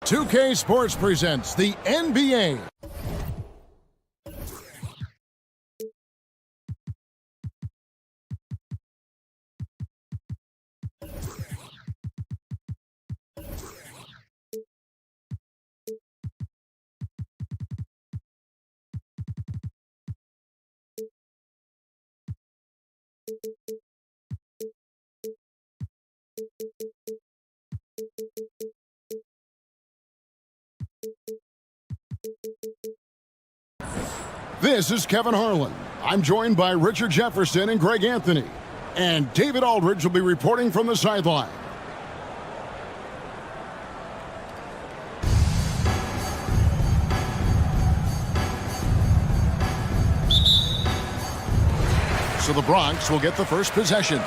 2K Sports presents the NBA. This is Kevin Harlan. I'm joined by Richard Jefferson and Greg Anthony. And David Aldridge will be reporting from the sideline. So the Bronx will get the first possession.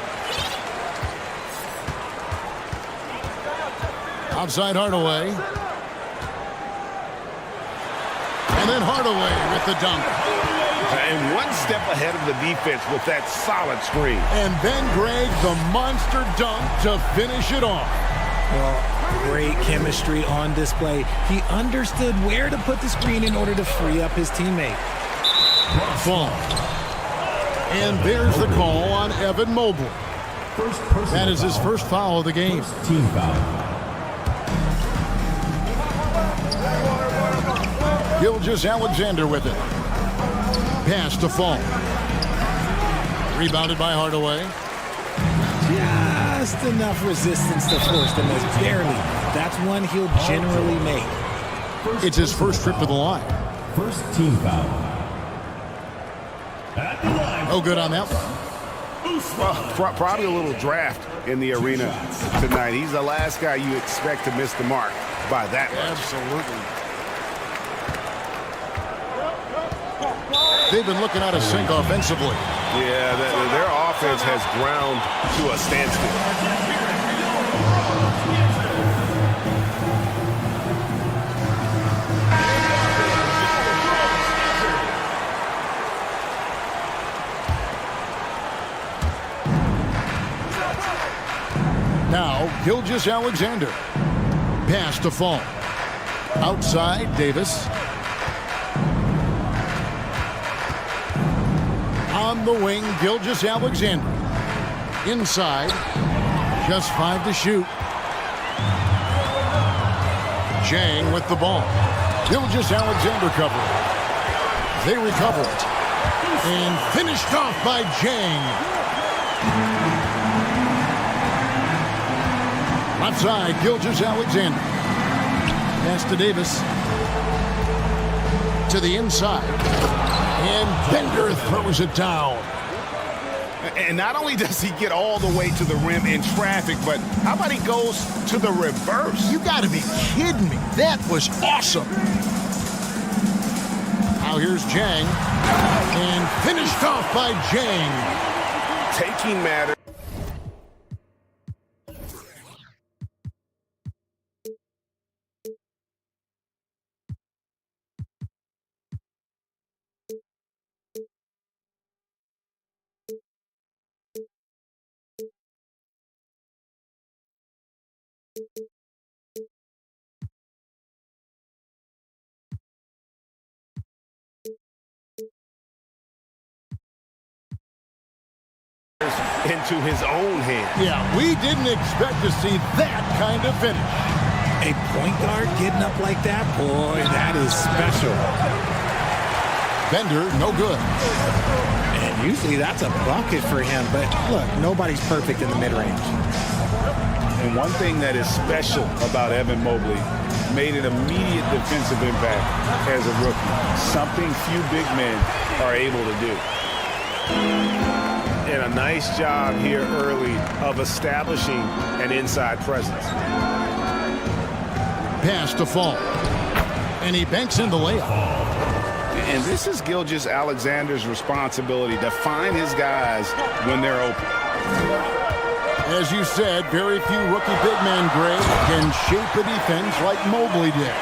Outside Hardaway. And then Hardaway with the dunk. And one step ahead of the defense with that solid screen. And then, Greg, the monster dunk to finish it off. Well, great chemistry on display. He understood where to put the screen in order to free up his teammate. Fall. And there's the call on Evan Mobley. That is his first foul of the game. Team foul. Gilgeous-Alexander with it. Pass to Fall. Rebounded by Hardaway. Just enough resistance to force them as barely. That's one he'll generally make. It's his first trip to the line. First team foul. No good on that one. Well, probably a little draft in the arena tonight. He's the last guy you expect to miss the mark by that much. Absolutely. They've been looking out of sync offensively. Yeah, their offense has ground to a standstill. Now, Gilgeous-Alexander. Pass to Fall. Outside, Davis. On the wing, Gilgeous-Alexander. Inside, just 5 to shoot. Jang with the ball. Gilgeous-Alexander covering. They recover it. And finished off by Jang. Left side, Gilgeous-Alexander. Pass to Davis. To the inside. And Bender throws it down. And not only does he get all the way to the rim in traffic, but how about he goes to the reverse? You got to be kidding me. That was awesome. Now here's Jang. And finished off by Jang. Taking matters. Into his own hand. Yeah, we didn't expect to see that kind of finish. A point guard getting up like that, boy, that is special. Bender, no good. And usually that's a bucket for him, but look, nobody's perfect in the mid-range. And one thing that is special about Evan Mobley, made an immediate defensive impact as a rookie. Something few big men are able to do. And a nice job here early of establishing an inside presence. Pass to Fall. And he banks in the layup. And this is Gilgeous-Alexander's responsibility to find his guys when they're open. As you said, very few rookie big men, Greg, can shape a defense like Mobley did.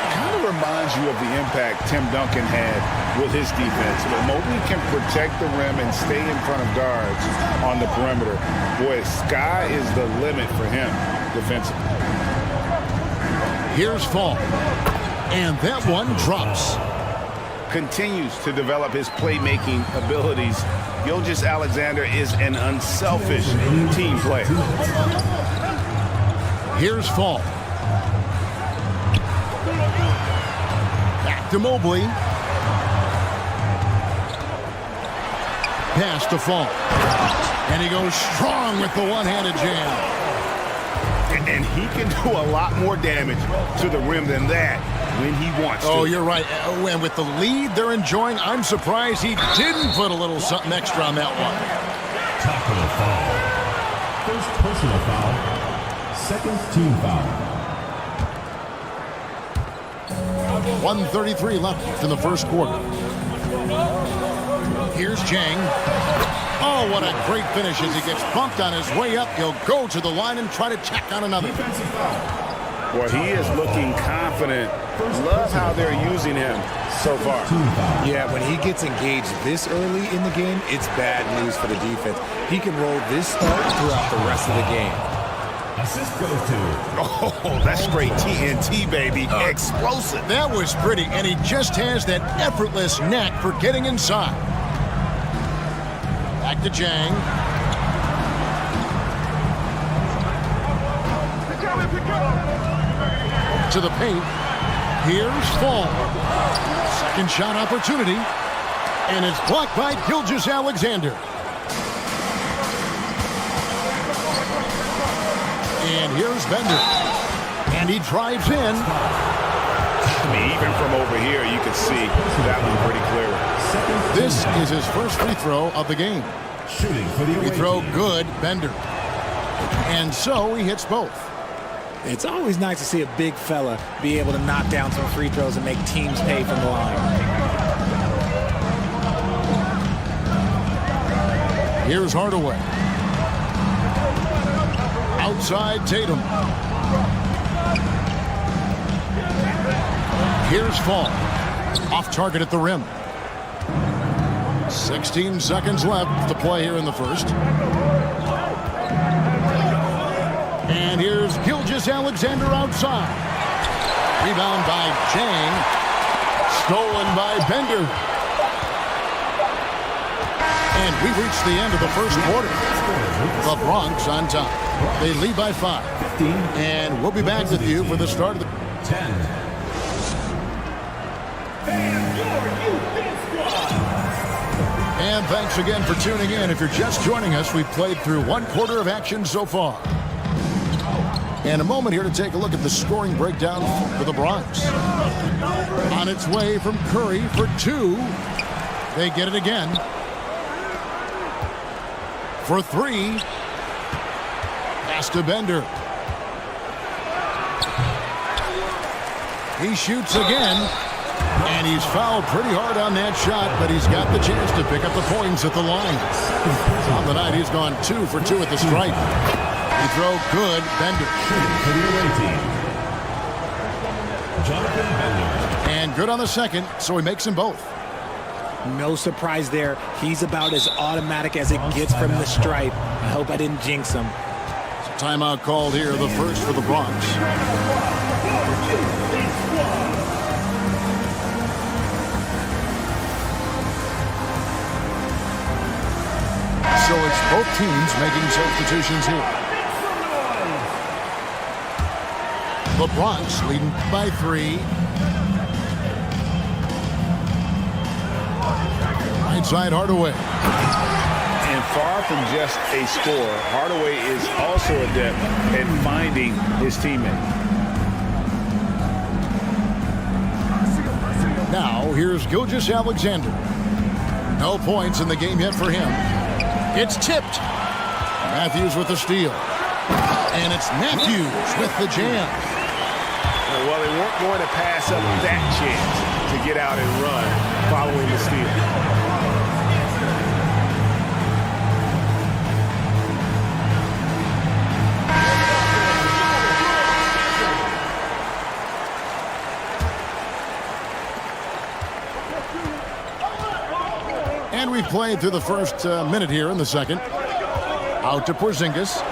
Kind of reminds you of the impact Tim Duncan had with his defense. But Mobley can protect the rim and stay in front of guards on the perimeter. Boy, sky is the limit for him defensively. Here's Fall. And that one drops. Continues to develop his playmaking abilities. Gilgeous-Alexander is an unselfish team player. Here's Fall. Back to Mobley. Pass to Fall. And he goes strong with the one-handed jam. And he can do a lot more damage to the rim than that when he wants to. Oh, you're right. And with the lead they're enjoying, I'm surprised he didn't put a little something extra on that one. Tackle foul. First personal foul. Second team foul. 1:33 left in the first quarter. Here's Jang. Oh, what a great finish as he gets bumped on his way up. He'll go to the line and try to tack on another. Well, he is looking confident. Love how they're using him so far. Yeah, when he gets engaged this early in the game, it's bad news for the defense. He can roll this start throughout the rest of the game. Assist goes to. Oh, that's straight TNT, baby. Explosive. That was pretty, and he just has that effortless knack for getting inside. Back to Jang. To the paint. Here's Fall. Second shot opportunity. And it's blocked by Gilgeous-Alexander. And here's Bender. And he drives in. I mean, even from over here, you can see that one pretty clear. This is his first free throw of the game. Shooting for the Free throw good, Bender. And so he hits both. It's always nice to see a big fella be able to knock down some free throws and make teams pay from the line. Here's Hardaway. Outside Tatum. Here's Fall. Off target at the rim. 16 seconds left to play here in the first. And here's Gilgeous-Alexander outside. Rebound by Jang. Stolen by Bender. And we reached the end of the first quarter. The Bronx on top. They lead by 5. And we'll be back with you for the start of the 10. And thanks again for tuning in. If you're just joining us, we've played through one quarter of action so far. And a moment here to take a look at the scoring breakdown for the Bronx. On its way from Curry for 2. They get it again. For 3. Pass to Bender. He shoots again. And he's fouled pretty hard on that shot, but he's got the chance to pick up the points at the line. On the night, he's gone 2 for 2 at the stripe. He throw good, Bender. For the away team. Jonathan Bender. And good on the second, so he makes them both. No surprise there. He's about as automatic as it gets from the stripe. I hope I didn't jinx him. So timeout called here, the first for the Bronx. So it's both teams making substitutions here. The Bronx leading by 3. Right side Hardaway. And far from just a scorer, Hardaway is also adept at finding his teammate. Now here's Gilgeous-Alexander. No points in the game yet for him. It's tipped. Matthews with the steal. And it's Matthews with the jam. Well, they weren't going to pass up that chance to get out and run following the steal. And we played through the first minute here in the second. Out to Porzingis.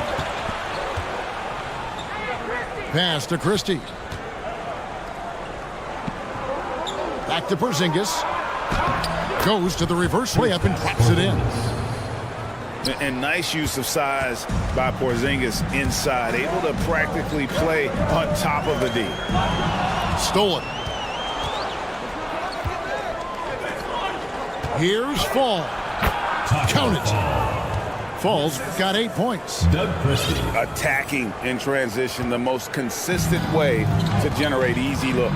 Pass to Christie. Back to Porzingis. Goes to the reverse layup and drops it in. And nice use of size by Porzingis inside. Able to practically play on top of the D. Stolen. Here's Fall. Count it. Fall's got 8 points. Doug Christie. Attacking in transition, the most consistent way to generate easy looks.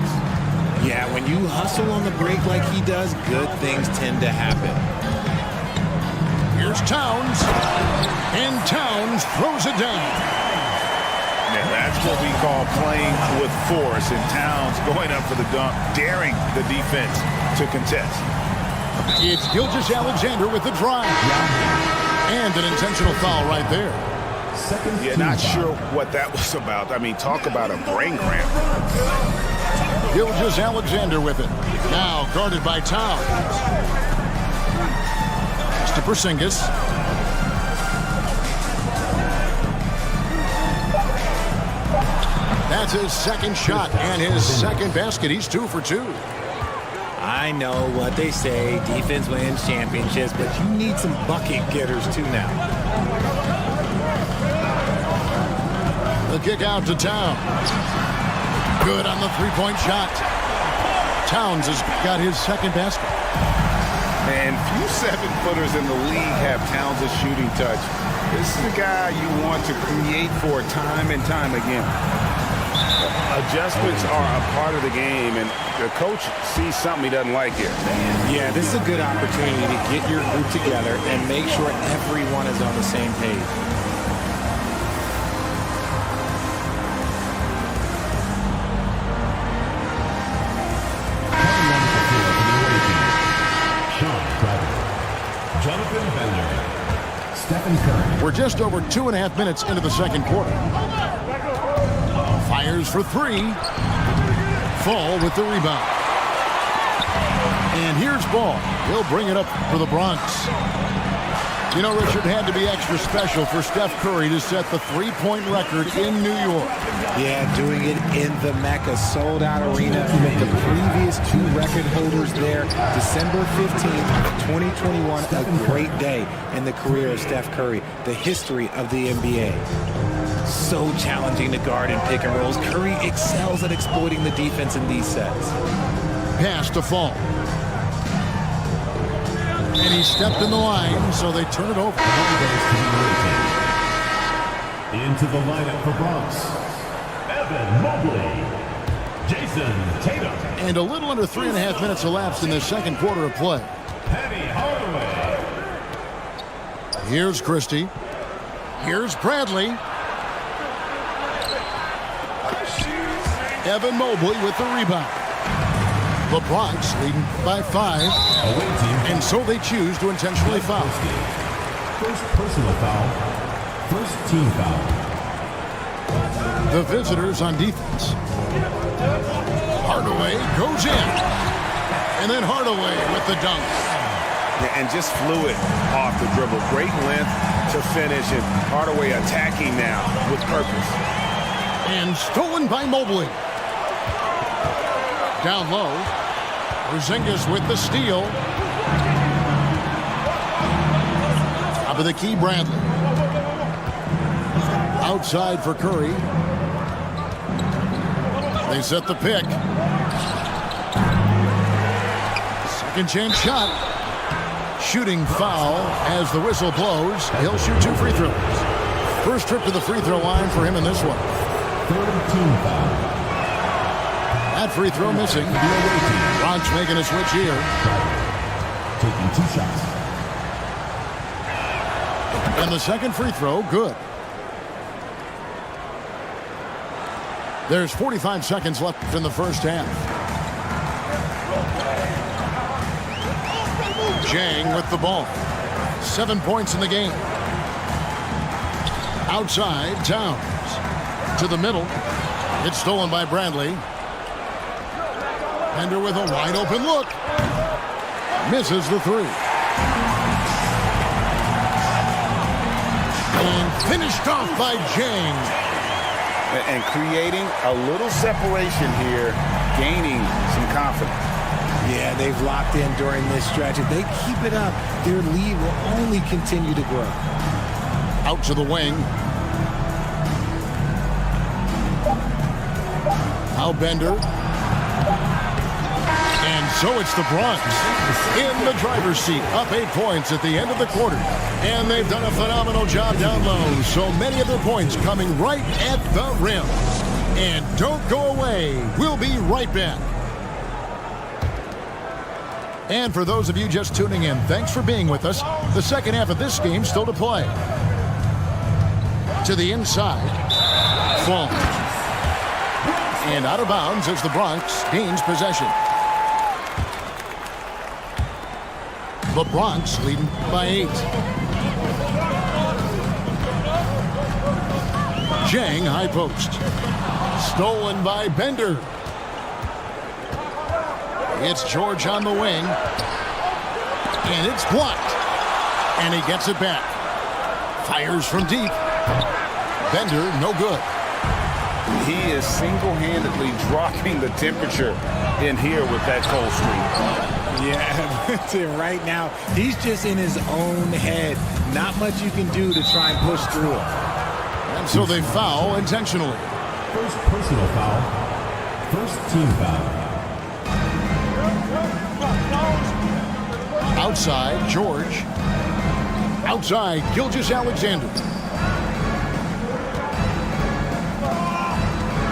Yeah, when you hustle on the break like he does, good things tend to happen. Here's Towns. And Towns throws it down. Now that's what we call playing with force. And Towns going up for the dunk, daring the defense to contest. It's Gilgeous-Alexander with the drive. And an intentional foul right there. Yeah, not sure what that was about. I mean, talk about a brain cramp. Gilgeous-Alexander with it. Now guarded by Towns. It's to Porzingis. That's his second shot and his second basket. He's 2 for 2. I know what they say, defense wins championships, but you need some bucket getters too now. The kick out to Towns. Good on the three-point shot. Towns has got his second basket. And few 7-footers in the league have Towns' shooting touch. This is the guy you want to create for time and time again. Adjustments are a part of the game, and the coach sees something he doesn't like here. Yeah, this is a good opportunity to get your group together and make sure everyone is on the same page. Jonathan Bender. Stephen Curry. We're just over 2.5 minutes into the second quarter. Fires for 3. Fall with the rebound. And here's Ball. He'll bring it up for the Bronx. You know, Richard, had to be extra special for Steph Curry to set the three-point record in New York. Yeah, doing it in the Mecca sold-out arena with the previous 2 record holders there. December 15th, 2021, a great day in the career of Steph Curry, the history of the NBA. So challenging to guard in pick and rolls. Curry excels at exploiting the defense in these sets. Pass to Fall. And he stepped in the line, so they turn it over. Into the lineup for Bronx. Evan Mobley. Jason Tatum. And a little under 3.5 minutes elapsed in the second quarter of play. Penny Hardaway. Here's Christie. Here's Bradley. Evan Mobley with the rebound. The Bronx leading by 5, and so they choose to intentionally foul. First personal foul. First team foul. The visitors on defense. Hardaway goes in, and then Hardaway with the dunk. And just fluid off the dribble. Great length to finish, and Hardaway attacking now with purpose. And stolen by Mobley. Down low. Porzingis with the steal. Top of the key, Bradley. Outside for Curry. They set the pick. Second chance shot. Shooting foul as the whistle blows. He'll shoot 2 free throws. First trip to the free throw line for him in this one. Third team foul. That free throw missing. Bronx making a switch here. Taking 2 shots. And the second free throw, good. There's 45 seconds left in the first half. Jang with the ball. 7 points in the game. Outside, Towns. To the middle. It's stolen by Bradley. Bender with a wide open look. Misses the 3. And finished off by Jang. And creating a little separation here, gaining some confidence. Yeah, they've locked in during this stretch. If they keep it up, their lead will only continue to grow. Out to the wing. Now Bender. And so it's the Bronx in the driver's seat, up 8 points at the end of the quarter. And they've done a phenomenal job down low. So many of their points coming right at the rim. And don't go away. We'll be right back. And for those of you just tuning in, thanks for being with us. The second half of this game still to play. To the inside. Falls. And out of bounds as the Bronx gains possession. The Bronx leading by 8. Jang high post. Stolen by Bender. It's George on the wing. And it's blocked. And he gets it back. Fires from deep. Bender, no good. He is single-handedly dropping the temperature in here with that cold streak. Yeah, that's it right now. He's just in his own head. Not much you can do to try and push through it. And so they foul intentionally. First personal foul. First team foul. Outside, George. Outside, Gilgeous-Alexander.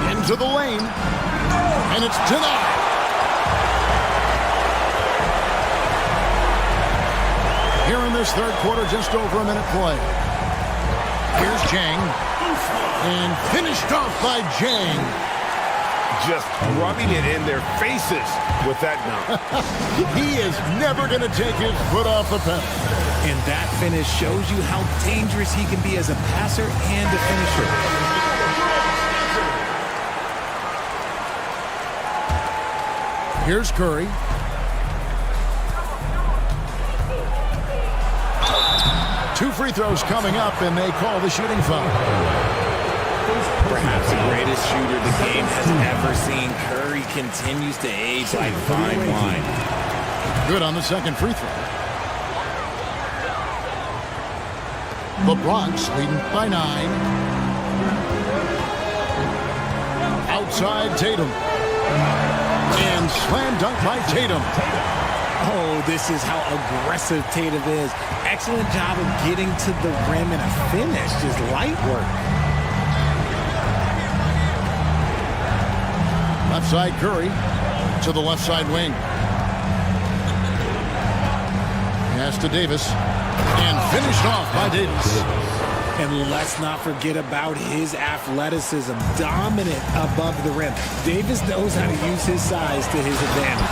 Into the lane. And it's denied. Here in this third quarter, just over a minute play. Here's Jang. And finished off by Jang. Just rubbing it in their faces with that dunk. He is never going to take his foot off the pedal. And that finish shows you how dangerous he can be as a passer and a finisher. Here's Curry. Two free throws coming up, and they call the shooting foul. Perhaps the greatest shooter the game has ever seen. Curry continues to age like fine wine. Good on the second free throw. The Bronx leading by 9. Outside Tatum. And slam dunk by Tatum. Oh, this is how aggressive Tatum is. Excellent job of getting to the rim and a finish. Just light work. Left side Curry to the left side wing. Pass to Davis. And finished off by Davis. And let's not forget about his athleticism. Dominant above the rim. Davis knows how to use his size to his advantage.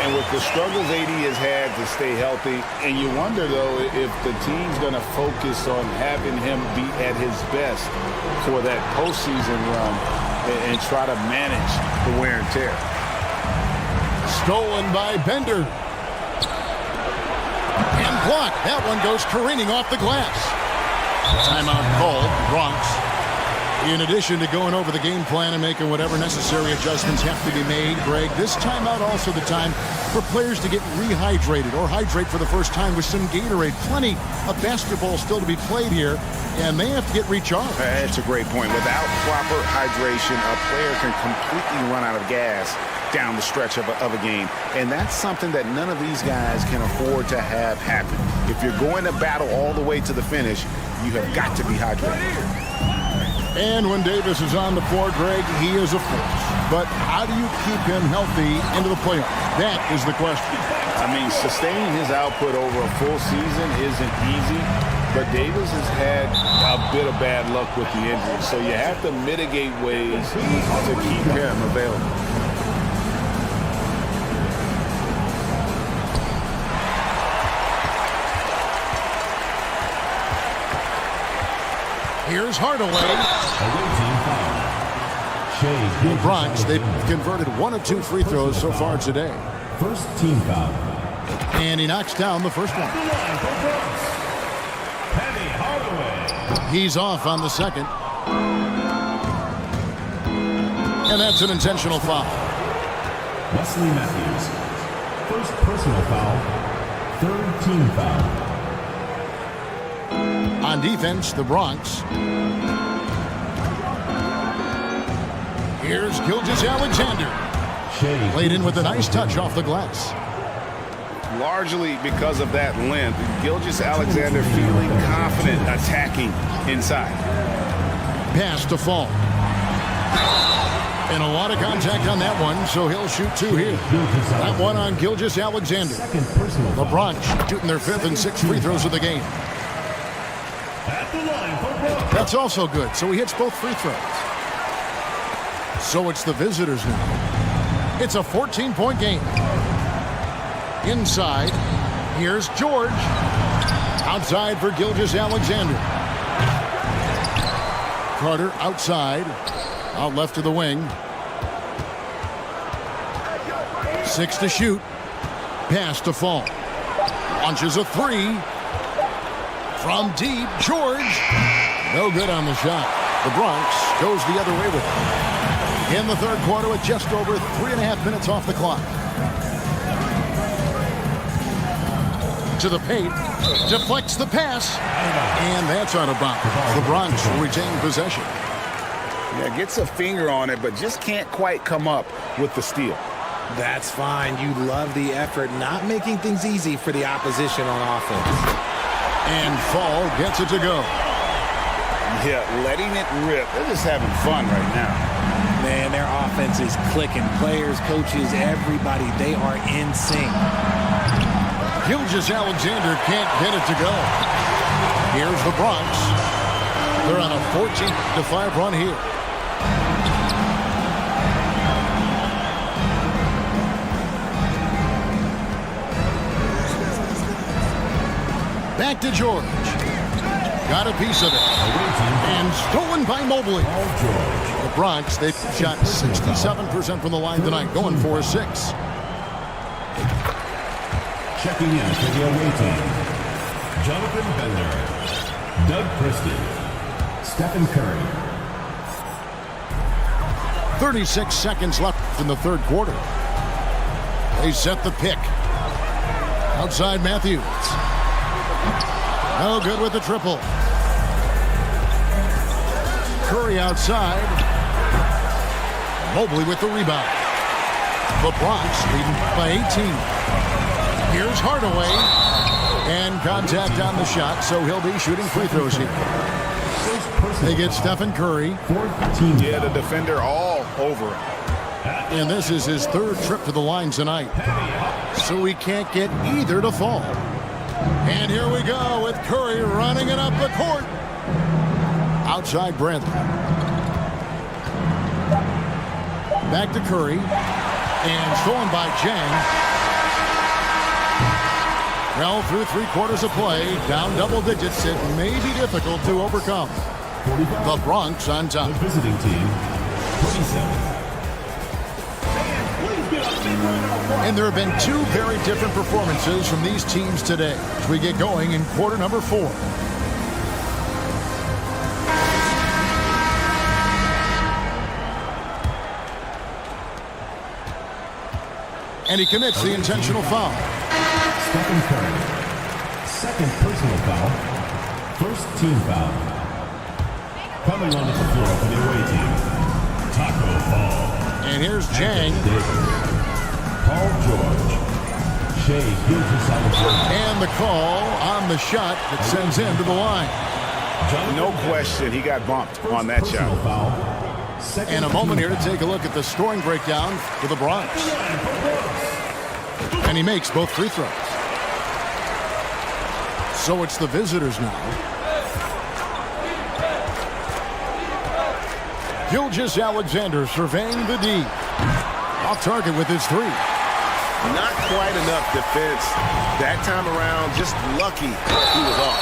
And with the struggles AD has had to stay healthy, and you wonder, though, if the team's going to focus on having him be at his best for that postseason run and try to manage the wear and tear. Stolen by Bender. And blocked. That one goes careening off the glass. Timeout called, Bronx. In addition to going over the game plan and making whatever necessary adjustments have to be made, Greg, this timeout also the time for players to get rehydrated or hydrate for the first time with some Gatorade. Plenty of basketball still to be played here, and they have to get recharged. That's a great point. Without proper hydration, a player can completely run out of gas down the stretch of a game. And that's something that none of these guys can afford to have happen. If you're going to battle all the way to the finish, you have got to be hydrated. And when Davis is on the floor, Greg, he is a force. But how do you keep him healthy into the playoffs? That is the question. I mean, sustaining his output over a full season isn't easy, but Davis has had a bit of bad luck with the injury. So you have to mitigate ways to keep him available. Here's Hardaway. The Bronx, they've converted 1 of 2 free throws so far today. First team foul. And he knocks down the first one. He's off on the second. And that's an intentional foul. Wesley Matthews. First personal foul. Third team foul. On defense, the Bronx. Here's Gilgeous-Alexander. Played in with a nice touch off the glass. Largely because of that length, Gilgeous-Alexander feeling confident attacking inside. Pass to Fall. And a lot of contact on that one, so he'll shoot 2 here. That one on Gilgeous-Alexander. The Bronx shooting their 5th and 6th free throws of the game. That's also good, so he hits both free throws. So it's the visitors now. It's a 14-point game. Inside, here's George. Outside for Gilgeous-Alexander. Carter outside. Out left to the wing. 6 to shoot. Pass to Fall. Launches a 3. From deep, George. No good on the shot. The Bronx goes the other way with it. In the third quarter with just over 3.5 minutes off the clock. To the paint. Deflects the pass. And that's out of bounds. The Bronx will retain possession. Yeah, gets a finger on it, but just can't quite come up with the steal. That's fine. You love the effort, not making things easy for the opposition on offense. And Fall gets it to go. Yeah, letting it rip. They're just having fun right now. Man, their offense is clicking. Players, coaches, everybody, they are in sync. Gilgeous-Alexander can't get it to go. Here's the Bronx. They're on a 14-5 run here. Back to George. Got a piece of it. And stolen by Mobley. The Bronx, they've shot 67% from the line tonight, going for a 6. Checking in for the away team. Jonathan Bender. Doug Christie. Stephen Curry. 36 seconds left in the third quarter. They set the pick. Outside Matthews. No good with the triple. Curry outside. Mobley with the rebound. The Bronx leading by 18. Here's Hardaway. And contact on the shot, so he'll be shooting free throws here. They get Stephen Curry. Yeah, the defender all over him. And this is his 3rd trip to the line tonight. So he can't get either to fall. And here we go with Curry running it up the court. Outside Bradley. Back to Curry. And stolen by Jang. Well, through 3 quarters of play, down double digits, it may be difficult to overcome. The Bronx on top. The visiting team, 27. And there have been 2 very different performances from these teams today as we get going in quarter number 4. And he commits the intentional foul. Stephen Curry. 2nd personal foul. 1st team foul. Coming onto the floor for the away team, Taco Fall. And here's Jang. Paul George. Shea Gilgeous-Alexander. And the call on the shot that sends him to the line. No question, he got bumped on that shot. Foul. And a moment here to take a look at the scoring breakdown for the Bronx. And he makes both free throws. So it's the visitors now. Gilgeous-Alexander surveying the D. Off target with his 3. Not quite enough defense that time around. Just lucky he was off.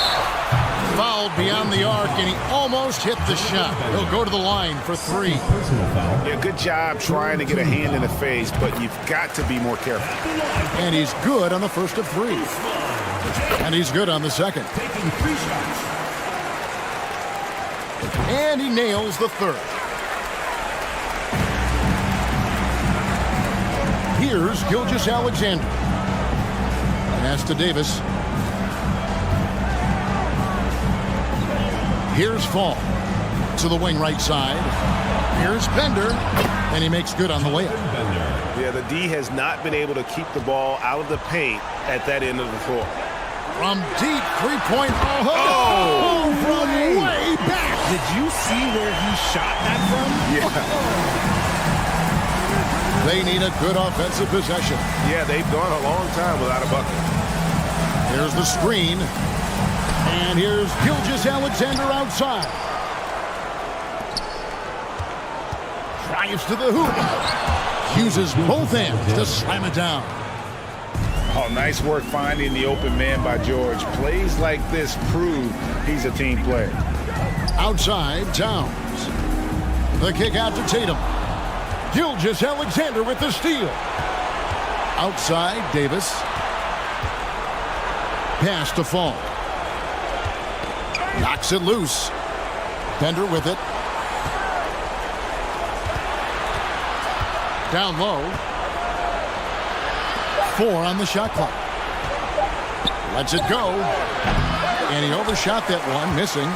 Fouled beyond the arc, and he almost hit the shot. He'll go to the line for 3. Yeah, good job trying to get a hand in the face, but you've got to be more careful. And he's good on the first of 3. And he's good on the second. And he nails the 3rd. Here's Gilgeous-Alexander. Pass to Davis. Here's Fall to the wing right side. Here's Bender, and he makes good on the layup. Yeah, the D has not been able to keep the ball out of the paint at that end of the floor. From deep three-point. Oh, from way back. Did you see where he shot that from? Yeah. They need a good offensive possession. Yeah, they've gone a long time without a bucket. Here's the screen. And here's Gilgeous-Alexander outside. Drives to the hoop. Uses both hands to slam it down. Oh, nice work finding the open man by George. Plays like this prove he's a team player. Outside, Towns. The kick out to Tatum. Gilgeous-Alexander with the steal. Outside, Davis. Pass to Fall. Knocks it loose. Bender with it. Down low. 4 on the shot clock. Lets it go. And he overshot that one, missing.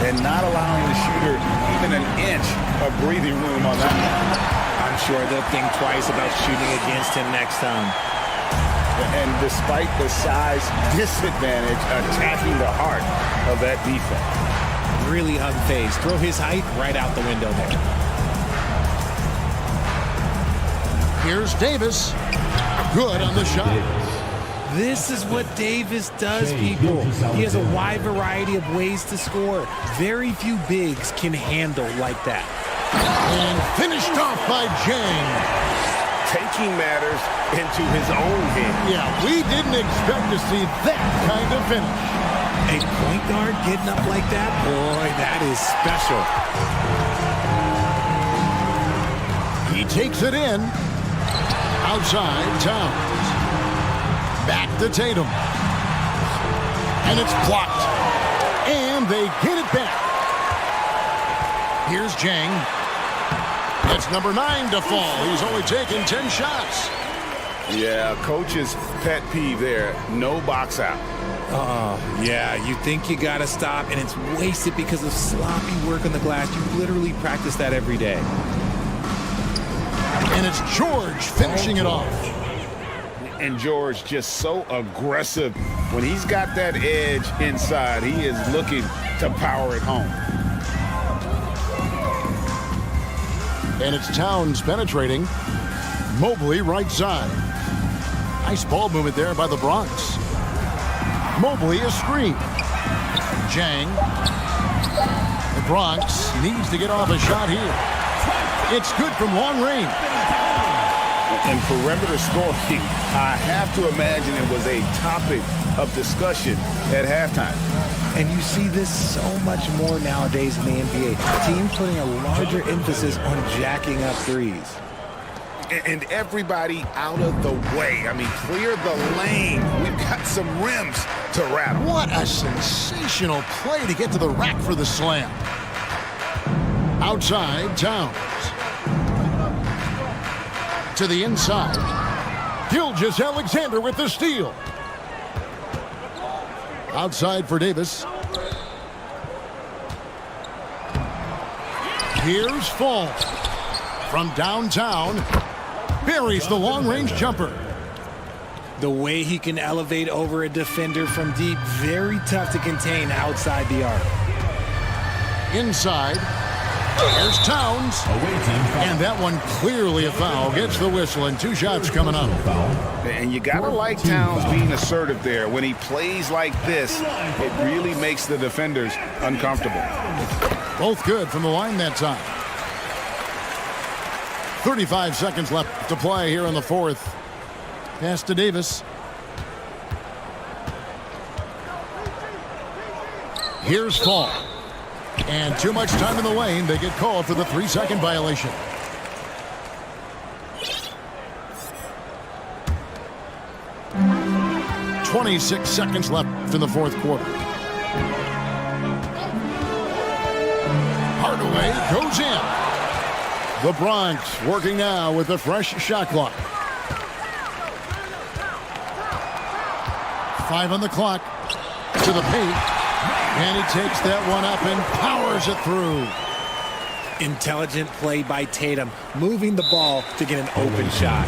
And not allowing the shooter even an inch of breathing room on that one. I'm sure they'll think twice about shooting against him next time. And despite the size disadvantage, attacking the heart of that defense. Really unfazed. Throw his height right out the window there. Here's Davis. Good on the shot. This is what Davis does, people. He has a wide variety of ways to score. Very few bigs can handle like that. And finished off by Jang. Taking matters into his own hands. Yeah, we didn't expect to see that kind of finish. A point guard getting up like that? Boy, that is special. He takes it in. Outside, Towns. Back to Tatum. And it's blocked. And they get it back. Here's Jang. It's number 9 to Fall. He's only taken 10 shots. Yeah, coach's pet peeve there. No box out. Yeah, you think you gotta stop, and it's wasted because of sloppy work on the glass. You literally practice that every day. And it's George finishing it off. And George just so aggressive. When he's got that edge inside, he is looking to power it home. And it's Towns penetrating. Mobley right side. Nice ball movement there by the Bronx. Mobley a screen. Jang. The Bronx needs to get off a shot here. It's good from long range. And perimeter scoring, I have to imagine it was a topic of discussion at halftime. And you see this so much more nowadays in the NBA. Teams putting a larger emphasis on jacking up threes. And everybody out of the way. I mean, clear the lane. We've got some rims to rattle. What a sensational play to get to the rack for the slam. Outside, Towns. To the inside. Gilgeous-Alexander with the steal. Outside for Davis. Here's Fall. From downtown, buries the long-range jumper. The way he can elevate over a defender from deep, very tough to contain outside the arc. Inside, here's Towns. And that one clearly a foul. Gets the whistle and 2 shots coming up. And you gotta like Towns being assertive there. When he plays like this, it really makes the defenders uncomfortable. Both good from the line that time. 35 seconds left to play here in the fourth. Pass to Davis. Here's Fall. And too much time in the lane. They get called for the 3-second violation. .26 seconds left in the fourth quarter. Hardaway goes in. The Bronx working now with a fresh shot clock. 5 on the clock. To the paint. And he takes that one up and powers it through. Intelligent play by Tatum, moving the ball to get an open shot.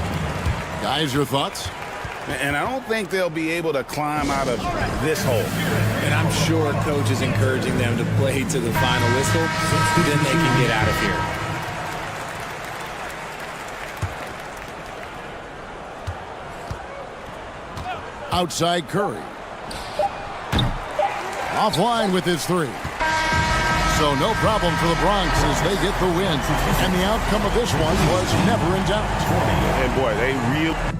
Guys, your thoughts? And I don't think they'll be able to climb out of this hole. And I'm sure coach is encouraging them to play to the final whistle, then they can get out of here. Outside Curry. Offline with his 3. So no problem for the Bronx as they get the win. And the outcome of this one was never in doubt. And boy, they really...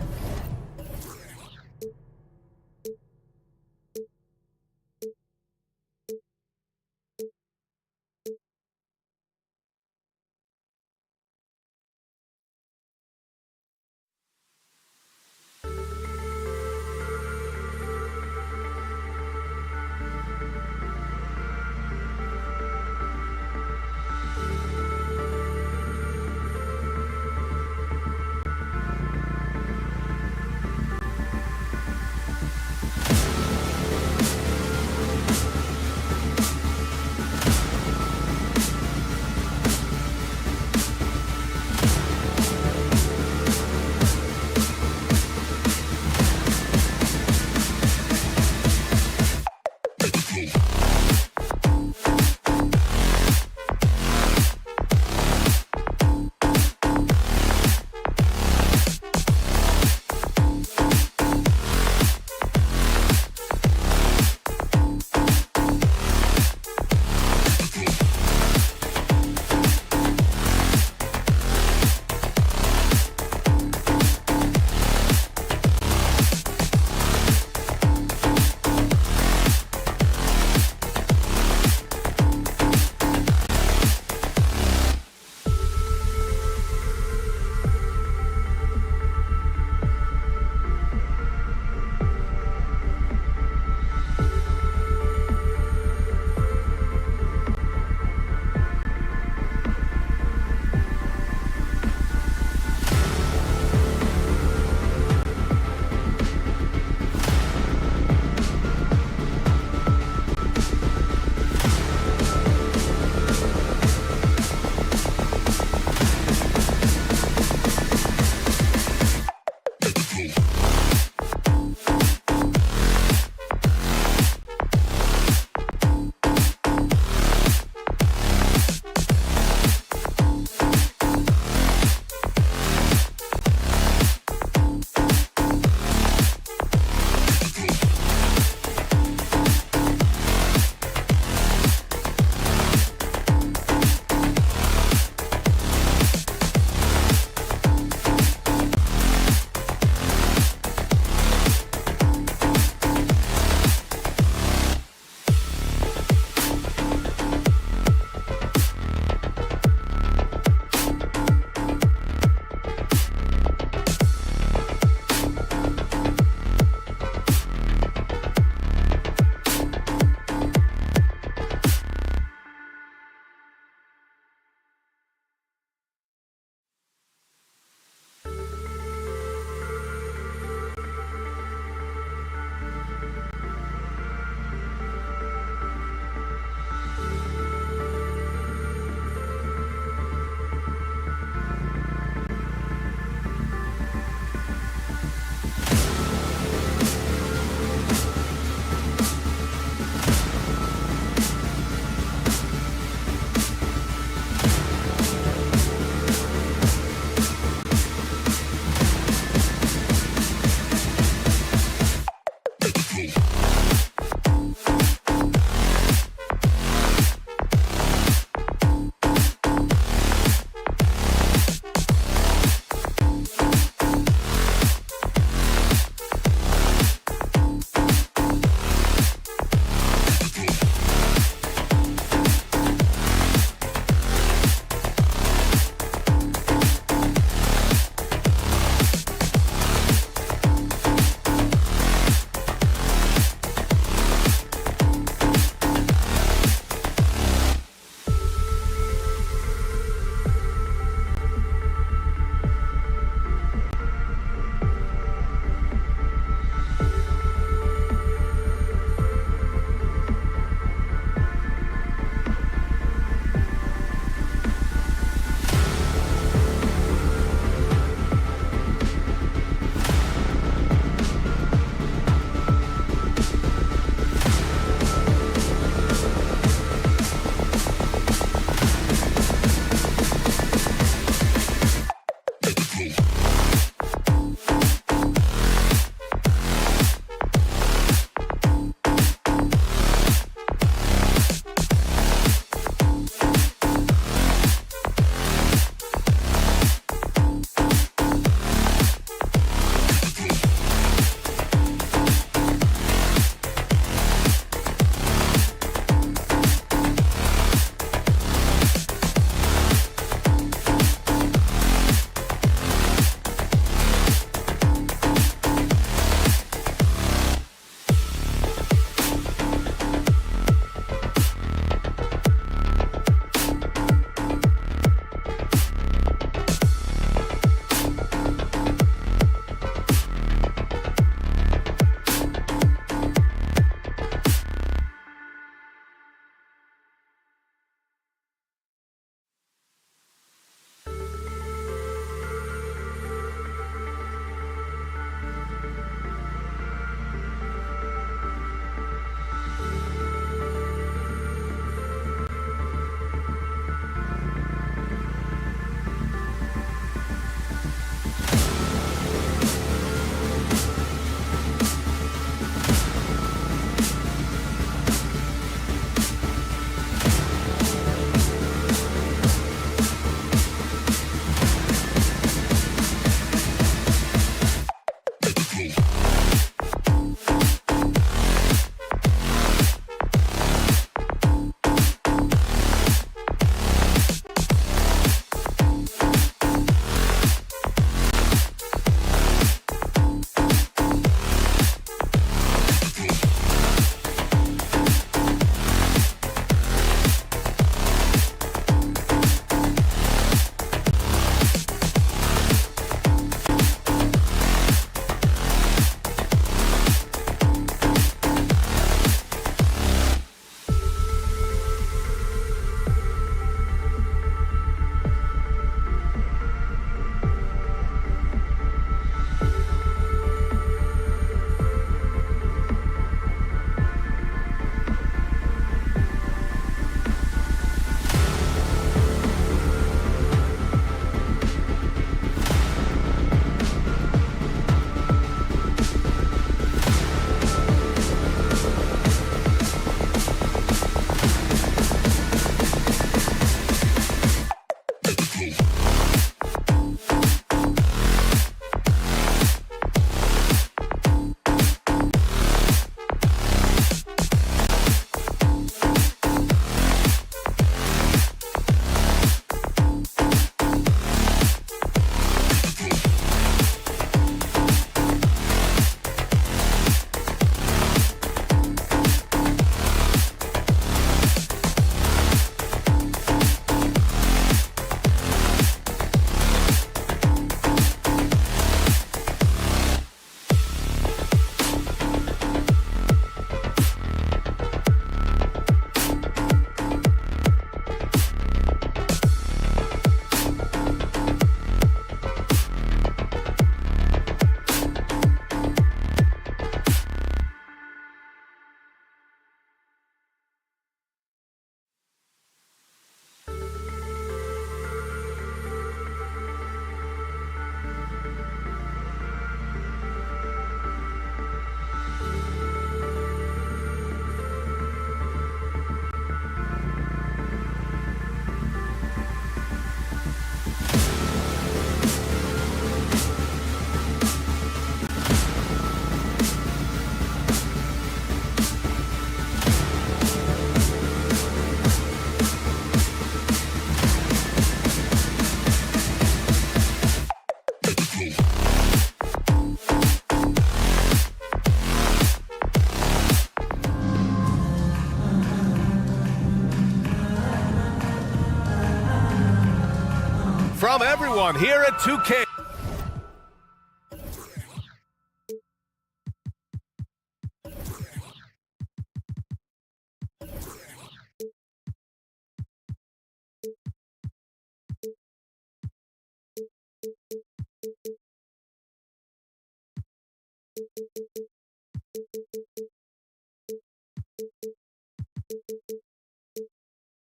everyone here at 2K.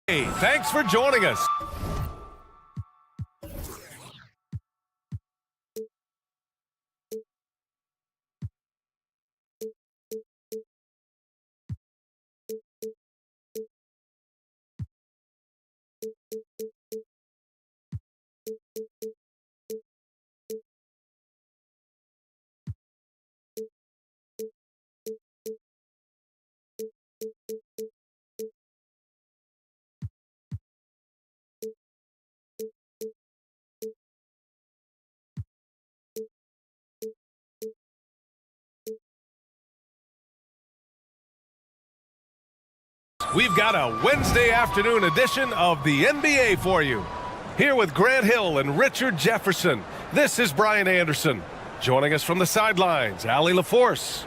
Hey, thanks for joining us. We've got a Wednesday afternoon edition of the NBA for you. Here with Grant Hill and Richard Jefferson, this is Brian Anderson. Joining us from the sidelines, Allie LaForce.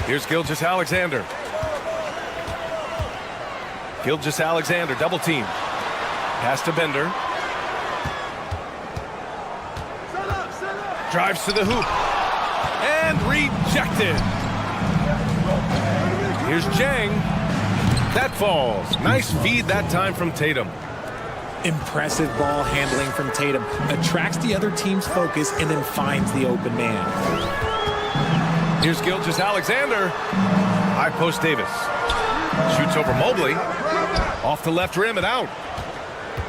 Here's Gilgeous-Alexander. Gilgeous-Alexander, double team. Pass to Bender. Drives to the hoop. And rejected. Here's Jang. That falls. Nice feed that time from Tatum. Impressive ball handling from Tatum. Attracts the other team's focus and then finds the open man. Here's Gilgeous-Alexander. High post Davis. Shoots over Mobley. Off the left rim and out.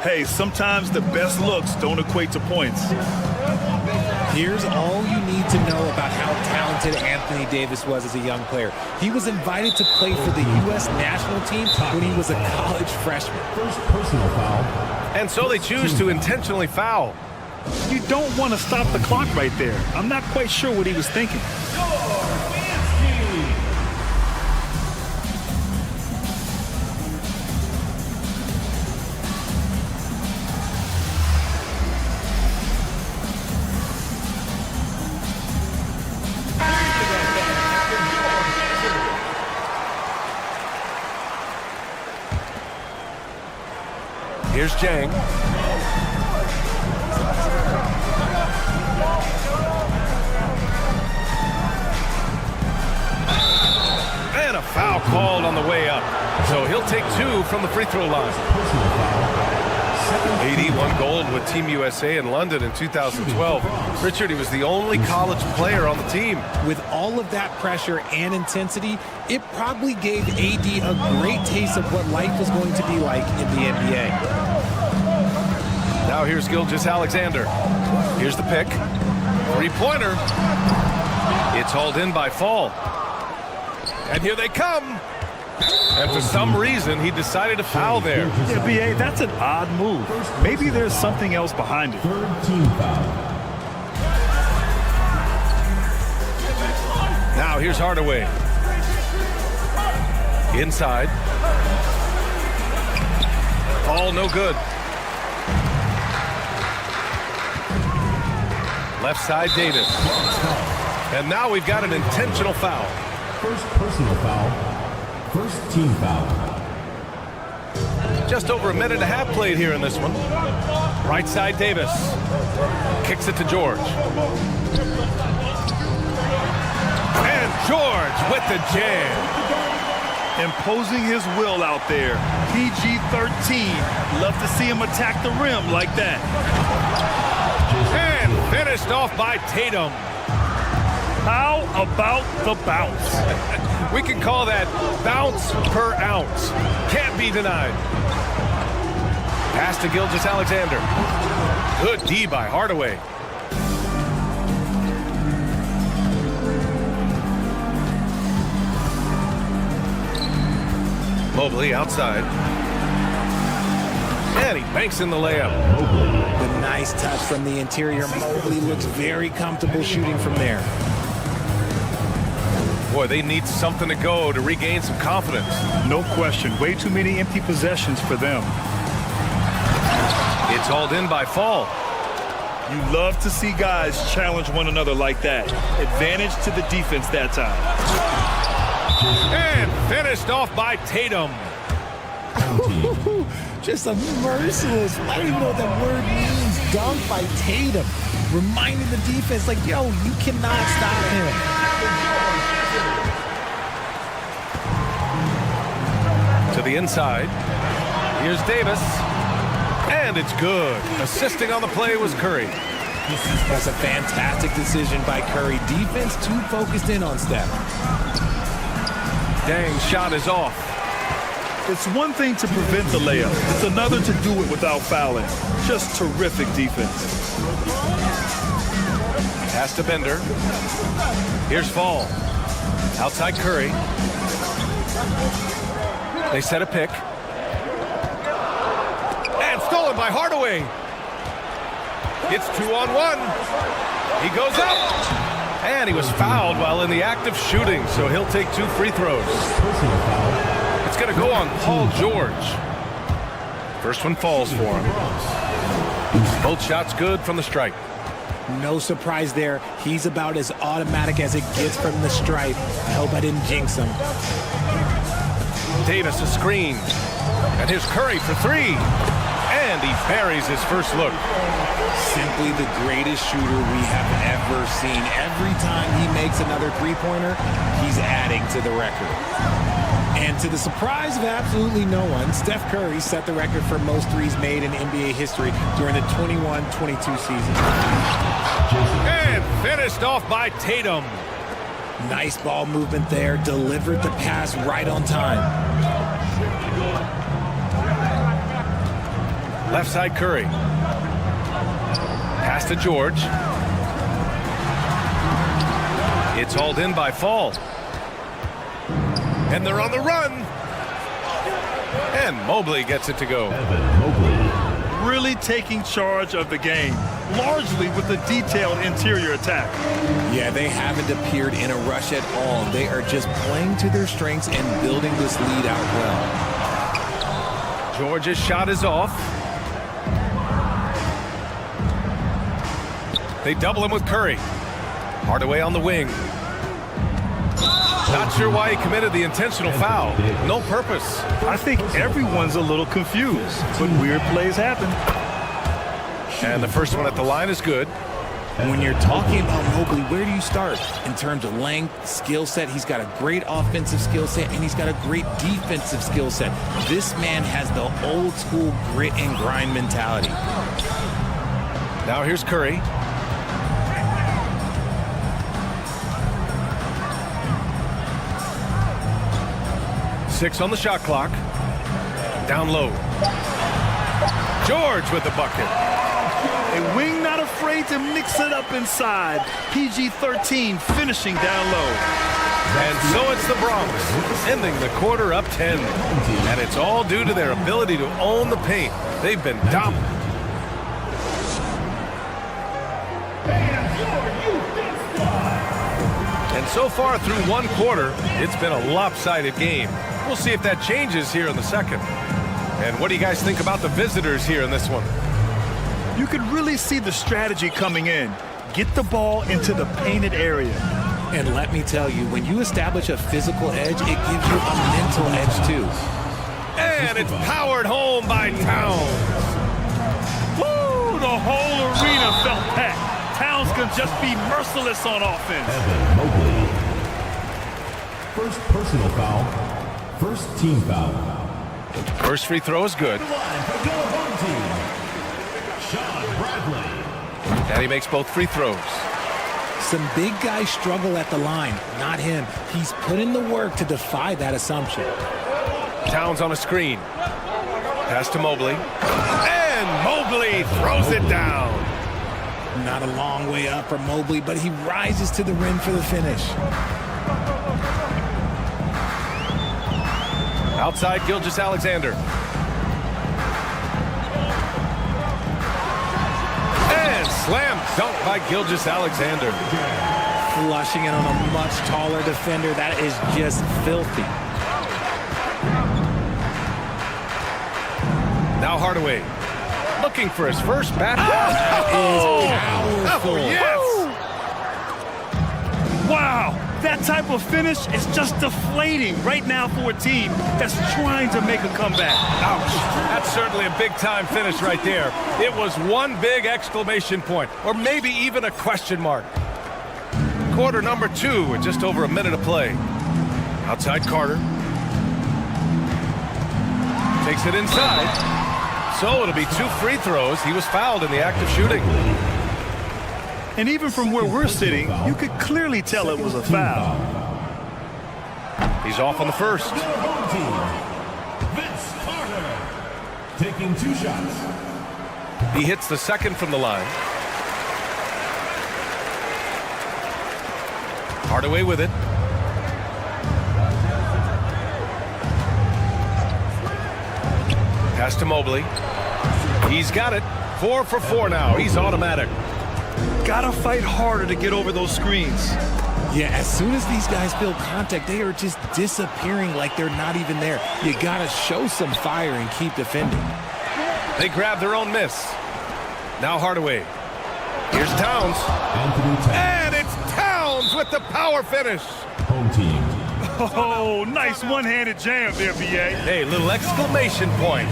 Hey, sometimes the best looks don't equate to points. Here's all you need to know about how talented Anthony Davis was as a young player. He was invited to play for the U.S. national team when he was a college freshman. First personal foul. And so they choose to intentionally foul. You don't want to stop the clock right there. I'm not quite sure what he was thinking. Here's Jang. And a foul called on the way up. So he'll take two from the free throw line. 81 gold with Team USA in London in 2012. Richard, he was the only college player on the team. With all of that pressure and intensity, it probably gave AD a great taste of what life was going to be like in the NBA. Now here's Gilgeous-Alexander. Here's the pick. Three-pointer. It's hauled in by Fall. And here they come. And for some reason, he decided to foul there. Yeah, B.A., that's an odd move. Maybe there's something else behind it. Third team foul. Now here's Hardaway. Inside. All no good. Left side, Davis. And now we've got an intentional foul. First personal foul. First team foul. Just over a minute and a half played here in this one. Right side, Davis. Kicks it to George. And George with the jam. Imposing his will out there. PG-13. Love to see him attack the rim like that. And finished off by Tatum. How about the bounce? We can call that bounce per ounce. Can't be denied. Pass to Gilgeous-Alexander. Good D by Hardaway. Mobley outside. And he banks in the layup. The nice touch from the interior. Mobley looks very comfortable shooting from there. Boy, they need something to go to regain some confidence. No question. Way too many empty possessions for them. It's hauled in by Fall. You love to see guys challenge one another like that. Advantage to the defense that time. And finished off by Tatum. Just a merciless, I don't even know what that word means, dunk by Tatum. Reminding the defense, like, yo, you cannot stop him. To the inside. Here's Davis. And it's good. Assisting on the play was Curry. That's a fantastic decision by Curry. Defense too focused in on Steph. Dang, shot is off. It's one thing to prevent the layup. It's another to do it without fouling. Just terrific defense. Pass to Bender. Here's Fall. Outside Curry. They set a pick. And stolen by Hardaway. It's 2-on-1. He goes up. And he was fouled while in the act of shooting, so he'll take 2 free throws. It's going to go on Paul George. First one falls for him. Both shots good from the stripe. No surprise there. He's about as automatic as it gets from the stripe. I hope I didn't jinx him. Davis a screen. And here's Curry for 3. And he buries his first look. Simply the greatest shooter we have ever seen. Every time he makes another three-pointer, he's adding to the record. And to the surprise of absolutely no one, Steph Curry set the record for most threes made in NBA history during the 21-22 season. And finished off by Tatum. Nice ball movement there. Delivered the pass right on time. Left side Curry. Pass to George. It's hauled in by Fall. And they're on the run. And Mobley gets it to go. Really taking charge of the game, largely with a detailed interior attack. Yeah, they haven't appeared in a rush at all. They are just playing to their strengths and building this lead out well. George's shot is off. They double him with Curry. Hardaway on the wing. Not sure why he committed the intentional foul. No purpose. I think everyone's a little confused, but weird plays happen. And the first one at the line is good. When you're talking about Mobley, where do you start? In terms of length, skill set, he's got a great offensive skill set, and he's got a great defensive skill set. This man has the old school grit and grind mentality. Now here's Curry. Six on the shot clock. Down low. George with the bucket. A wing not afraid to mix it up inside. PG-13 finishing down low. And so it's the Bronx, ending the quarter up 10. And it's all due to their ability to own the paint. They've been dominant. And so far through one quarter, it's been a lopsided game. We'll see if that changes here in the second. And what do you guys think about the visitors here in this one? You could really see the strategy coming in. Get the ball into the painted area. And let me tell you, when you establish a physical edge, it gives you a mental edge too. And it's powered home by Towns. Woo! The whole arena felt packed. Towns can just be merciless on offense. Mobley. First personal foul. First team foul. First free throw is good. And he makes both free throws. Some big guys struggle at the line, not him. He's put in the work to defy that assumption. Towns on a screen. Pass to Mobley. And Mobley throws it down. Not a long way up for Mobley, but he rises to the rim for the finish. Outside Gilgeous-Alexander. Slam dunk by Gilgeous-Alexander. Flushing it on a much taller defender. That is just filthy. Now Hardaway looking for his first basket. Powerful. Yes! Wow, that type of finish is just deflating right now for a team that's trying to make a comeback. Ouch. That's certainly a big-time finish right there. It was one big exclamation point, or maybe even a question mark. Quarter number 2 with just over a minute of play. Outside Carter. Takes it inside. So it'll be 2 free throws. He was fouled in the act of shooting. And even from where we're sitting, you could clearly tell it was a foul. He's off on the first. Home team. Vince Carter taking 2 shots. He hits the second from the line. Hardaway with it. Pass to Mobley. He's got it. 4 for 4 now. He's automatic. Gotta fight harder to get over those screens. Yeah, as soon as these guys feel contact, they are just disappearing like they're not even there. You gotta show some fire and keep defending. They grab their own miss. Now Hardaway. Here's Towns. And it's Towns with the power finish. Home team. Oh, nice one-handed jam there, BA. Hey, little exclamation point.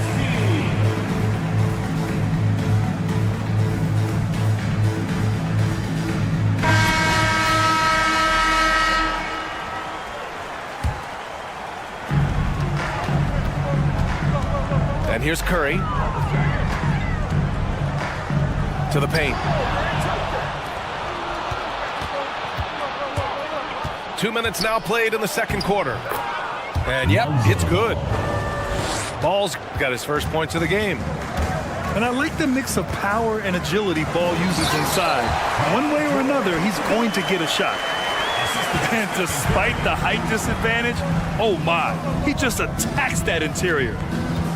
And here's Curry. To the paint. 2 minutes now played in the second quarter. And yep, it's good. Ball's got his first points of the game. And I like the mix of power and agility Ball uses inside. One way or another, he's going to get a shot. And despite the height disadvantage, oh my, he just attacks that interior.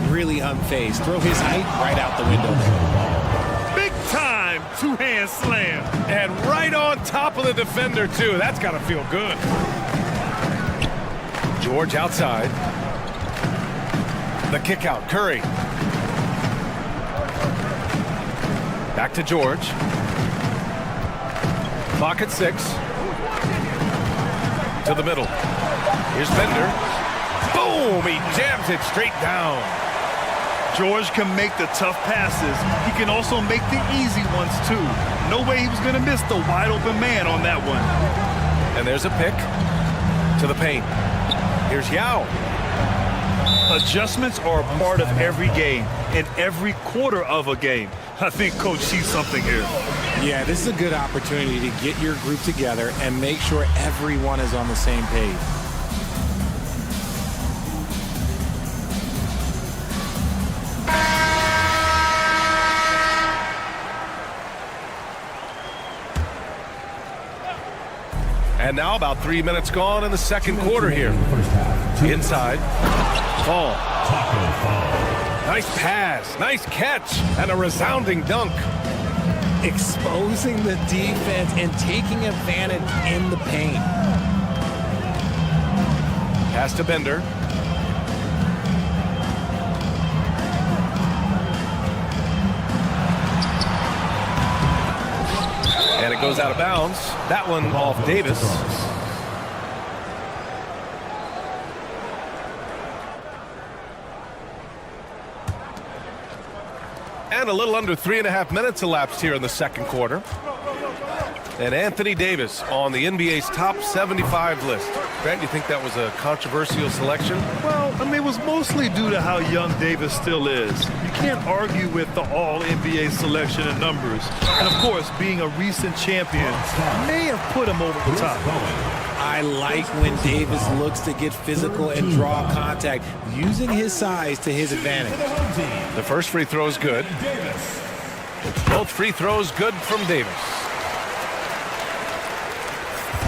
Really unfazed. Throw his height right out the window there. Big time two-hand slam. And right on top of the defender, too. That's got to feel good. George outside. The kick out. Curry. Back to George. Clock at 6. To the middle. Here's Bender. Boom! He jams it straight down. George can make the tough passes. He can also make the easy ones, too. No way he was going to miss the wide-open man on that one. And there's a pick to the paint. Here's Yao. Adjustments are a part of every game and every quarter of a game. I think Coach sees something here. Yeah, this is a good opportunity to get your group together and make sure everyone is on the same page. And now about 3 minutes gone in the second quarter here. Inside. Fall. Nice pass. Nice catch. And a resounding dunk. Exposing the defense and taking advantage in the paint. Pass to Bender. And it goes out of bounds. That one off Davis. And a little under 3.5 minutes elapsed here in the second quarter. And Anthony Davis on the NBA's top 75 list. Grant, you think that was a controversial selection? Well, I mean, it was mostly due to how young Davis still is. You can't argue with the all-NBA selection and numbers. And, of course, being a recent champion may have put him over the top. I like when Davis looks to get physical and draw contact, using his size to his advantage. The first free throw is good. Both free throws good from Davis.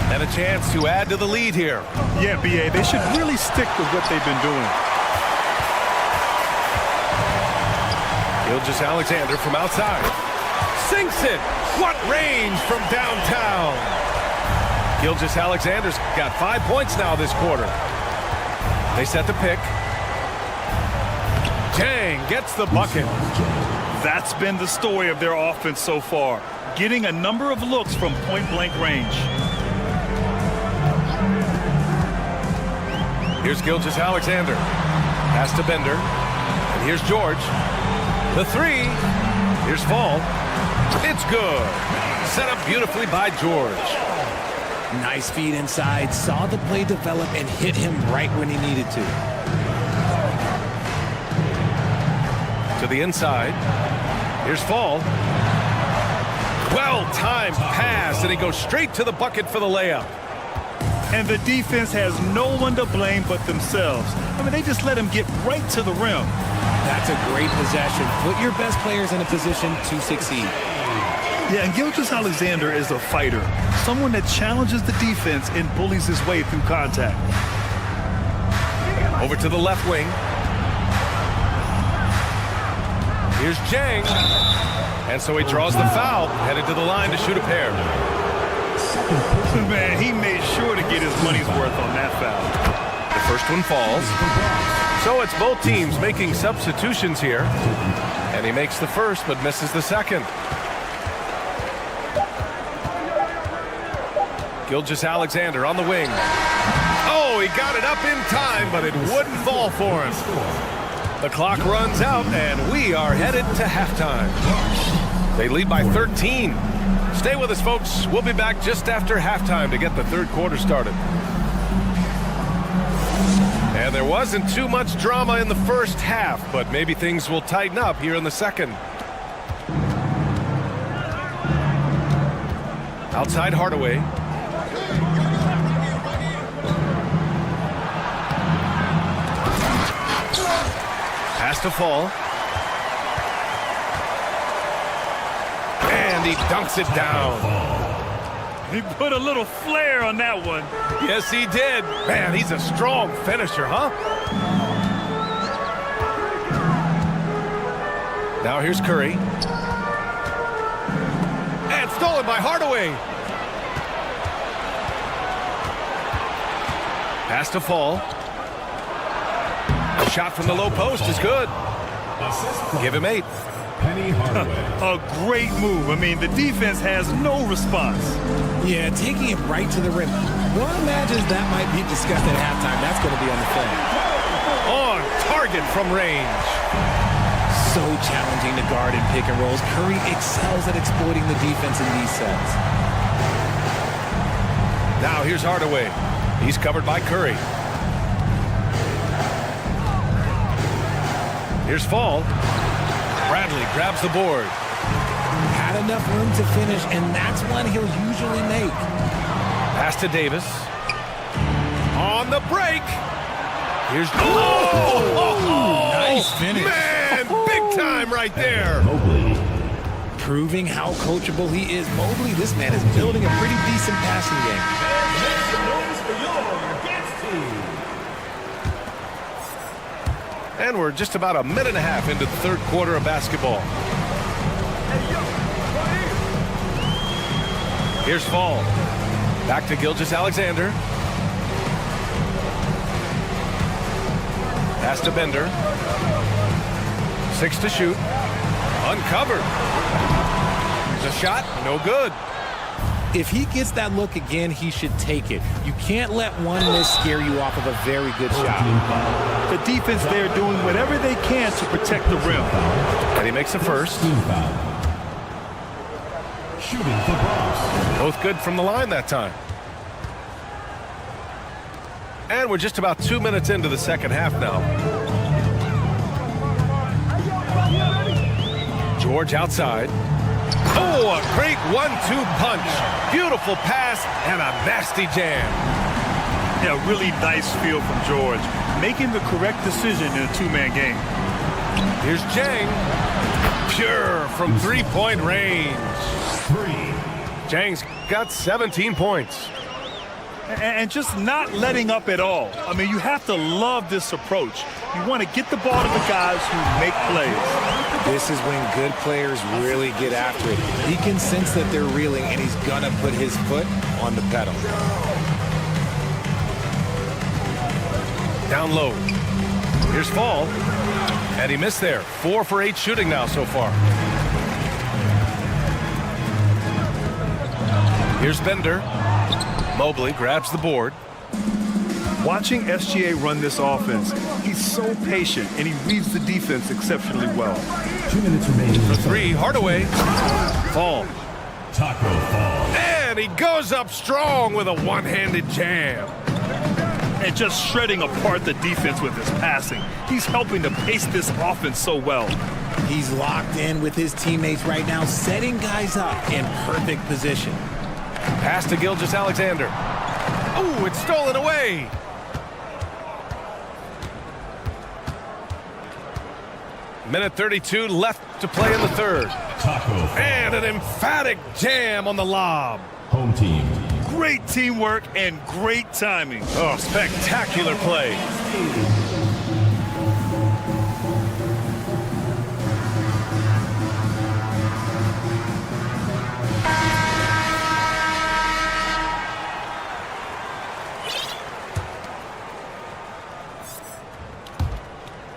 And a chance to add to the lead here. Yeah, BA, they should really stick with what they've been doing. Gilgeous-Alexander from outside. sinks it. What range from downtown. Gilgeous-Alexander's got 5 points now this quarter. They set the pick. Jang gets the bucket. That's been the story of their offense so far, getting a number of looks from point-blank range. Here's Gilgeous-Alexander. Pass to Bender. And here's George. The three. Here's Fall. It's good. Set up beautifully by George. Nice feed inside, saw the play develop and hit him right when he needed to. To the inside. Here's Fall. Well-timed pass, and he goes straight to the bucket for the layup. And the defense has no one to blame but themselves. I mean, they just let him get right to the rim. That's a great possession. Put your best players in a position to succeed. Yeah, and Gilgeous-Alexander is a fighter, someone that challenges the defense and bullies his way through contact. Over to the left wing. Here's Jang. And so he draws the foul, headed to the line to shoot a pair. Man, he made sure to get his money's worth on that foul. The first one falls. So it's both teams making substitutions here. And he makes the first, but misses the second. Gilgeous-Alexander on the wing. Oh, he got it up in time, but it wouldn't fall for him. The clock runs out, and we are headed to halftime. They lead by 13. Stay with us, folks. We'll be back just after halftime to get the third quarter started. And there wasn't too much drama in the first half, but maybe things will tighten up here in the second. Outside Hardaway. Pass to Fall. And he dunks it down. He put a little flair on that one. Yes, he did. Man, he's a strong finisher, huh? Now here's Curry. And stolen by Hardaway. Pass to Fall. A shot from the low post is good. Give him 8. A great move. I mean, the defense has no response. Yeah, taking it right to the rim. One imagines that might be discussed at halftime. That's going to be on the film. On target from range. So challenging to guard in pick and rolls. Curry excels at exploiting the defense in these sets. Now here's Hardaway. He's covered by Curry. Here's Fall. Bradley grabs the board. Had enough room to finish, and that's one he'll usually make. Pass to Davis. On the break. Here's... Oh! Nice finish. Man, big time right there. Proving how coachable he is. Mobley, this man is building a pretty decent passing game. And we're just about a minute and a half into the third quarter of basketball. Here's Fall. Back to Gilgeous-Alexander. Pass to Bender. 6 to shoot. Uncovered. There's a shot. No good. If he gets that look again, he should take it. You can't let one miss scare you off of a very good shot. The defense there doing whatever they can to protect the rim. And he makes the first. Shooting for Bronx. Both good from the line that time. And we're just about 2 minutes into the second half now. George outside. Oh, a great 1-2 punch. Beautiful pass and a nasty jam. Yeah, really nice feel from George. Making the correct decision in a two-man game. Here's Jang. Pure from three-point range. Jang's got 17 points. And just not letting up at all. I mean, you have to love this approach. You want to get the ball to the guys who make plays. This is when good players really get after it. He can sense that they're reeling, and he's going to put his foot on the pedal. Down low. Here's Fall. And he missed there. 4 for 8 shooting now so far. Here's Bender. Mobley grabs the board. Watching SGA run this offense, he's so patient, and he reads the defense exceptionally well. 2 minutes remaining. For 3, Hardaway. Fall. Taco Fall. And he goes up strong with a one-handed jam. And just shredding apart the defense with his passing. He's helping to pace this offense so well. He's locked in with his teammates right now, setting guys up in perfect position. Pass to Gilgeous-Alexander. Oh, it's stolen away. Minute 32 left to play in the third. Taco Fall. And an emphatic jam on the lob. Home team. Great teamwork and great timing. Oh, spectacular play.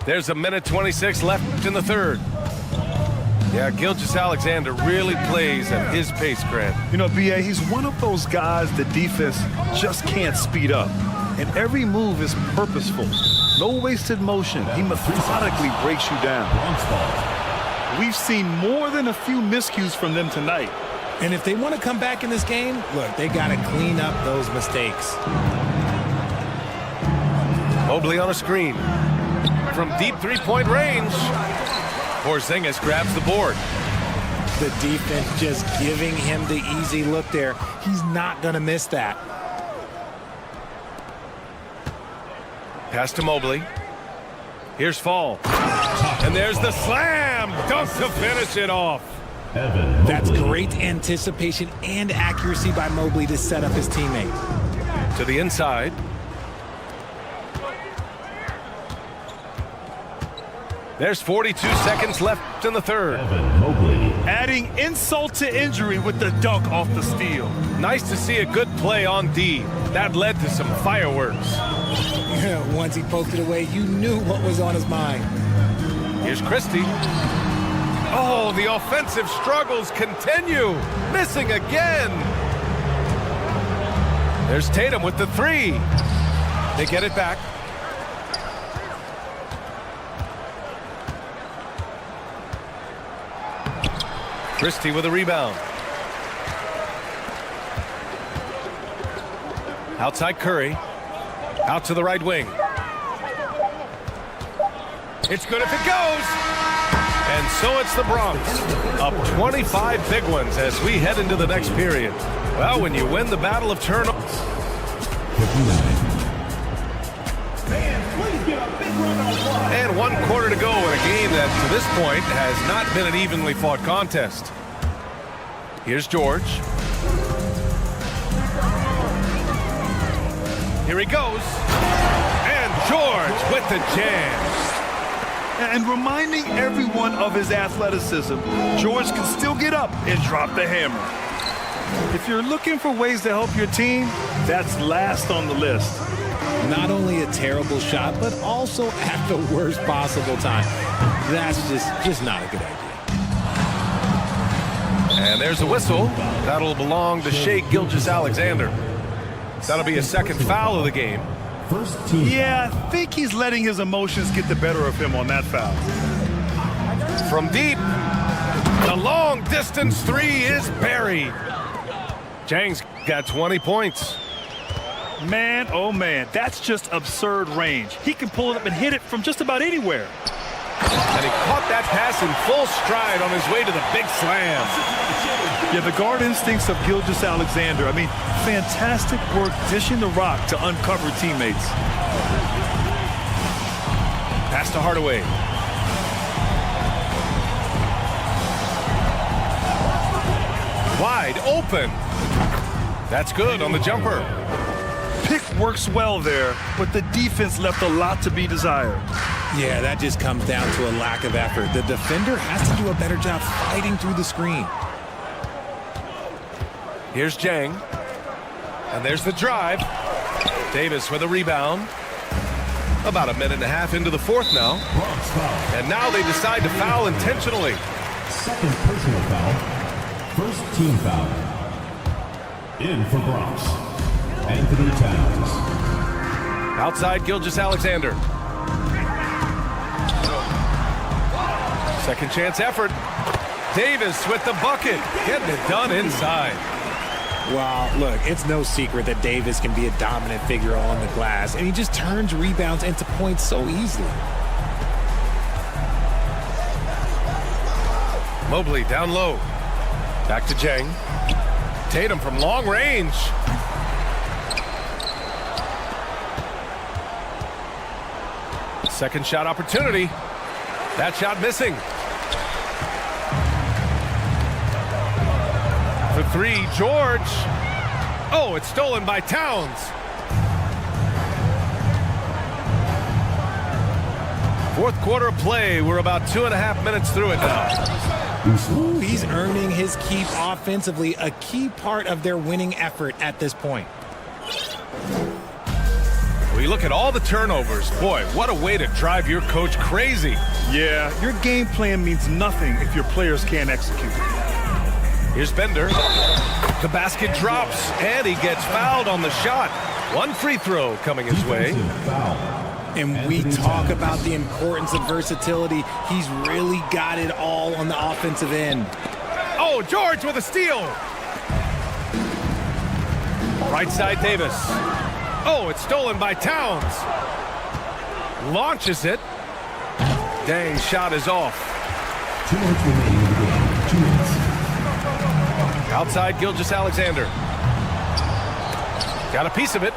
There's a minute 26 left in the third. Yeah, Gilgeous-Alexander really plays at his pace, Grant. You know, B.A., he's one of those guys the defense just can't speed up. And every move is purposeful. No wasted motion. He methodically breaks you down. We've seen more than a few miscues from them tonight. And if they want to come back in this game, look, they got to clean up those mistakes. Mobley on a screen. From deep three-point range. Porzingis grabs the board. The defense just giving him the easy look there. He's not going to miss that. Pass to Mobley. Here's Fall. And there's the slam dunk to finish it off. That's great anticipation and accuracy by Mobley to set up his teammate. To the inside. There's 42 seconds left in the third. Adding insult to injury with the dunk off the steal. Nice to see a good play on D. That led to some fireworks. Once he poked it away, you knew what was on his mind. Here's Christie. Oh, the offensive struggles continue. Missing again. There's Tatum with the three. They get it back. Christie with a rebound. Outside Curry. Out to the right wing. It's good if it goes. And so it's the Bronx. Up 25 big ones as we head into the next period. Well, when you win the battle of turnovers. And 1 quarter to go in a game that, to this point, has not been an evenly fought contest. Here's George. Here he goes. And George with the jam. And reminding everyone of his athleticism, George can still get up and drop the hammer. If you're looking for ways to help your team, that's last on the list. Not only a terrible shot, but also at the worst possible time. That's just not a good idea. And there's a whistle. That'll belong to Shai Gilgeous-Alexander. That'll be a second foul of the game. First team. Yeah, I think he's letting his emotions get the better of him on that foul. From deep, the long distance three is buried. Jang's got 20 points. Man, oh man, that's just absurd range. He can pull it up and hit it from just about anywhere. And he caught that pass in full stride on his way to the big slam. Yeah, the guard instincts of Gilgeous-Alexander. I mean, fantastic work dishing the rock to uncover teammates. Pass to Hardaway. Wide open. That's good on the jumper. Pick works well there, but the defense left a lot to be desired. Yeah, that just comes down to a lack of effort. The defender has to do a better job fighting through the screen. Here's Jang. And there's the drive. Davis with a rebound. About a minute and a half into the fourth now. And now they decide to foul intentionally. Second personal foul. First team foul. In for Bronx, Anthony Towns. Outside Gilgeous-Alexander. Second chance effort. Davis with the bucket. Getting it done inside. Well, look, it's no secret that Davis can be a dominant figure on the glass, and he just turns rebounds into points so easily. Mobley down low. Back to Jang. Tatum from long range. Second shot opportunity. That shot missing. For three, George. Oh, it's stolen by Towns. Fourth quarter of play. We're about 2.5 minutes through it now. Ooh, he's earning his keep offensively, a key part of their winning effort at this point. We look at all the turnovers. Boy, what a way to drive your coach crazy. Yeah, your game plan means nothing if your players can't execute. Here's Bender. The basket drops, and he gets fouled on the shot. One free throw coming his way. And we talk about the importance of versatility. He's really got it all on the offensive end. Oh, George with a steal. Right side, Davis. Oh, it's stolen by Towns. Launches it. Dang, shot is off. 2 minutes remaining in the game. 2 minutes. Outside Gilgeous-Alexander. Got a piece of it.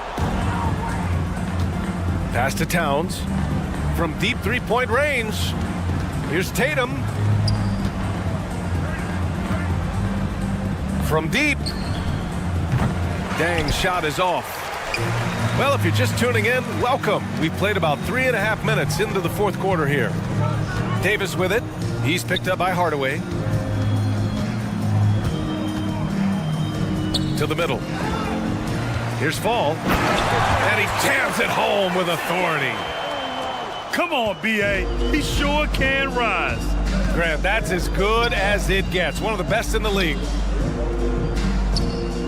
Pass to Towns. From deep three-point range. Here's Tatum. From deep. Dang, shot is off. Well, if you're just tuning in, welcome. We've played about 3.5 minutes into the fourth quarter here. Davis with it. He's picked up by Hardaway. To the middle. Here's Fall. And he jams it home with authority. Come on, B.A. He sure can rise. Grant, that's as good as it gets. One of the best in the league.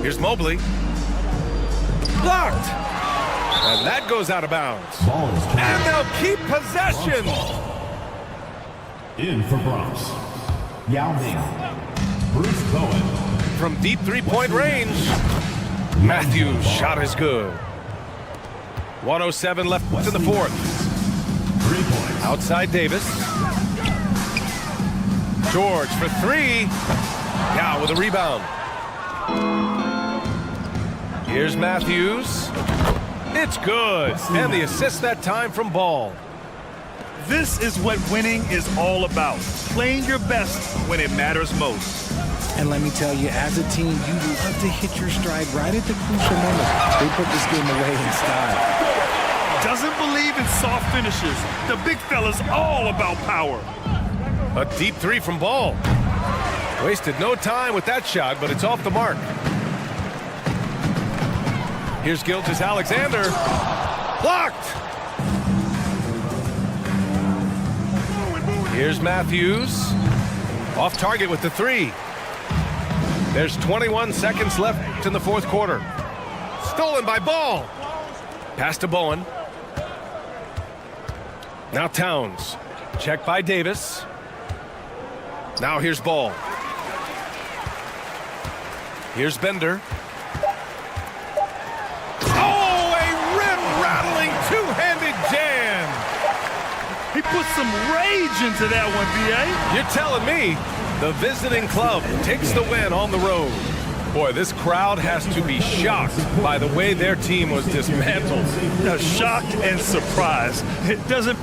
Here's Mobley. Blocked. And that goes out of bounds. And they'll keep possession. In for Bronx, Yao Ming. Bruce Bowen. From deep three-point range. Matthews' shot is good. 1:07 left in the fourth. 3 points. Outside Davis. George for three. Now with a rebound. Here's Matthews. It's good. And the assist that time from Ball. This is what winning is all about. Playing your best when it matters most. And let me tell you, as a team, you love to hit your stride right at the crucial moment. They put this game away in style. Doesn't believe in soft finishes. The big fella's all about power. A deep three from Ball. Wasted no time with that shot, but it's off the mark. Here's Gilgeous-Alexander. Blocked. Here's Matthews. Off target with the three. There's 21 seconds left in the fourth quarter. Stolen by Ball. Pass to Bowen. Now Towns. Checked by Davis. Now here's Ball. Here's Bender. Oh, a rim-rattling two-handed jam. He put some rage into that one, B.A. You're telling me the visiting club takes the win on the road. Boy, this crowd has to be shocked by the way their team was dismantled. Shocked and surprised. It doesn't...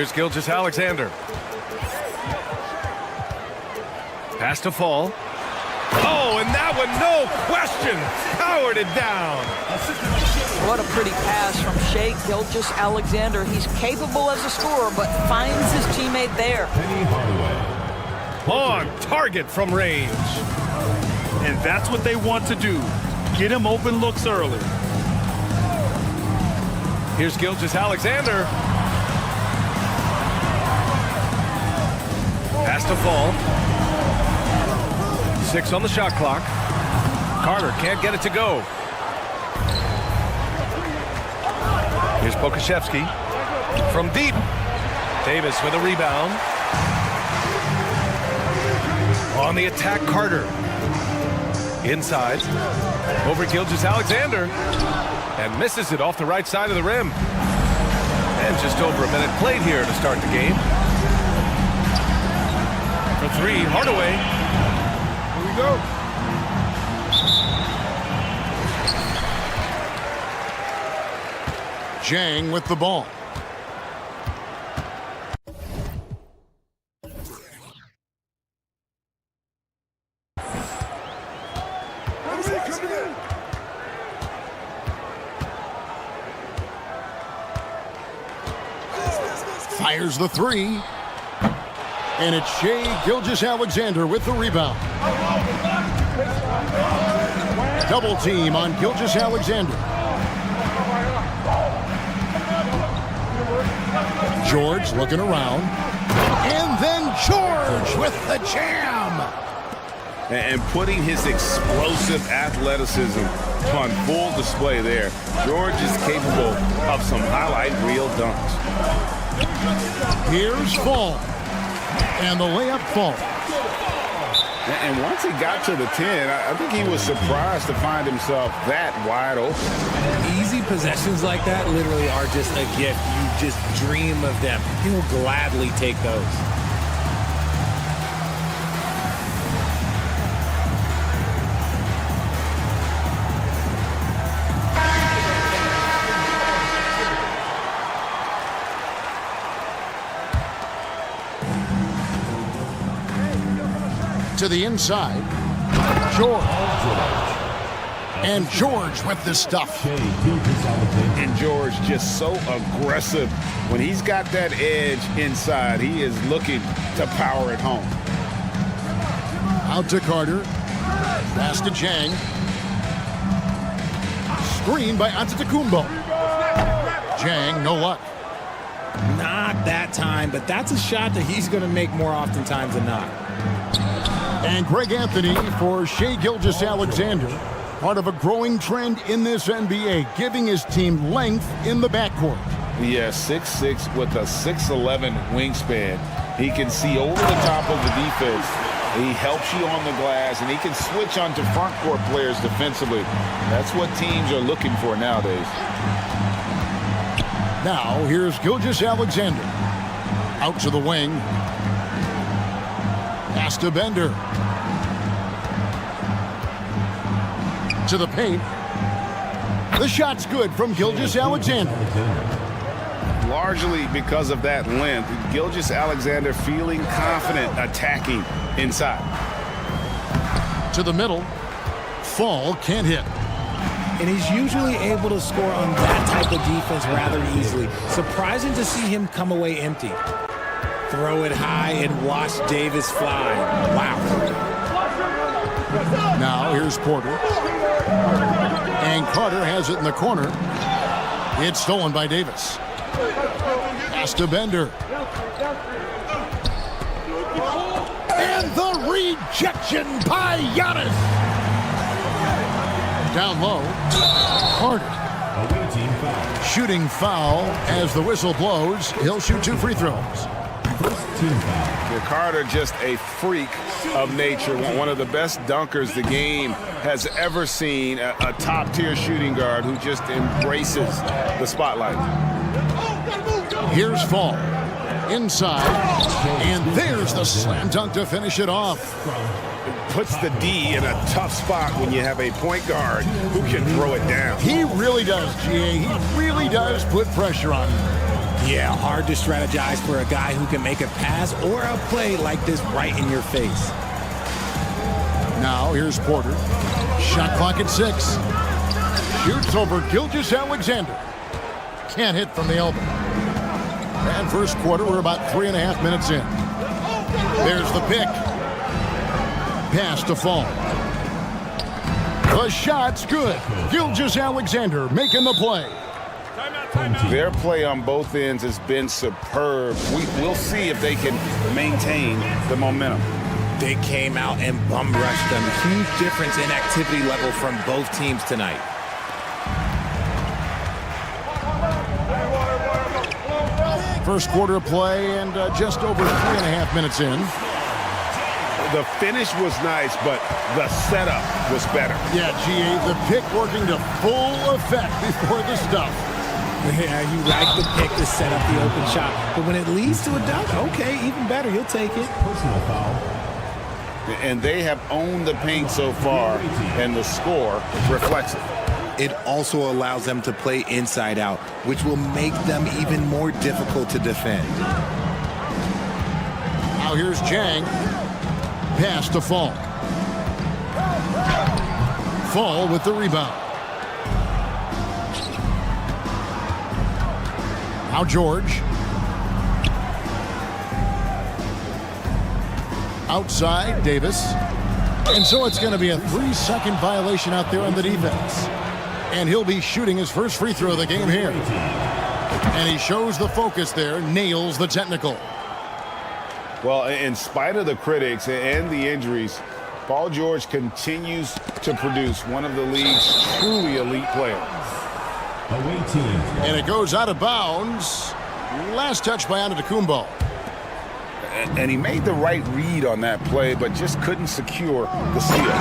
Here's Gilgeous-Alexander. Pass to Fall. Oh, and that one, no question, powered it down. What a pretty pass from Shai Gilgeous-Alexander. He's capable as a scorer, but finds his teammate there. On target from range. And that's what they want to do. Get him open looks early. Here's Gilgeous-Alexander. Pass to Fall. 6 on the shot clock. Carter can't get it to go. Here's Pokashevsky from deep. Davis with a rebound. On the attack, Carter. Inside. Over Gilgeous-Alexander. And misses it off the right side of the rim. And just over a minute played here to start the game. For 3, Hardaway. Here we go. Jang with the ball. Fires the 3. And it's Shai Gilgeous-Alexander with the rebound. Double team on Gilgeous-Alexander. George looking around. And then George with the jam. And putting his explosive athleticism on full display there. George is capable of some highlight reel dunks. Here's Fall. And the layup falls. And once he got to the 10, I think he was surprised to find himself that wide open. Easy possessions like that literally are just a gift. You just dream of them. He'll gladly take those. To the inside. George. And George with the stuff. And George just so aggressive. When he's got that edge inside, he is looking to power it home. Out to Carter. Pass to Jang. Screen by Antetokounmpo. Jang, no luck. Not that time, but that's a shot that he's going to make more oftentimes than not. And Greg Anthony for Shai Gilgeous-Alexander. Part of a growing trend in this NBA, giving his team length in the backcourt. Yeah, 6'6" with a 6'11" wingspan. He can see over the top of the defense. He helps you on the glass, and he can switch onto front court players defensively. That's what teams are looking for nowadays. Now, here's Gilgeous-Alexander. Out to the wing. Pass to Bender. To the paint. The shot's good from Gilgeous-Alexander. Largely because of that length, Gilgeous-Alexander feeling confident attacking inside. To the middle. Fall can't hit. And he's usually able to score on that type of defense rather easily. Surprising to see him come away empty. Throw it high and watch Davis fly. Wow. Now here's Porter. And Carter has it in the corner. It's stolen by Davis. Pass to Bender. And the rejection by Giannis. Down low. Carter. Shooting foul as the whistle blows. He'll shoot 2 free throws. Carter just a freak of nature, one of the best dunkers the game has ever seen, a top-tier shooting guard who just embraces the spotlight. Here's Fall. Inside. And there's the slam dunk to finish it off. It puts the D in a tough spot when you have a point guard who can throw it down. He really does, GA. He really does put pressure on him. Yeah, hard to strategize for a guy who can make a pass or a play like this right in your face. Now here's Porter. Shot clock at 6. Shoots over Gilgeous-Alexander. Can't hit from the elbow. And first quarter, we're about 3.5 minutes in. There's the pick. Pass to Fall. The shot's good. Gilgeous-Alexander making the play. Their play on both ends has been superb. We'll see if they can maintain the momentum. They came out and bum rushed them. Huge difference in activity level from both teams tonight. First quarter of play and just over 3.5 minutes in. The finish was nice, but the setup was better. Yeah, GA, the pick working to full effect before the stuff. Yeah, you like the pick to set up the open shot. But when it leads to a dunk, okay, even better. He'll take it. Personal foul. And they have owned the paint so far, and the score reflects it. It also allows them to play inside out, which will make them even more difficult to defend. Now here's Jang. Pass to Fall. Fall with the rebound. Now George. Outside, Davis. And so it's going to be a 3-second violation out there on the defense. And he'll be shooting his first free throw of the game here. And he shows the focus there, nails the technical. Well, in spite of the critics and the injuries, Paul George continues to produce one of the league's truly elite players. Away team. And it goes out of bounds. Last touch by Antetokounmpo. And he made the right read on that play, but just couldn't secure the steal.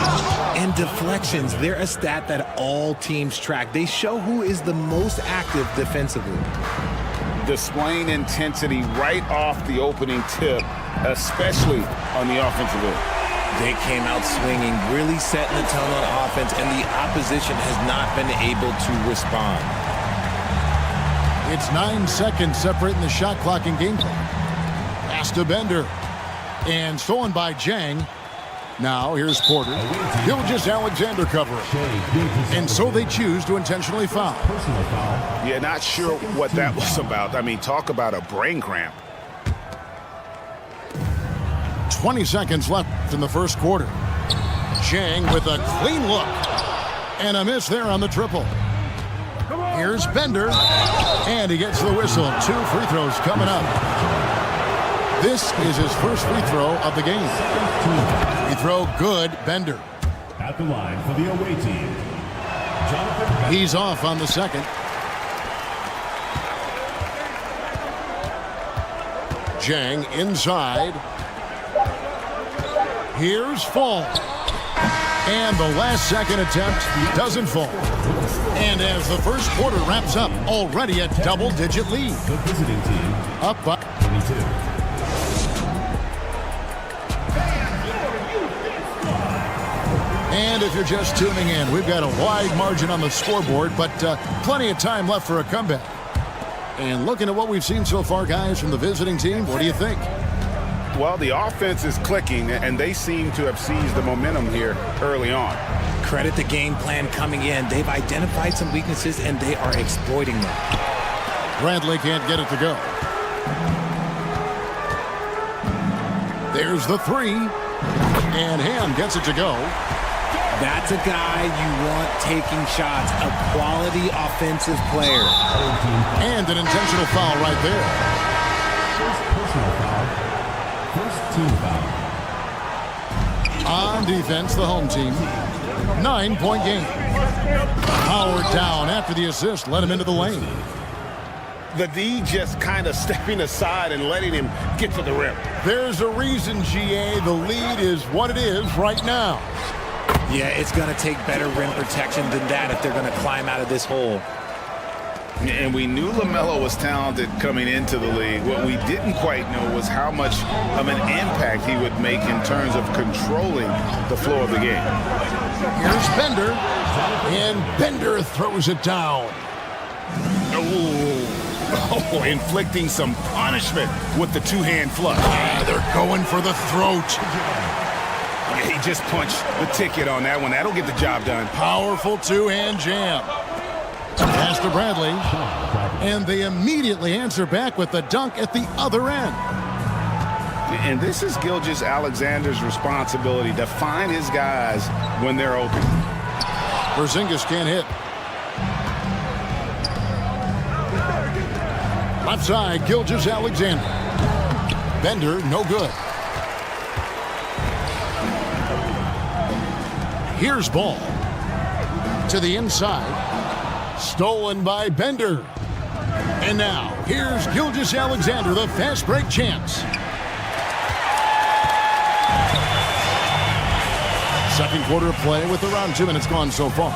And deflections, they're a stat that all teams track. They show who is the most active defensively. Displaying intensity right off the opening tip, especially on the offensive end. They came out swinging, really setting the tone on offense, and the opposition has not been able to respond. It's 9 seconds separating the shot clock and game clock. Pass to Bender. And stolen by Jang. Now here's Porter. Gilgeous-Alexander covering. And so they choose to intentionally foul. Yeah, not sure what that was about. I mean, talk about a brain cramp. 20 seconds left in the first quarter. Jang with a clean look. And a miss there on the triple. Here's Bender. And he gets the whistle. 2 free throws coming up. This is his first free throw of the game. Free throw good, Bender. At the line for the away team. Jonathan. He's off on the second. Jang inside. Here's Fall. And the last second attempt doesn't fall. And as the first quarter wraps up, already a double-digit lead. The visiting team. Up by 22. And if you're just tuning in, we've got a wide margin on the scoreboard, but plenty of time left for a comeback. And looking at what we've seen so far, guys, from the visiting team, what do you think? Well, the offense is clicking, and they seem to have seized the momentum here early on. Credit the game plan coming in. They've identified some weaknesses, and they are exploiting them. Bradley can't get it to go. There's the three. And Ham gets it to go. That's a guy you want taking shots, a quality offensive player. And an intentional foul right there. First personal foul. First team foul. On defense, the home team. 9-point game. Howard down after the assist, let him into the lane. The D just kind of stepping aside and letting him get to the rim. There's a reason, GA, the lead is what it is right now. Yeah, it's going to take better rim protection than that if they're going to climb out of this hole. And we knew LaMelo was talented coming into the league. What we didn't quite know was how much of an impact he would make in terms of controlling the flow of the game. Here's Bender, and Bender throws it down. Ooh. Oh, inflicting some punishment with the two-hand flush. They're going for the throat. Yeah, he just punched the ticket on that one. That'll get the job done. Powerful two-hand jam. Pass to Bradley. And they immediately answer back with the dunk at the other end. And this is Gilgeous-Alexander's responsibility to find his guys when they're open. Porzingis can't hit. Left side, Gilgeous-Alexander. Bender, no good. Here's ball. To the inside. Stolen by Bender. And now, here's Gilgeous-Alexander, the fast break chance. Second quarter of play with around 2 minutes gone so far.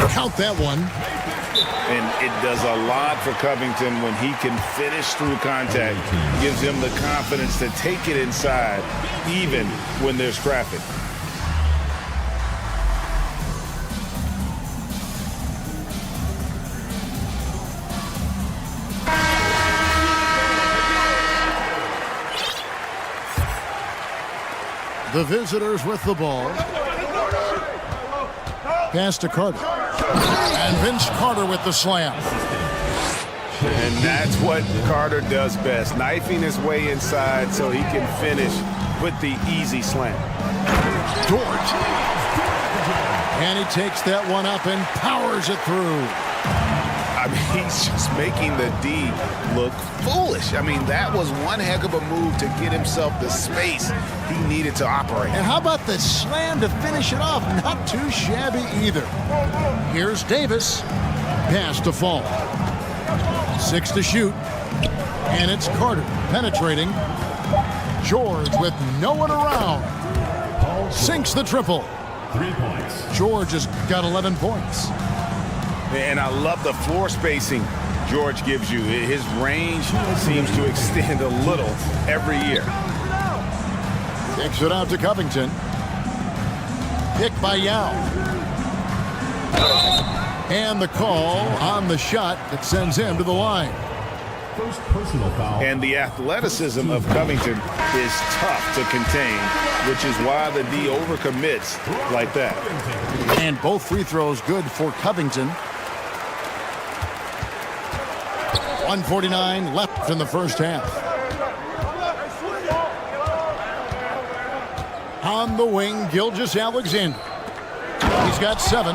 Count that one. And it does a lot for Covington when he can finish through contact. Gives him the confidence to take it inside, even when there's traffic. The visitors with the ball. Pass to Carter. And Vince Carter with the slam. And that's what Carter does best, knifing his way inside so he can finish with the easy slam. Dort. And he takes that one up and powers it through. I mean, he's just making the D look foolish. I mean, that was one heck of a move to get himself the space he needed to operate. And how about the slam to finish it off? Not too shabby either. Here's Davis. Pass to Fall. 6 to shoot. And it's Carter penetrating. George with no one around. Sinks the triple. 3 points. George has got 11 points. And I love the floor spacing George gives you. His range seems to extend a little every year. Takes it out to Covington. Picked by Yao. And the call on the shot that sends him to the line. First personal foul. And the athleticism of Covington is tough to contain, which is why the D overcommits like that. And both free throws good for Covington. 1:49 left in the first half. On the wing, Gilgeous-Alexander. He's got 7.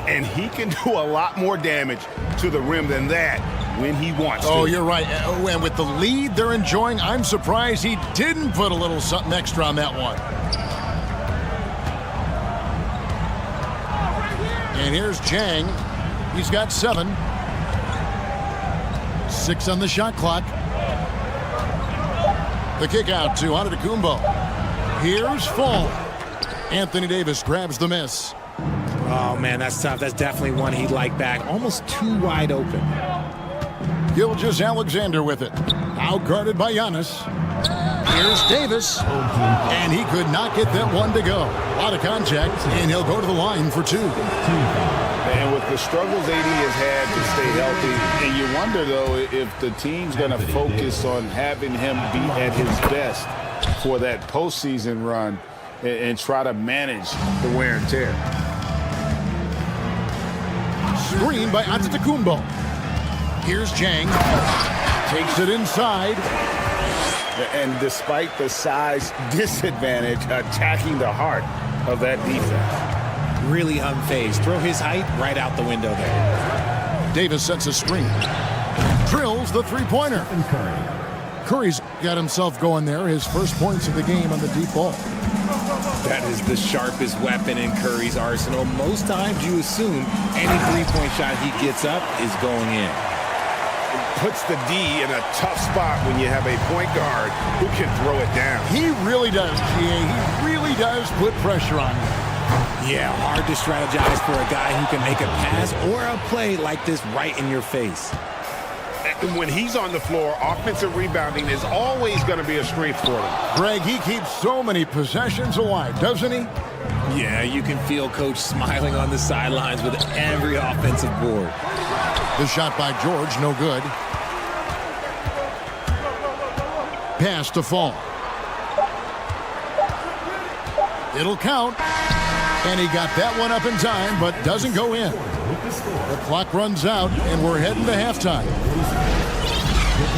And he can do a lot more damage to the rim than that when he wants to. Oh, you're right. And with the lead they're enjoying, I'm surprised he didn't put a little something extra on that one. And here's Chang. He's got 7. 6 on the shot clock. The kick out to Antetokounmpo. Here's Fall. Anthony Davis grabs the miss. Oh, man, that's tough. That's definitely one he'd like back. Almost too wide open. Gilgeous-Alexander with it. Out guarded by Giannis. Here's Davis. And he could not get that one to go. A lot of contact, and he'll go to the line for 2. And with the struggles AD has had to stay healthy, and you wonder, though, if the team's going to focus on having him be at his best for that postseason run and try to manage the wear and tear. Screen by Antetokounmpo. Here's Chang. Takes it inside. And despite the size disadvantage, attacking the heart of that defense. Really unfazed. Throw his height right out the window there. Davis sets a screen. Drills the three-pointer. Curry's got himself going there. His first points of the game on the deep ball. That is the sharpest weapon in Curry's arsenal. Most times you assume any three-point shot he gets up is going in. Puts the D in a tough spot when you have a point guard who can throw it down. He really does, GA. He really does put pressure on you. Yeah, hard to strategize for a guy who can make a pass or a play like this right in your face. And when he's on the floor, offensive rebounding is always going to be a strength for him. Greg, he keeps so many possessions alive, doesn't he? Yeah, you can feel Coach smiling on the sidelines with every offensive board. The shot by George, no good. Pass to Fall. It'll count. And he got that one up in time, but doesn't go in. The clock runs out, and we're heading to halftime.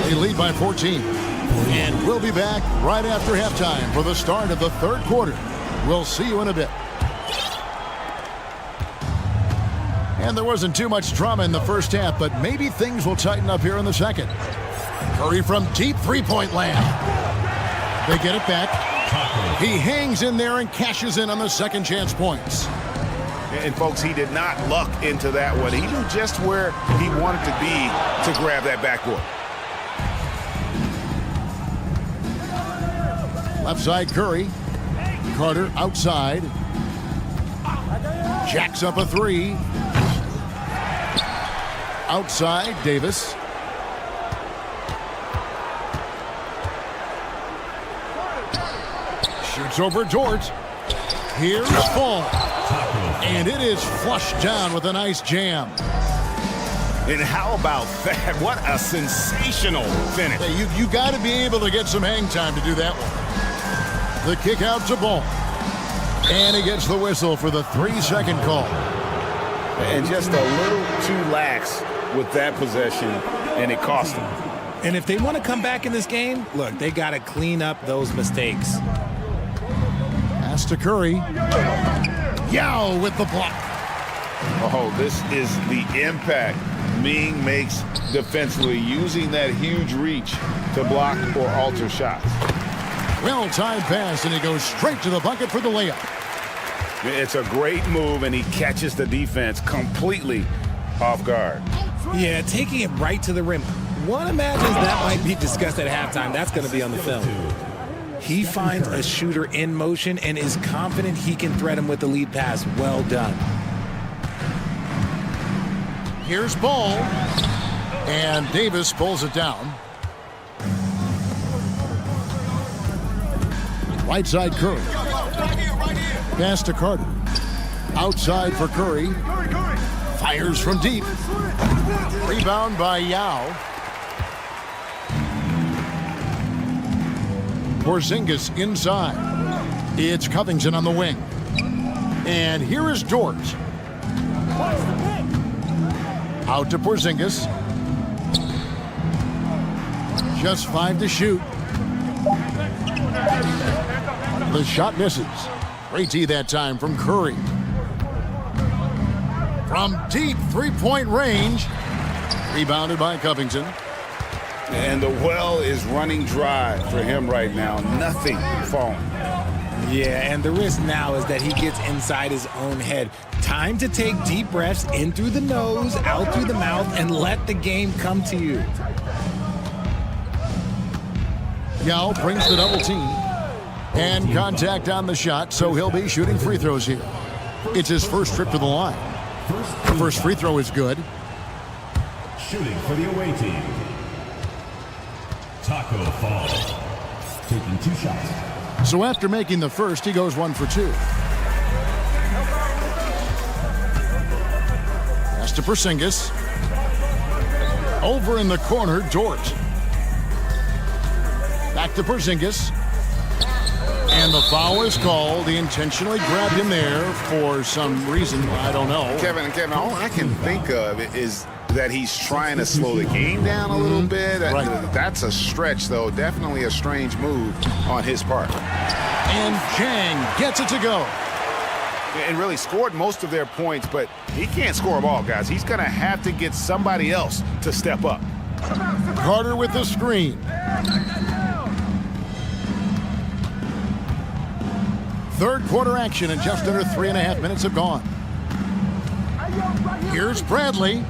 They lead by 14. And we'll be back right after halftime for the start of the third quarter. We'll see you in a bit. And there wasn't too much drama in the first half, but maybe things will tighten up here in the second. Curry from deep three-point land. They get it back. He hangs in there and cashes in on the second chance points. And folks, he did not luck into that one. He knew just where he wanted to be to grab that backboard. Left side Curry. Carter outside. Jacks up a three. Outside Davis. Shoots over George. Here's Fall. And it is flushed down with a nice jam. And how about that? What a sensational finish. Hey, you got to be able to get some hang time to do that one. The kick out to Ball. And he gets the whistle for the 3-second call. And just a little too lax with that possession, and it cost him. And if they want to come back in this game, look, they got to clean up those mistakes. Pass to Curry. Yao with the block. Oh, this is the impact Ming makes defensively, using that huge reach to block or alter shots. Well-timed pass, and he goes straight to the bucket for the layup. It's a great move, and he catches the defense completely off guard. Yeah, taking it right to the rim. One imagines that might be discussed at halftime. That's going to be on the film. He finds a shooter in motion and is confident he can thread him with the lead pass. Well done. Here's Ball. And Davis pulls it down. Right side Curry. Pass to Carter. Outside for Curry. Fires from deep. Rebound by Yao. Porzingis inside. It's Covington on the wing. And here is George. Out to Porzingis. Just 5 to shoot. The shot misses. Great D that time from Curry. From deep three-point range. Rebounded by Covington. And the well is running dry for him right now. Nothing falling. Yeah, and the risk now is that he gets inside his own head. Time to take deep breaths in through the nose, out through the mouth, and let the game come to you. Yao brings the double team. And contact on the shot, so he'll be shooting free throws here. It's his first trip to the line. The first free throw is good. Shooting for the away team. Taco Fall. Taking 2 shots. So after making the first, he goes 1 for 2. Pass to Porzingis. Over in the corner, Dort. Back to Porzingis. And the foul is called. He intentionally grabbed him there for some reason. I don't know. Kevin, all I can think of is that he's trying to slow the game down a little bit. Right. That's a stretch, though. Definitely a strange move on his part. And Chang gets it to go. And really scored most of their points, but he can't score them all, guys. He's going to have to get somebody else to step up. Carter with the screen. Third quarter action, and just under 3.5 minutes have gone. Here's Bradley.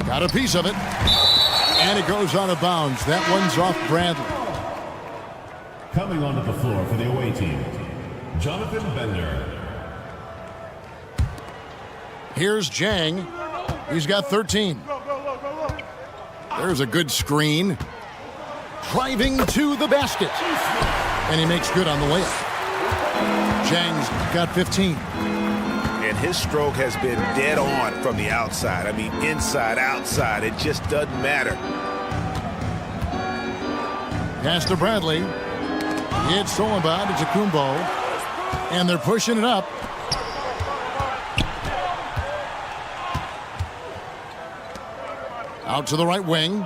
Got a piece of it. And it goes out of bounds. That one's off Bradley. Coming onto the floor for the away team, Jonathan Bender. Here's Jang. He's got 13. There's a good screen. Driving to the basket. And he makes good on the layup. Zhang's got 15. And his stroke has been dead on from the outside. I mean, inside, outside, it just doesn't matter. Pass to Bradley. It's stolen by Antetokounmpo. And they're pushing it up. Out to the right wing.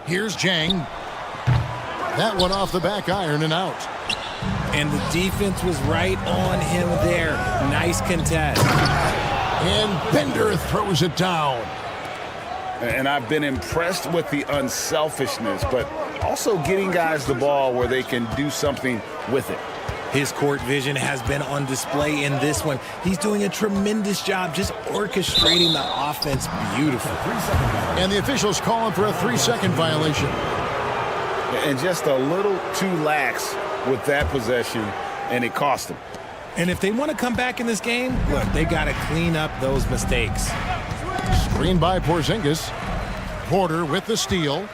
Here's Zhang. That one off the back iron and out. And the defense was right on him there. Nice contest. And Bender throws it down. And I've been impressed with the unselfishness, but also getting guys the ball where they can do something with it. His court vision has been on display in this one. He's doing a tremendous job just orchestrating the offense beautifully. And the officials calling for a 3-second violation. And just a little too lax with that possession, and it cost them. And if they want to come back in this game, look, they got to clean up those mistakes. Screen by Porzingis. Porter with the steal.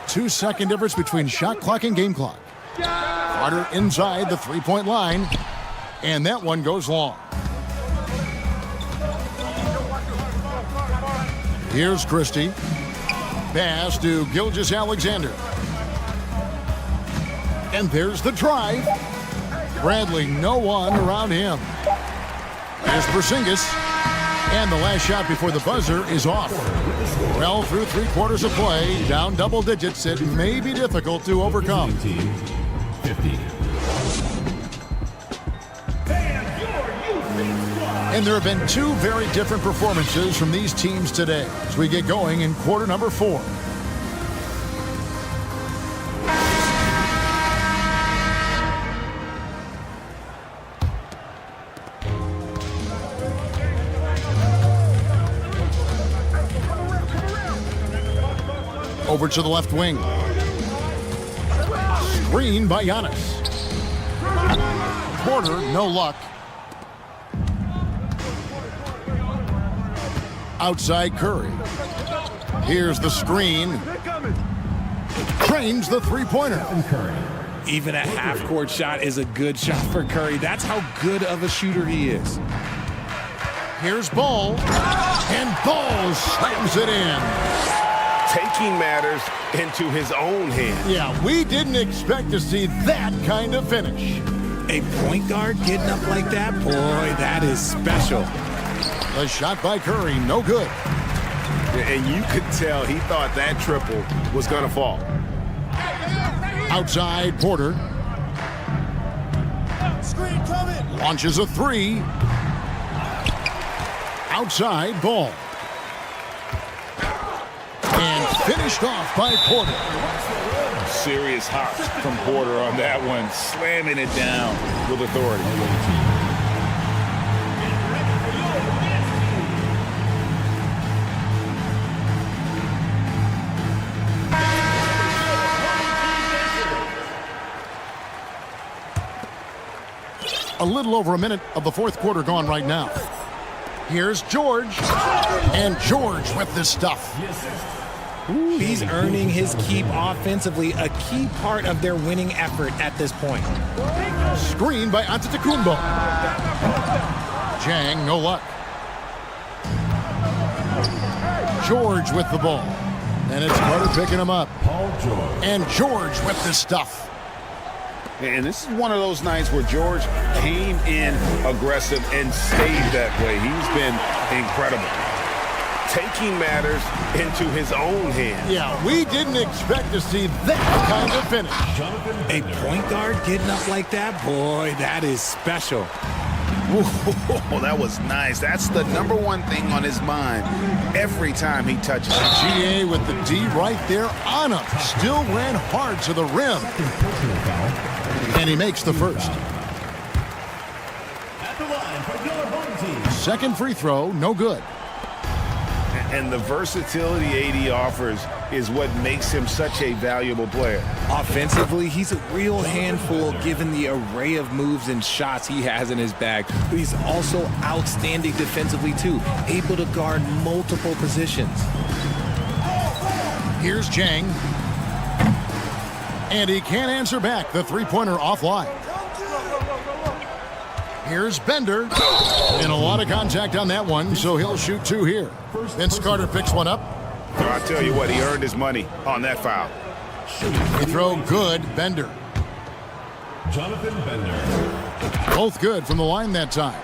2-second difference between shot clock and game clock. Carter inside the three-point line. And that one goes long. Here's Christie. Pass to Gilgeous-Alexander. And there's the drive. Bradley, no one around him. There's Porzingis. And the last shot before the buzzer is off. Well, through 3/4 of play, down double digits, it may be difficult to overcome. 50. And there have been two very different performances from these teams today as we get going in quarter number 4. Over to the left wing. Screen by Giannis. Porter, no luck. Outside Curry. Here's the screen. Cranes the three-pointer. Even a half-court shot is a good shot for Curry. That's how good of a shooter he is. Here's Ball. And Ball slams it in. Taking matters into his own hands. Yeah, we didn't expect to see that kind of finish. A point guard getting up like that, boy, that is special. A shot by Curry, no good. And you could tell he thought that triple was going to fall. Outside Porter. Launches a three. Outside Ball. And finished off by Porter. Serious hops from Porter on that one, slamming it down with authority. A little over a minute of the fourth quarter gone right now. Here's George. And George with this stuff. He's earning his keep offensively, a key part of their winning effort at this point. Screen by Antetokounmpo. Zhang, no luck. George with the ball. And it's Carter picking him up. And George with this stuff. And this is one of those nights where George came in aggressive and stayed that way. He's been incredible. Taking matters into his own hands. Yeah, we didn't expect to see that kind of finish. A point guard getting up like that, boy, that is special. Whoa, that was nice. That's the number one thing on his mind every time he touches it. GA with the D right there on him. Still ran hard to the rim. And he makes the first. Second free throw, no good. And the versatility AD offers is what makes him such a valuable player. Offensively, he's a real handful given the array of moves and shots he has in his bag. But he's also outstanding defensively, too, able to guard multiple positions. Here's Zhang. And he can't answer back. The three-pointer offline. Here's Bender. And a lot of contact on that one, so he'll shoot 2 here. Vince Carter picks one up. So I tell you what, he earned his money on that foul. He throw good, Bender. Jonathan Bender. Both good from the line that time.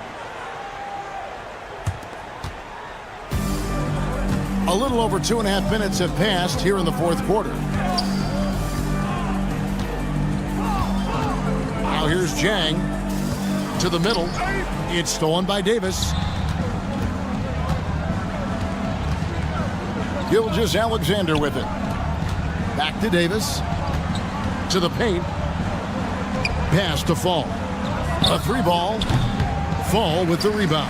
A little over 2.5 minutes have passed here in the fourth quarter. Now here's Jang to the middle. It's stolen by Davis. Gilgeous-Alexander with it. Back to Davis. To the paint. Pass to Fall. A 3-ball. Fall with the rebound.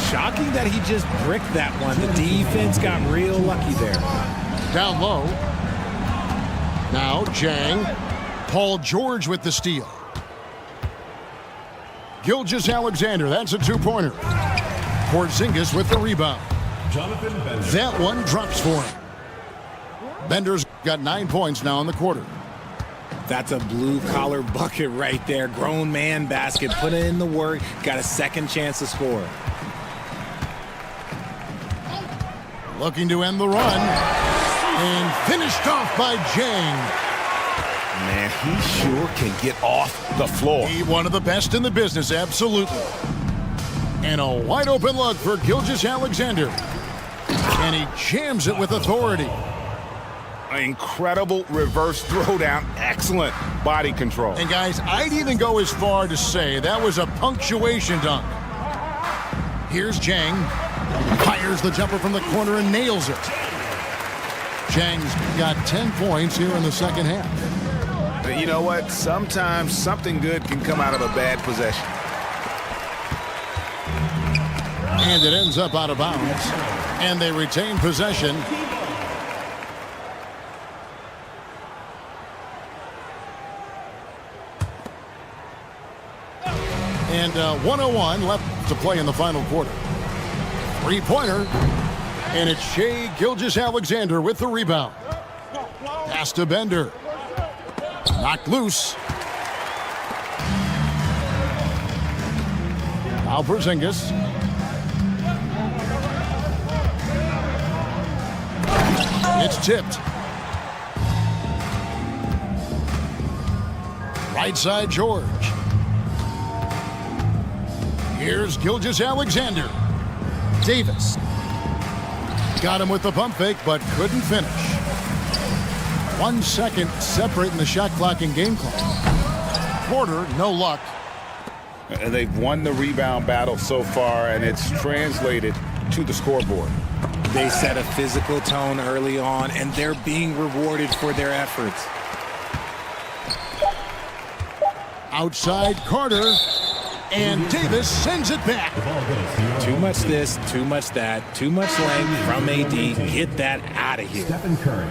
Shocking that he just bricked that one. The defense got real lucky there. Down low. Now Jang. Paul George with the steal. Gilgeous-Alexander, that's a 2-pointer. Porzingis with the rebound. Jonathan Bender. That one drops for him. Bender's got 9 points now in the quarter. That's a blue-collar bucket right there. Grown man basket. Put in the work. Got a second chance to score. Looking to end the run. And finished off by Jang. Man, he sure can get off the floor. He one of the best in the business, absolutely. And a wide-open look for Gilgeous-Alexander. And he jams it with authority. Incredible reverse throwdown. Excellent body control. And guys, I'd even go as far to say that was a punctuation dunk. Here's Jang. Fires the jumper from the corner and nails it. Jang's got 10 points here in the second half. But you know what? Sometimes something good can come out of a bad possession. And it ends up out of bounds. And they retain possession. And 1:01 left to play in the final quarter. 3-pointer. And it's Shai Gilgeous-Alexander with the rebound. Pass to Bender. Knocked loose. Now Porzingis. It's tipped. Right side George. Here's Gilgeous-Alexander. Davis. Got him with the pump fake, but couldn't finish. 1 second separating the shot clock and game clock. Porter, no luck. And they've won the rebound battle so far, and it's translated to the scoreboard. They set a physical tone early on, and they're being rewarded for their efforts. Outside Carter. And Davis sends it back. Too much this, too much that, too much length from AD. Get that out of here. Stephen Curry.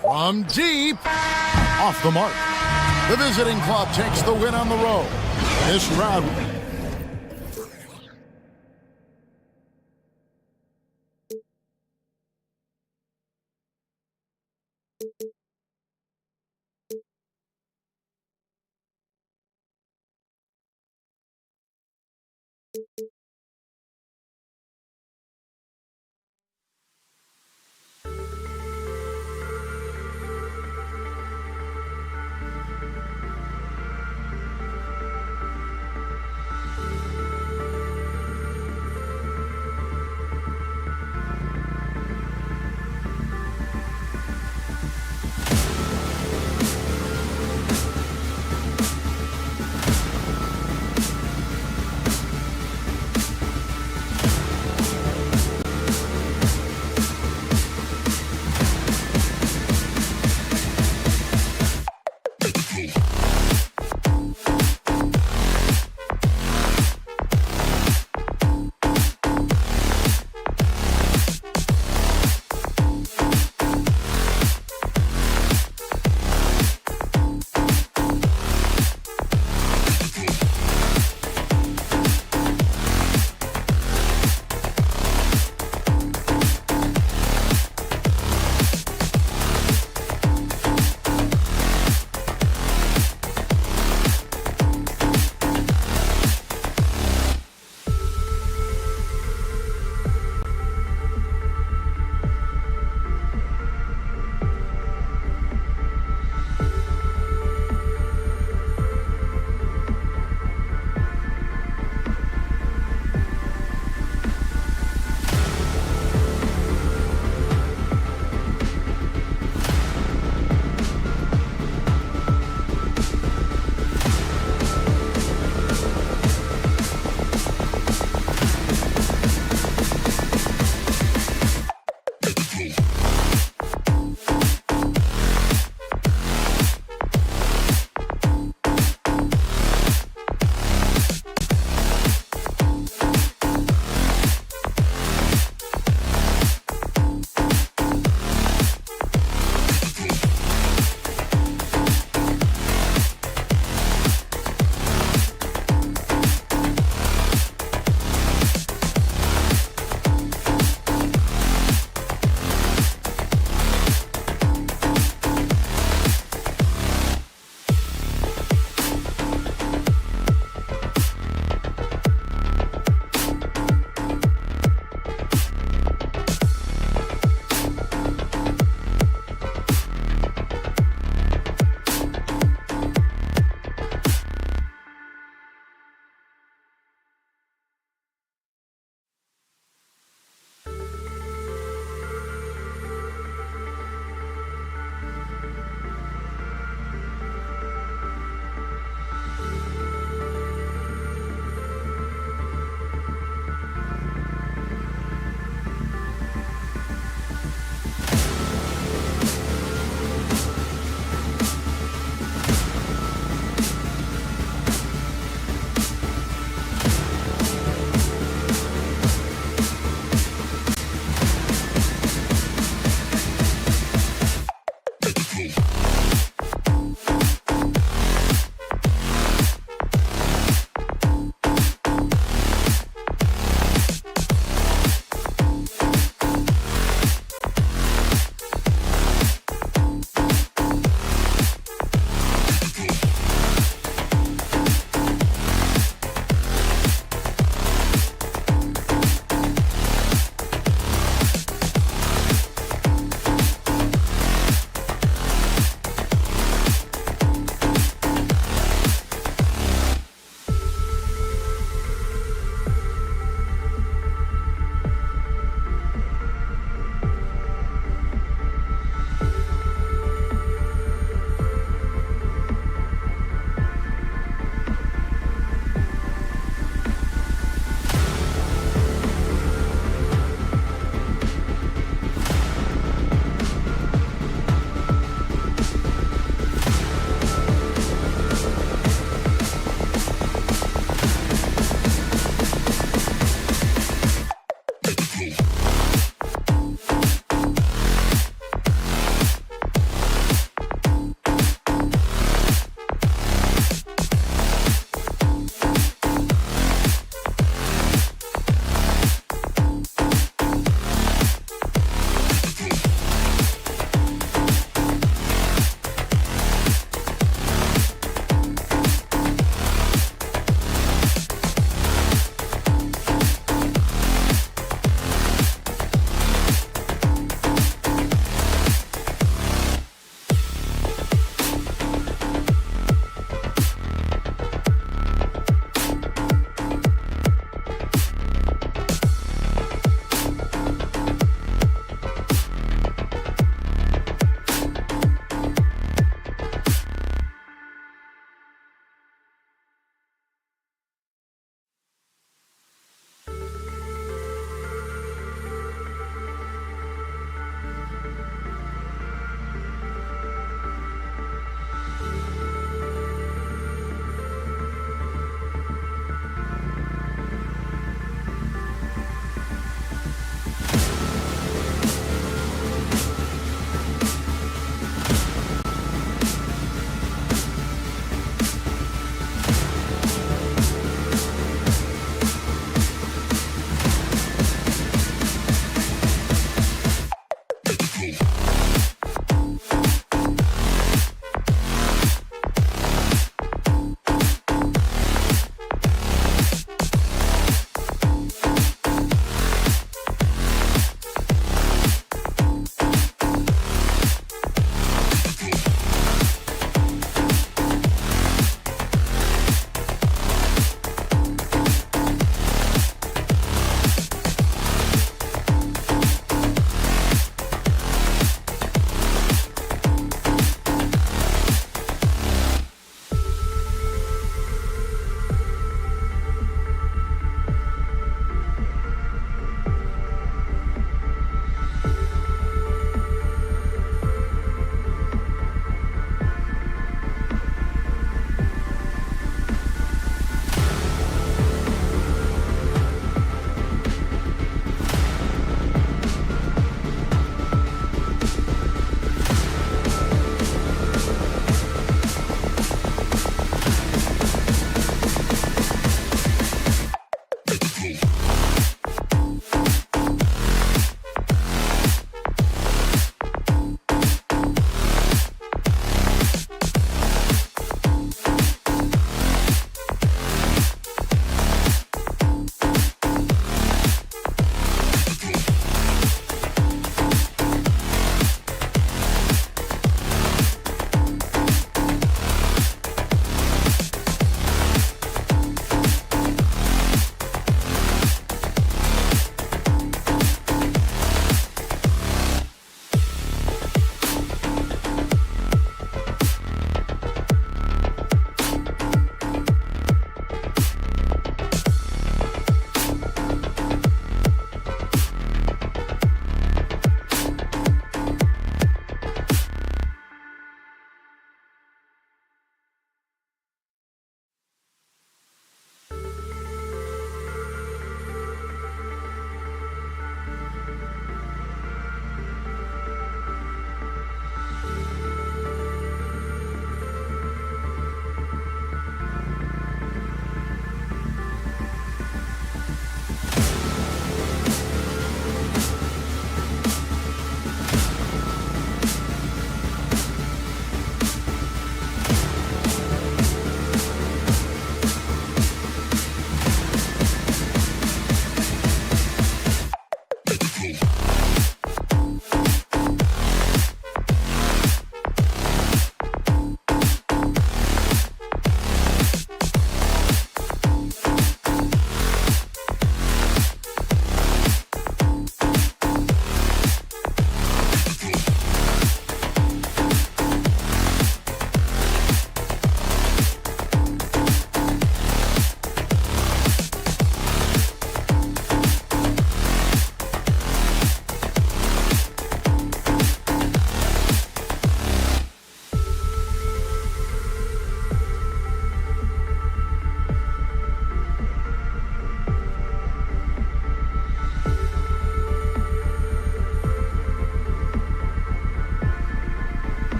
From deep. Off the mark. The visiting club takes the win on the road. This crowd.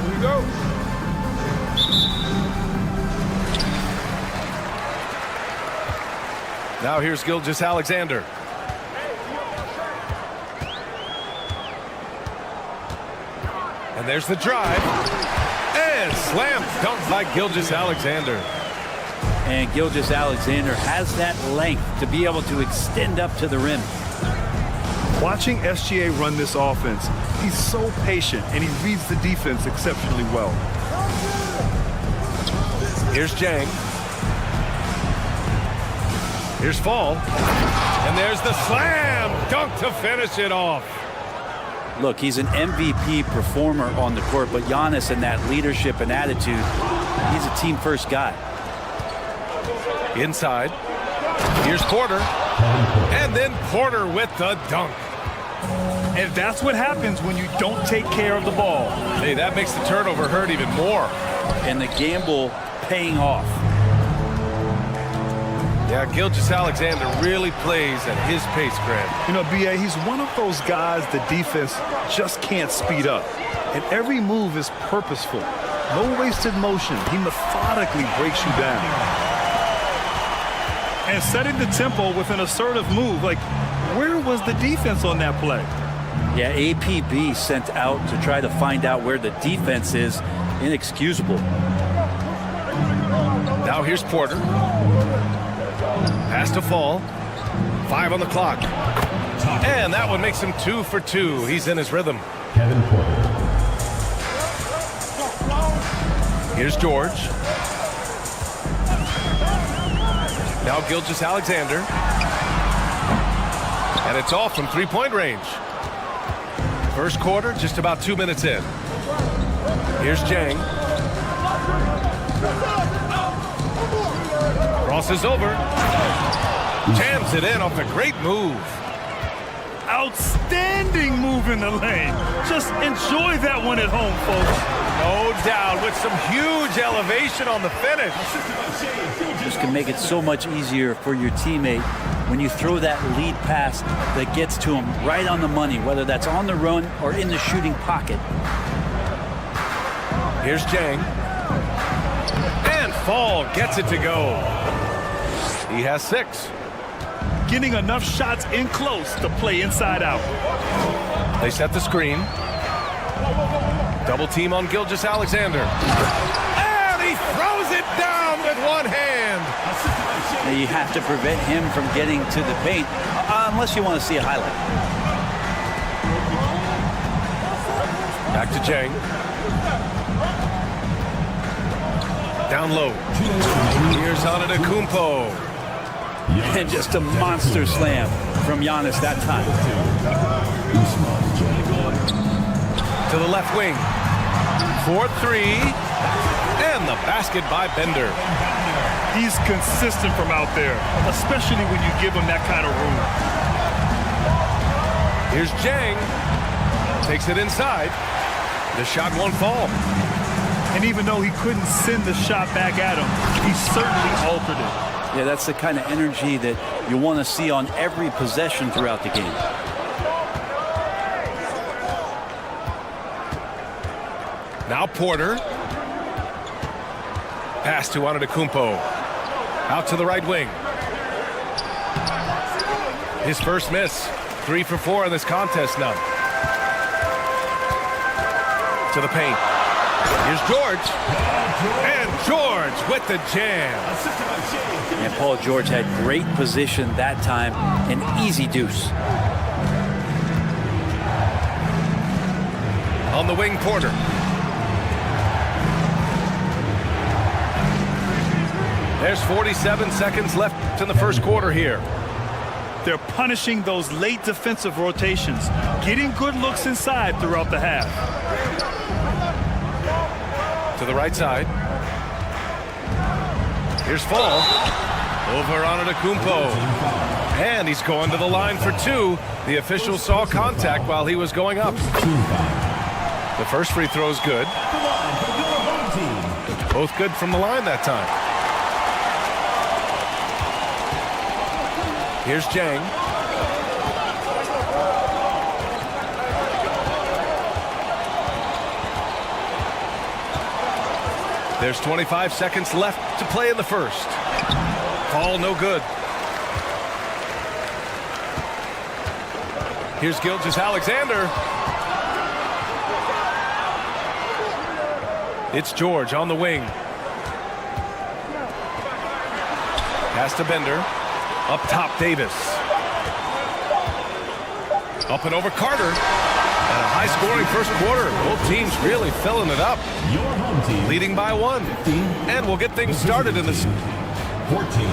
Here we go. Now here's Gilgeous-Alexander. And there's the drive. And slam dunk by Gilgeous-Alexander. And Gilgeous-Alexander has that length to be able to extend up to the rim. Watching SGA run this offense, he's so patient and he reads the defense exceptionally well. Here's Jang. Here's Fall. And there's the slam dunk to finish it off. Look, he's an MVP performer on the court, but Giannis in that leadership and attitude, he's a team-first guy. Inside. Here's Porter. And then Porter with the dunk. And that's what happens when you don't take care of the ball. Hey, that makes the turnover hurt even more. And the gamble paying off. Yeah, Gilgeous-Alexander really plays at his pace, Grant. You know, B.A., he's one of those guys the defense just can't speed up. And every move is purposeful. No wasted motion. He methodically breaks you down. And setting the tempo with an assertive move. Like, where was the defense on that play? Yeah, APB sent out to try to find out where the defense is. Inexcusable. Now here's Porter. Pass to Fall. 5 on the clock. And that one makes him 2 for 2. He's in his rhythm. Kevin Porter. Here's George. Now Gilgeous-Alexander. And it's off from three-point range. First quarter, just about 2 minutes in. Here's Jang. Crosses over. Jams it in off a great move. Outstanding move in the lane. Just enjoy that one at home, folks. No doubt, with some huge elevation on the finish. Just can make it so much easier for your teammate when you throw that lead pass that gets to him right on the money, whether that's on the run or in the shooting pocket. Here's Jang. And Fall gets it to go. He has 6. Getting enough shots in close to play inside out. They set the screen. Double team on Gilgeous-Alexander. And he throws it down with one hand. Now you have to prevent him from getting to the paint, unless you want to see a highlight. Back to Jang. Down low. Here's Antetokounmpo. And just a monster slam from Giannis that time. To the left wing. 4-3. And the basket by Bender. He's consistent from out there, especially when you give him that kind of room. Here's Jang. Takes it inside. The shot won't fall. And even though he couldn't send the shot back at him, he certainly altered it. Yeah, that's the kind of energy that you want to see on every possession throughout the game. Now Porter. Pass to Antetokounmpo. Out to the right wing. His first miss. 3 for 4 in this contest now. To the paint. Here's George. And George with the jam. And Paul George had great position that time. An easy deuce. On the wing, Porter. There's 47 seconds left in the first quarter here. They're punishing those late defensive rotations, getting good looks inside throughout the half. To the right side. Here's Fall. Over Antetokounmpo. And he's going to the line for 2. The official saw contact while he was going up. The first free throw is good. Both good from the line that time. Here's Jang. There's 25 seconds left to play in the first. Call no good. Here's Gilgeous-Alexander. It's George on the wing. Pass to Bender. Up top, Davis. Up and over Carter. And a high-scoring first quarter. Both teams really filling it up. Your home team Leading by 1. And we'll get things started in this. 14.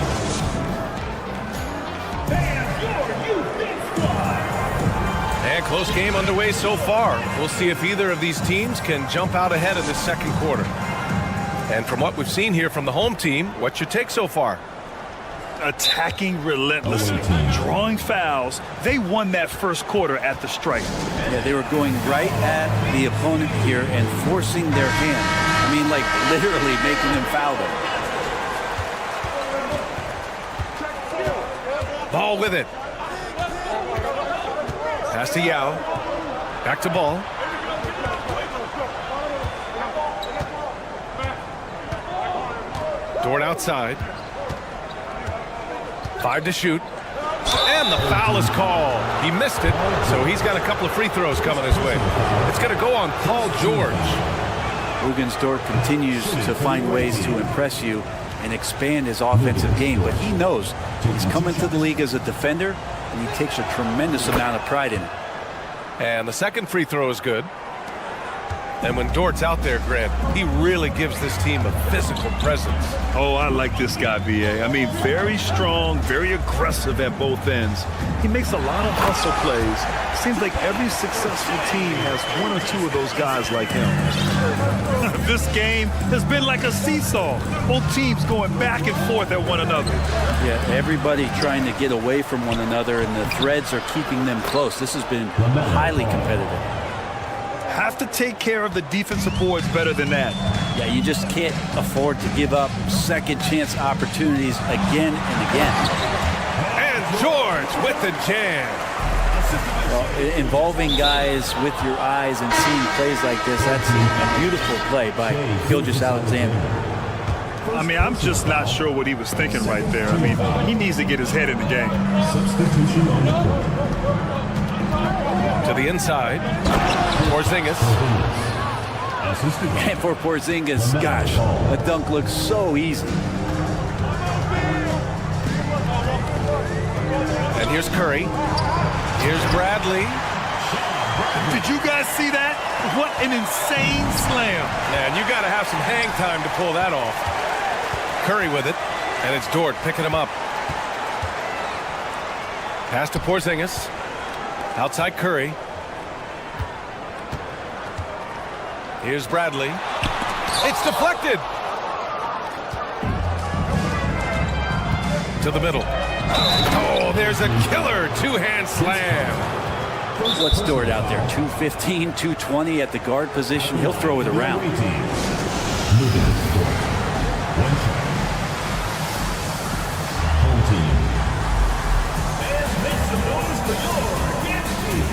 And close game underway so far. We'll see if either of these teams can jump out ahead in this second quarter. And from what we've seen here from the home team, what's your take so far? Attacking relentlessly, drawing fouls. They won that first quarter at the stripe. Yeah, they were going right at the opponent here and forcing their hand. I mean, like literally making them foul them. Ball with it. Pass to Yao. Back to Ball. Dort outside. 5 to shoot. And the foul is called. He missed it, so he's got a couple of free throws coming his way. It's going to go on Paul George. Dort continues to find ways to impress you and expand his offensive game, but he knows he's coming to the league as a defender, and he takes a tremendous amount of pride in it. And the second free throw is good. And when Dort's out there, Grant, he really gives this team a physical presence. Oh, I like this guy, B.A. I mean, very strong, very aggressive at both ends. He makes a lot of hustle plays. Seems like every successful team has one or two of those guys like him. This game has been like a seesaw. Both teams going back and forth at one another. Yeah, everybody trying to get away from one another, and the threads are keeping them close. This has been highly competitive. Have to take care of the defensive boards better than that. Yeah, you just can't afford to give up second chance opportunities again and again. And George with the jam. Well, involving guys with your eyes and seeing plays like this, that's a beautiful play by Gilgeous-Alexander. I mean, I'm just not sure what he was thinking right there. I mean, he needs to get his head in the game. Substitution on the court. To the inside. Porzingis. And for Porzingis, gosh, a dunk looks so easy. And here's Curry. Here's Bradley. Did you guys see that? What an insane slam. Man, you got to have some hang time to pull that off. Curry with it. And it's Dort picking him up. Pass to Porzingis. Outside Curry. Here's Bradley. It's deflected. To the middle. Oh, there's a killer two-hand slam. What's Dort out there? 215, 220 at the guard position. He'll throw it around. Home team. And make some noise for your Kansas team.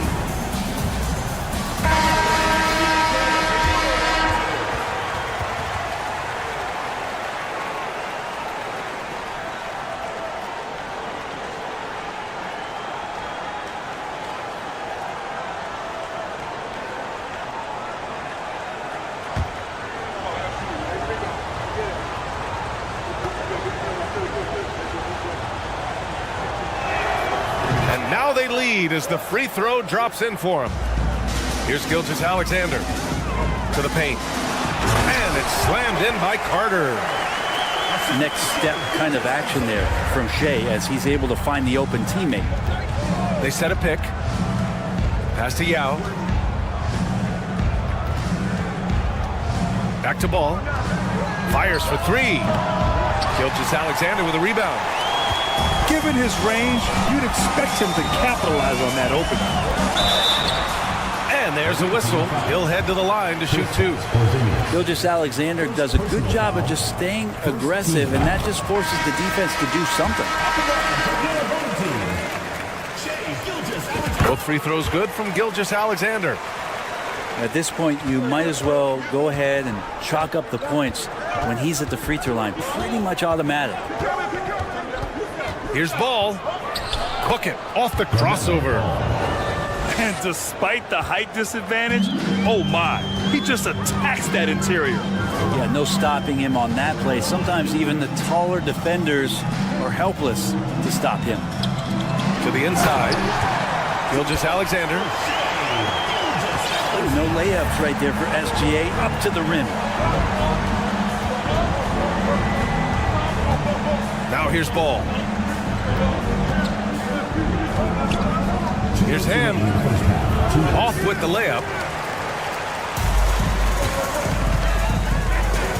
Now they lead as the free throw drops in for him. Here's Gilgeous-Alexander to the paint. And it's slammed in by Carter. Next step kind of action there from Shea as he's able to find the open teammate. They set a pick. Pass to Yao. Back to Ball. Fires for three. Gilgeous-Alexander with a rebound. Given his range, you'd expect him to capitalize on that opening. And there's a whistle. He'll head to the line to shoot two. Gilgeous-Alexander does a good job of just staying aggressive, and that just forces the defense to do something. Both free throws good from Gilgeous-Alexander. At this point, you might as well go ahead and chalk up the points. when he's at the free throw line, pretty much automatic. Here's ball. Cook it off the crossover. And despite the height disadvantage, oh my, he just attacks that interior. Yeah, no stopping him on that play. Sometimes even the taller defenders are helpless to stop him. To the inside. Gilgeous-Alexander. Oh, no layups right there for SGA. Up to the rim. Now here's ball. Here's Ham. Off with the layup.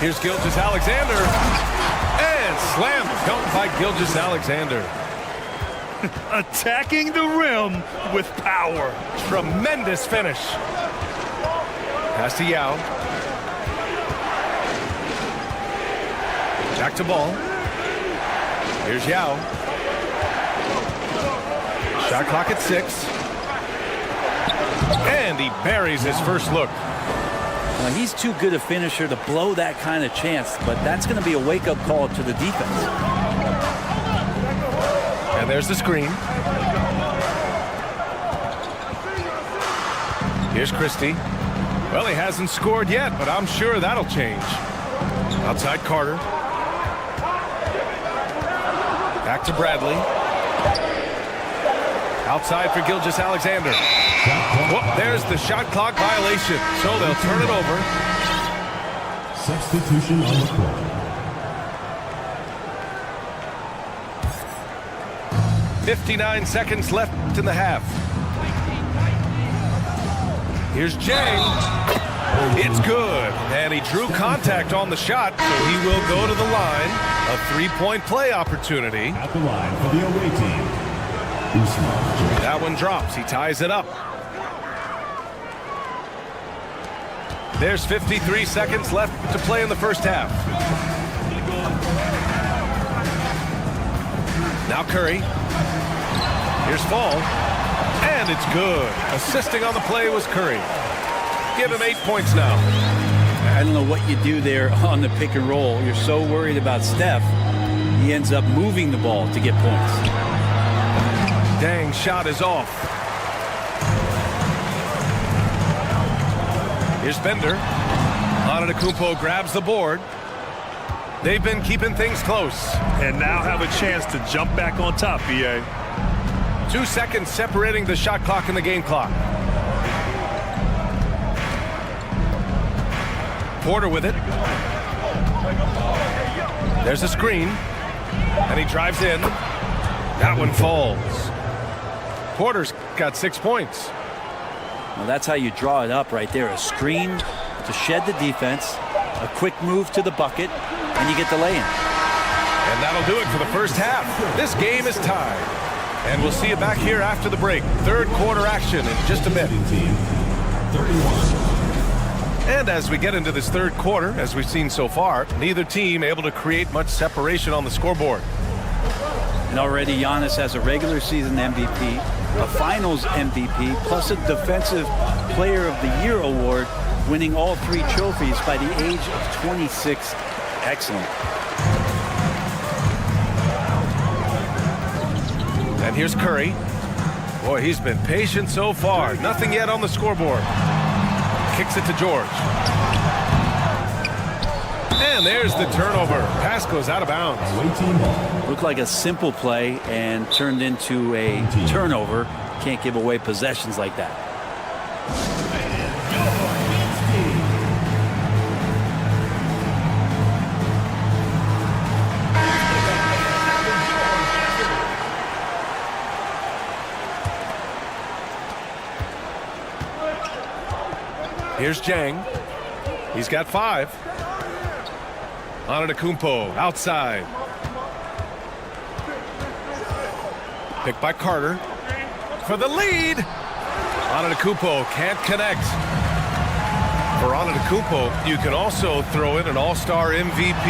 Here's Gilgeous-Alexander. And slam dunk by Gilgeous-Alexander. Attacking the rim with power. Tremendous finish. Pass to Yao. Back to ball. Here's Yao. Shot clock at 6. And he buries his first look. Well, he's too good a finisher to blow that kind of chance, but that's going to be a wake-up call to the defense. And there's the screen. Here's Christie. Well, he hasn't scored yet, but I'm sure that'll change. Outside Carter. Back to Bradley. Outside for Gilgeous-Alexander. Whoop, there's the shot clock violation, so they'll turn it over. Substitution on the court. 59 seconds left in the half. Here's Jang. It's good. And he drew contact on the shot, so he will go to the line. A three-point play opportunity. At the line for the away team. Usman. That one drops. He ties it up. There's 53 seconds left to play in the first half. Now Curry. Here's Fall. And it's good. Assisting on the play was Curry. Give him 8 points now. I don't know what you do there on the pick and roll. You're so worried about Steph, he ends up moving the ball to get points. Dang, shot is off. Here's Bender. Antetokounmpo grabs the board. They've been keeping things close. And now have a chance to jump back on top, BA. 2 seconds separating the shot clock and the game clock. Porter with it. There's a screen. And he drives in. That one falls. Porter's got 6 points. Well, that's how you draw it up right there. A screen to shed the defense, a quick move to the bucket, and you get the lay-in. And that'll do it for the first half. This game is tied. And we'll see you back here after the break. Third quarter action in just a bit. 31. And as we get into this third quarter, as we've seen so far, neither team able to create much separation on the scoreboard. And already Giannis has a regular season MVP, a finals MVP, plus a Defensive Player of the Year award, winning all 3 trophies by the age of 26. Excellent. And here's Curry. Boy, he's been patient so far. Nothing yet on the scoreboard. Kicks it to George. And there's the turnover. Pass goes out of bounds. Looked like a simple play and turned into a turnover. Can't give away possessions like that. Here's Jang. He's got 5. Antetokounmpo outside. Picked by Carter. For the lead. Antetokounmpo can't connect. For Antetokounmpo, you can also throw in an all-star MVP.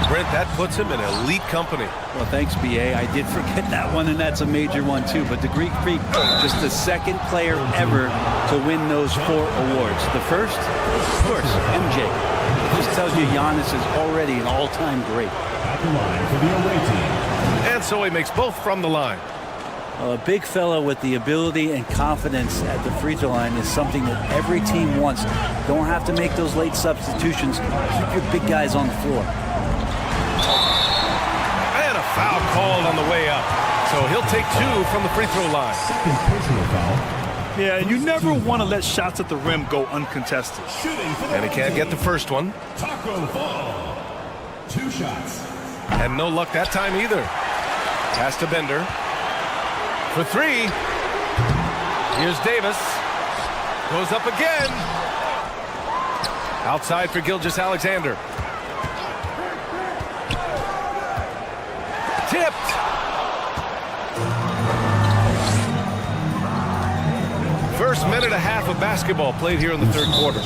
Brent, that puts him in elite company. Well, thanks, BA. I did forget that one, and that's a major one, too. But the Greek Freak, just the second player ever to win those 4 awards. The first, of course, MJ. The just tells you Giannis is already an all-time great. At the line for the away team. And so he makes both from the line. A big fella with the ability and confidence at the free throw line is something that every team wants. Don't have to make those late substitutions. Keep your big guys on the floor. And a foul called on the way up. So he'll take 2 from the free throw line. Second personal foul. Yeah, and you never want to let shots at the rim go uncontested. Shooting for the And he can't get the first one. Taco Fall. 2 shots. And no luck that time either. Pass to Bender. For 3. Here's Davis. Goes up again. Outside for Gilgeous-Alexander. Tipped. First minute and a half of basketball played here in the third quarter.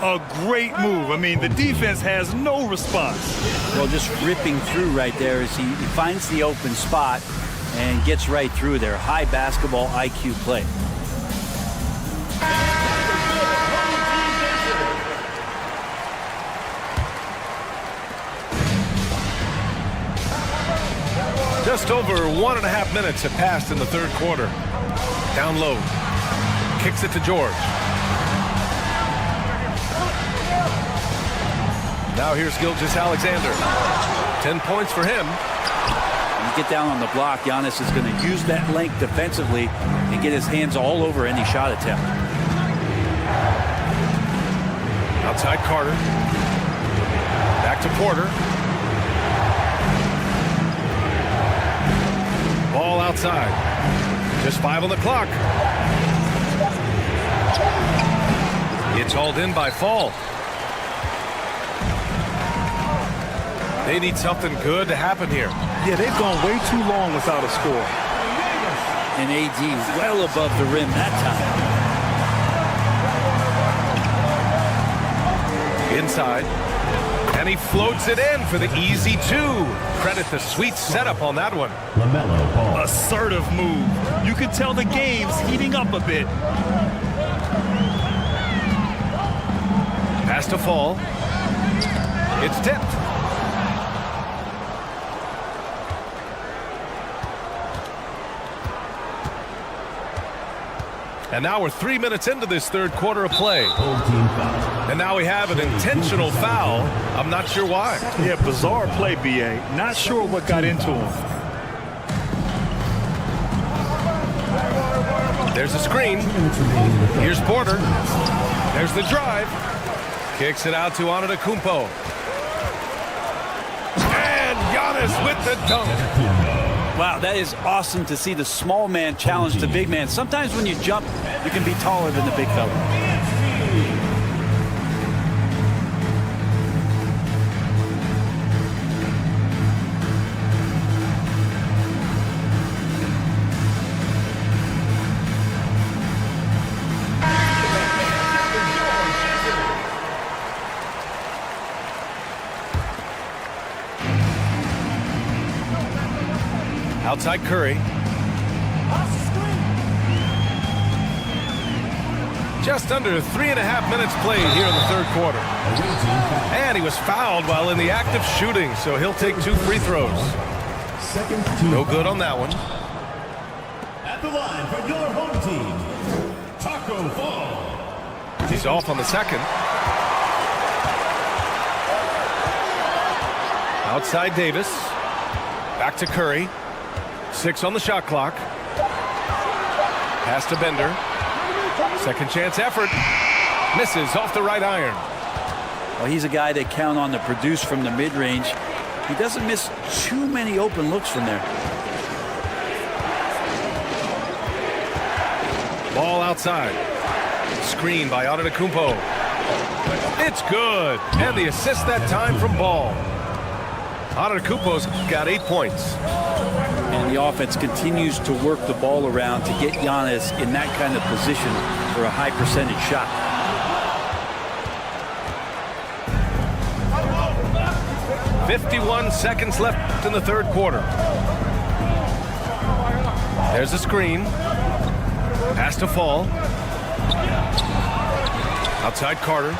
A great move. I mean, the defense has no response. Well, just ripping through right there as he finds the open spot and gets right through there. High basketball IQ play. Just over 1.5 minutes have passed in the third quarter. Down low. Kicks it to George. Now here's Gilgeous-Alexander. 10 points for him. You get down on the block, Giannis is going to use that length defensively and get his hands all over any shot attempt. Outside Carter. Back to Porter. Ball outside. Just 5 on the clock. It's hauled in by Fall. They need something good to happen here. Yeah, they've gone way too long without a score. And AD well above the rim that time. Inside. And he floats it in for the easy 2. Credit the sweet setup on that one. LaMelo Ball. Assertive move. You can tell the game's heating up a bit. Pass to Fall. It's tipped. And now we're 3 minutes into this third quarter of play. Home team foul. And now we have an intentional foul. I'm not sure why. Yeah, bizarre play, BA. Not sure what got into him. There's a screen. Here's Porter. There's the drive. Kicks it out to Antetokounmpo. And Giannis with the dunk. Wow, that is awesome to see the small man challenge the big man. Sometimes when you jump, you can be taller than the big fella. Outside Curry. Just under 3.5 minutes played here in the third quarter. And he was fouled while in the act of shooting, so he'll take 2 free throws. No good on that one. At the line for your home team, Taco Fall. He's off on the second. Outside Davis. Back to Curry. 6 on the shot clock. Pass to Bender. Second chance effort. Misses off the right iron. Well, he's a guy they count on to produce from the mid-range. He doesn't miss too many open looks from there. Ball outside. Screen by Antetokounmpo. It's good. And the assist that time from Ball. Antetokounmpo's got 8 points. And the offense continues to work the ball around to get Giannis in that kind of position for a high percentage shot. .51 seconds left in the third quarter. There's a screen. Pass to Fall. Outside Carter.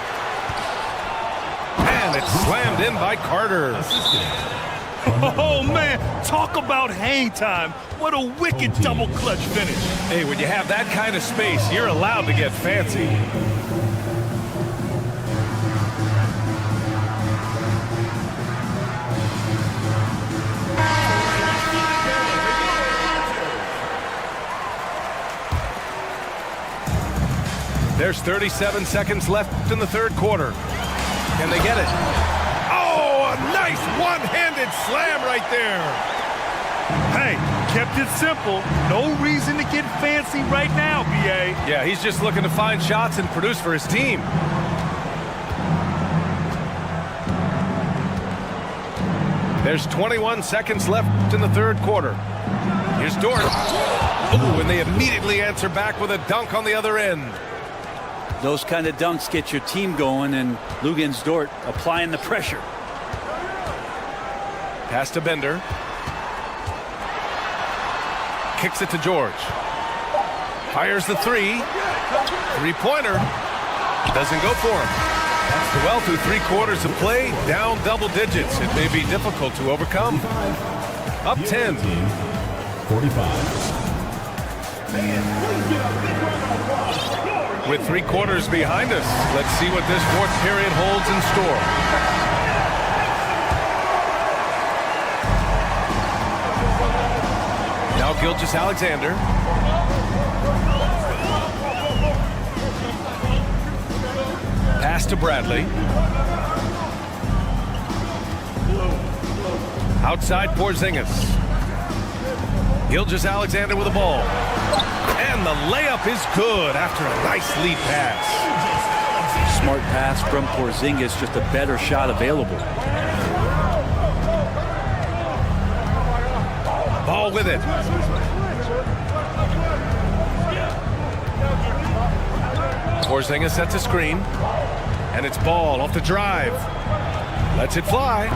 And it's slammed in by Carter. Oh, man, talk about hang time. What a wicked double clutch finish. Hey, when you have that kind of space, you're allowed to get fancy. There's 37 seconds left in the third quarter. Can they get it? Oh, a nice one-handed slam right there. Hey, kept it simple. No reason to get fancy right now, B.A. Yeah, he's just looking to find shots and produce for his team. There's 21 seconds left in the third quarter. Here's Dort. Oh, and they immediately answer back with a dunk on the other end. Those kind of dunks get your team going, and Luguentz Dort applying the pressure. Pass to Bender. Kicks it to George. Fires the three. Three-pointer. Doesn't go for him. Well, through 3 quarters of play, down double digits. It may be difficult to overcome. Up 10. 45. With 3 quarters behind us, let's see what this fourth period holds in store. Now Gilgeous-Alexander. Pass to Bradley. Outside Porzingis. Gilgeous-Alexander with the ball. And the layup is good after a nice lead pass. Smart pass from Porzingis, just a better shot available. Ball with it. Porzingis sets a screen. And it's ball off the drive. Lets it fly.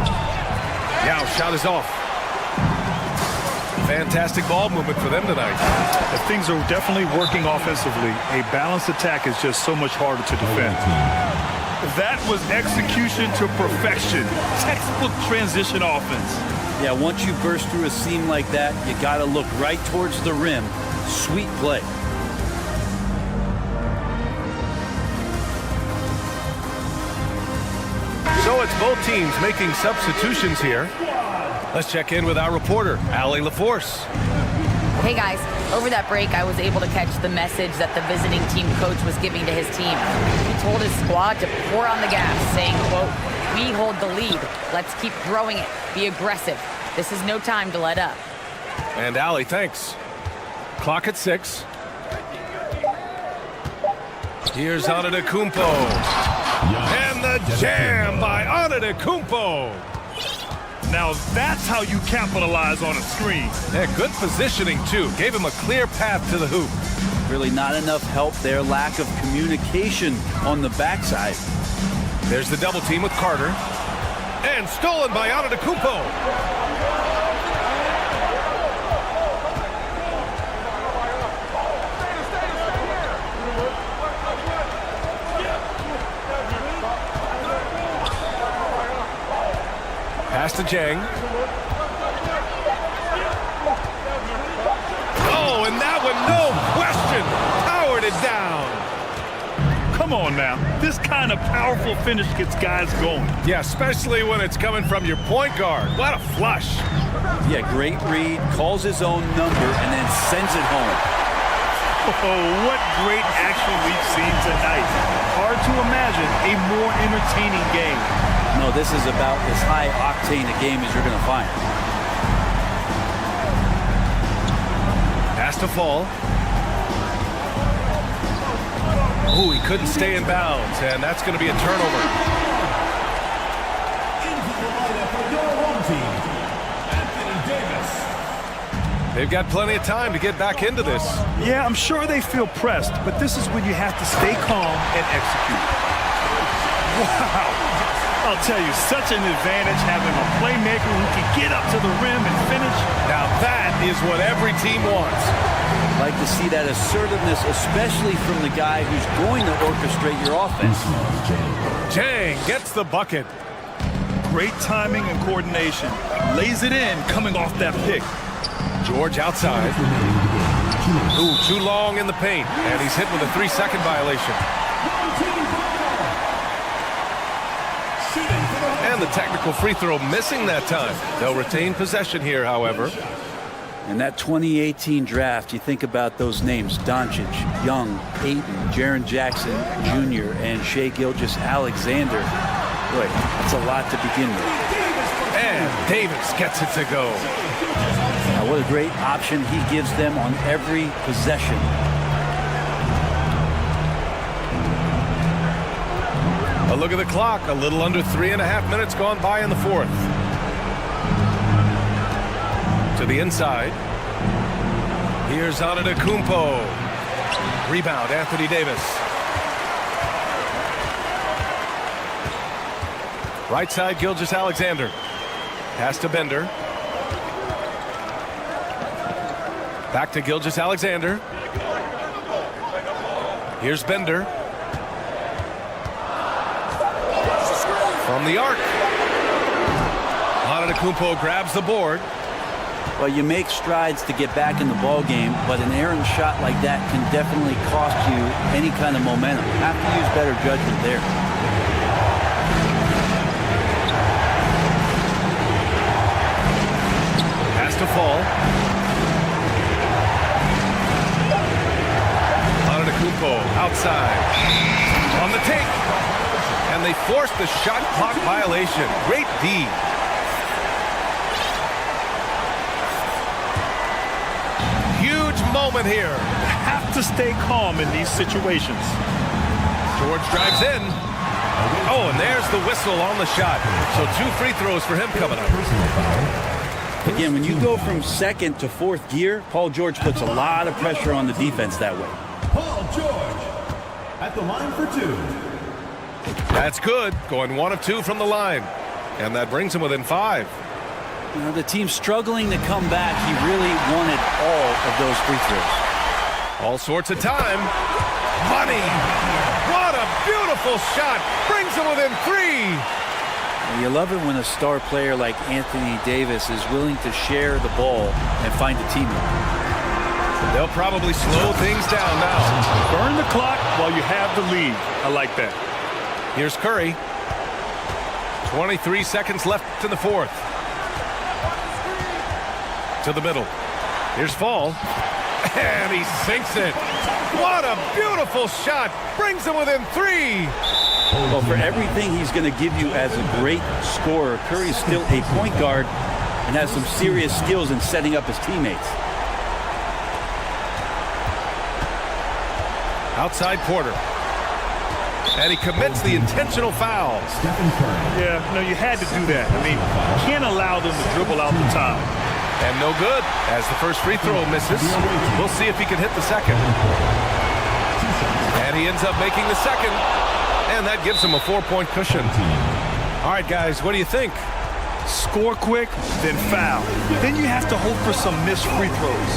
Now shot is off. Fantastic ball movement for them tonight. Things are definitely working offensively. A balanced attack is just so much harder to defend. That was execution to perfection. Textbook transition offense. Yeah, once you burst through a seam like that, you got to look right towards the rim. Sweet play. So it's both teams making substitutions here. Let's check in with our reporter, Allie LaForce. Hey guys, over that break I was able to catch the message that the visiting team coach was giving to his team. He told his squad to pour on the gas, saying, quote, "We hold the lead. Let's keep growing it. Be aggressive. This is no time to let up." And Allie, thanks. Clock at 6. Here's Antetokounmpo. And the jam by Antetokounmpo. Now that's how you capitalize on a screen. Yeah, good positioning, too. Gave him a clear path to the hoop. Really not enough help there. Lack of communication on the backside. There's the double team with Carter. And stolen by Antetokounmpo. Pass to Jang. Oh, and that one, no question, powered it down. Come on now. This kind of powerful finish gets guys going. Yeah, especially when it's coming from your point guard. What a flush. Yeah, great read, calls his own number, and then sends it home. Oh, what great action we've seen tonight. Hard to imagine a more entertaining game. No, this is about as high-octane a game as you're going to find. Has to fall. Oh, he couldn't stay in bounds, and that's going to be a turnover. They've got plenty of time to get back into this. Yeah, I'm sure they feel pressed, but this is when you have to stay calm and execute. Wow. I'll tell you, such an advantage having a playmaker who can get up to the rim and finish. Now that is what every team wants. Like to see that assertiveness, especially from the guy who's going to orchestrate your offense. Jang gets the bucket. Great timing and coordination. Lays it in coming off that pick. George outside. Ooh, too long in the paint. And he's hit with a 3-second violation. And the technical free throw missing that time. They'll retain possession here, however. In that 2018 draft, you think about those names: Doncic, Young, Ayton, Jaren Jackson Jr., and Shai Gilgeous-Alexander. Boy, that's a lot to begin with. And Davis gets it to go. Now, what a great option he gives them on every possession. A look at the clock. A little under 3.5 minutes gone by in the fourth. To the inside. Here's Antetokounmpo. Rebound, Anthony Davis. Right side, Gilgeous-Alexander. Pass to Bender. Back to Gilgeous-Alexander. Here's Bender. From the arc. Antetokounmpo grabs the board. Well, you make strides to get back in the ball game, but an errant shot like that can definitely cost you any kind of momentum. You have to use better judgment there. Has to fall. Antetokounmpo outside. On the take. And they forced the shot clock violation. Great D. Huge moment here. Have to stay calm in these situations. George drives in. Oh, and there's the whistle on the shot. So 2 free throws for him coming up. Again, when you go from second to fourth gear, Paul George puts a lot of pressure on the defense that way. Paul George at the line for 2. That's good. Going 1 of 2 from the line. And that brings him within 5. You know, the team's struggling to come back. He really wanted all of those free throws. All sorts of time. Money. What a beautiful shot. Brings him within 3. You love it when a star player like Anthony Davis is willing to share the ball and find a teammate. They'll probably slow things down now. Burn the clock while you have the lead. I like that. Here's Curry. 23 seconds left in the fourth. To the middle. Here's Fall. And he sinks it. What a beautiful shot. Brings him within 3. Well, for everything he's going to give you as a great scorer, Curry's still a point guard and has some serious skills in setting up his teammates. Outside Porter. And he commits the intentional foul. Yeah, no, you had to do that. I mean, you can't allow them to dribble out the time. And no good, as the first free throw misses. We'll see if he can hit the second. And he ends up making the second. And that gives him a 4-point cushion. All right, guys, what do you think? Score quick, then foul. Then you have to hope for some missed free throws.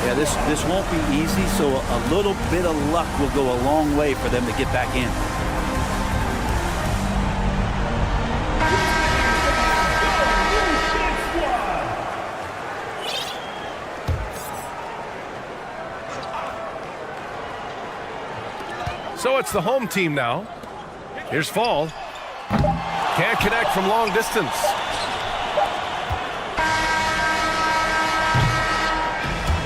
Yeah, this won't be easy, so a little bit of luck will go a long way for them to get back in. So it's the home team now. Here's Fall. Can't connect from long distance.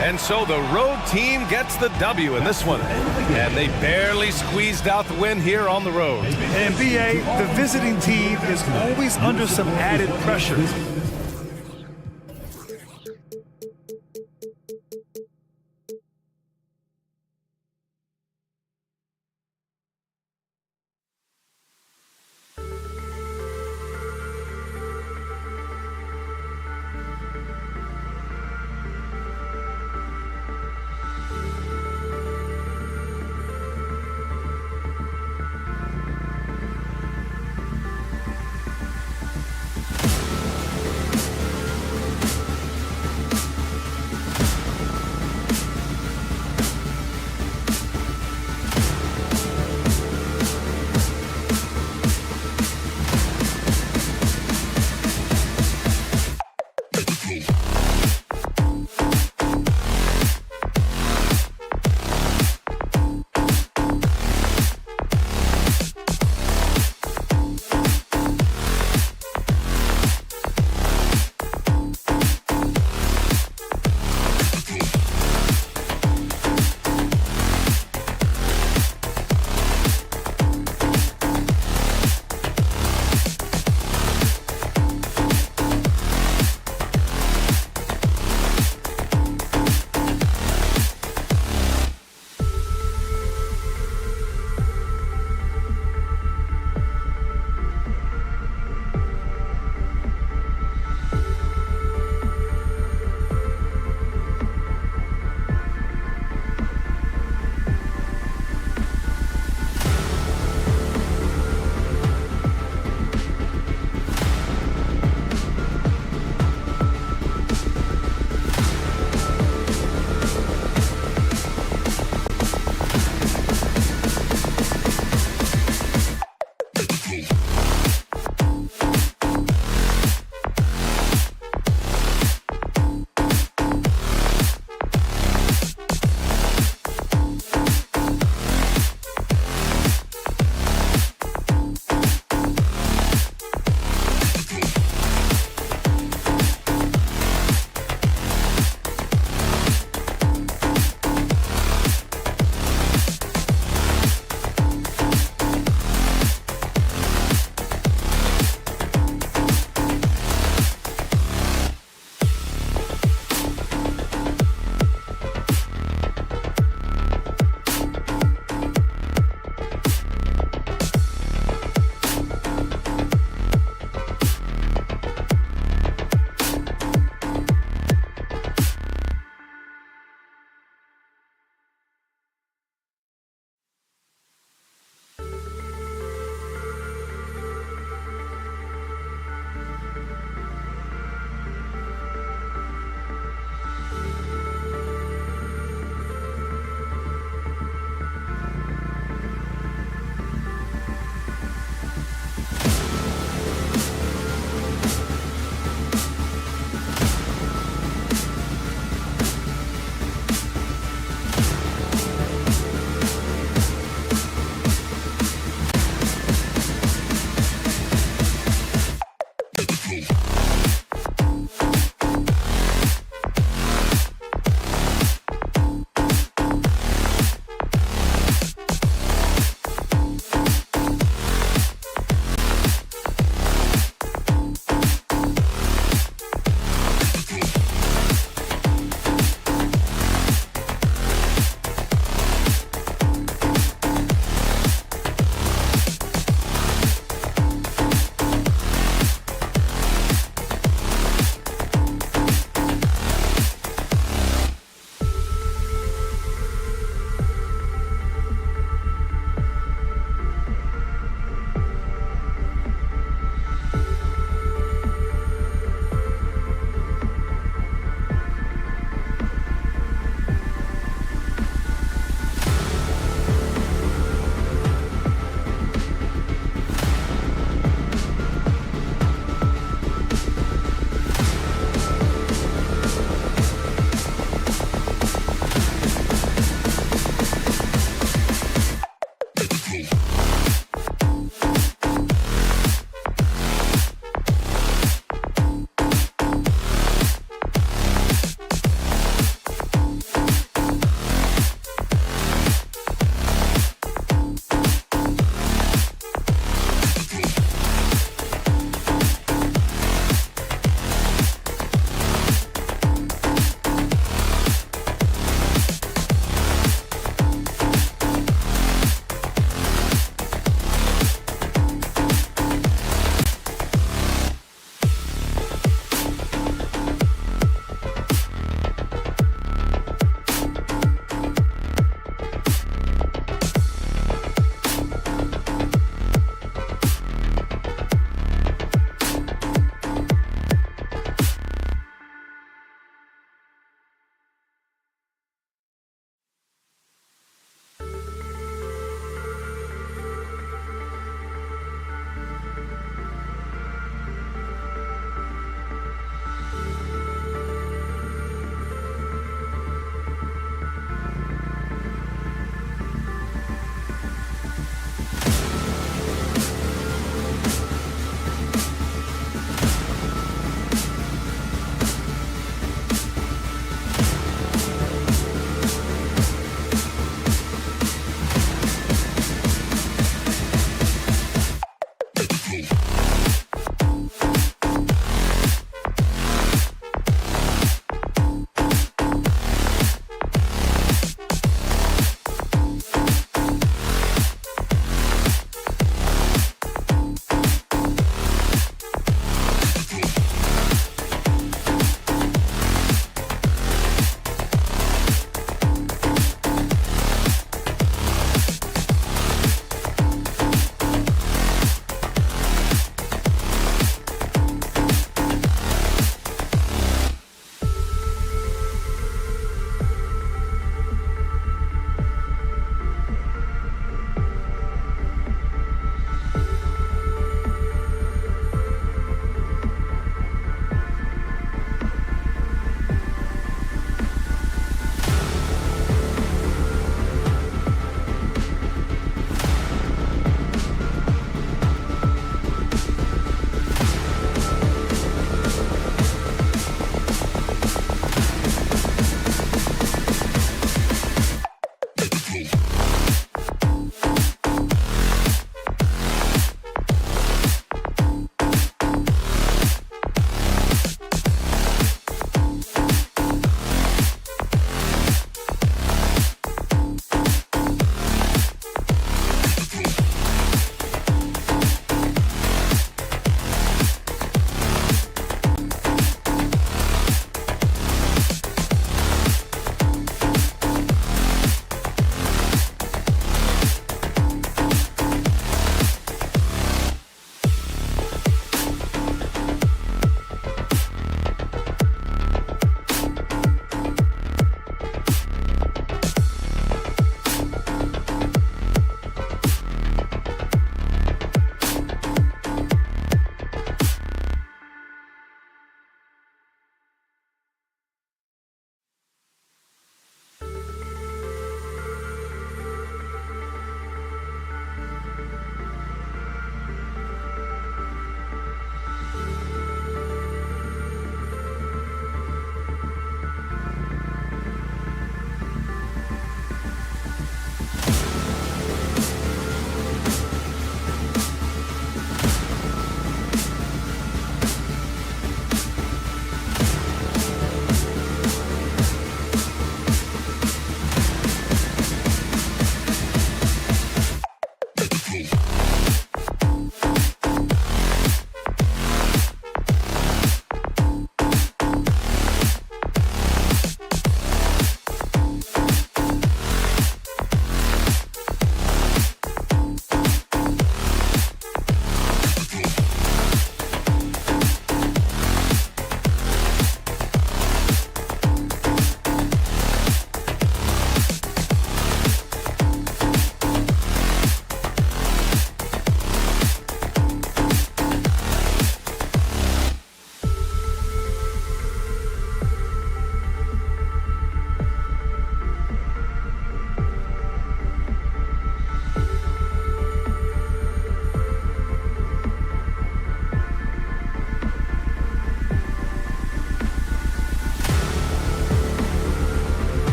And so the road team gets the W in this one. And they barely squeezed out the win here on the road. And BA, the visiting team is always under some added pressure.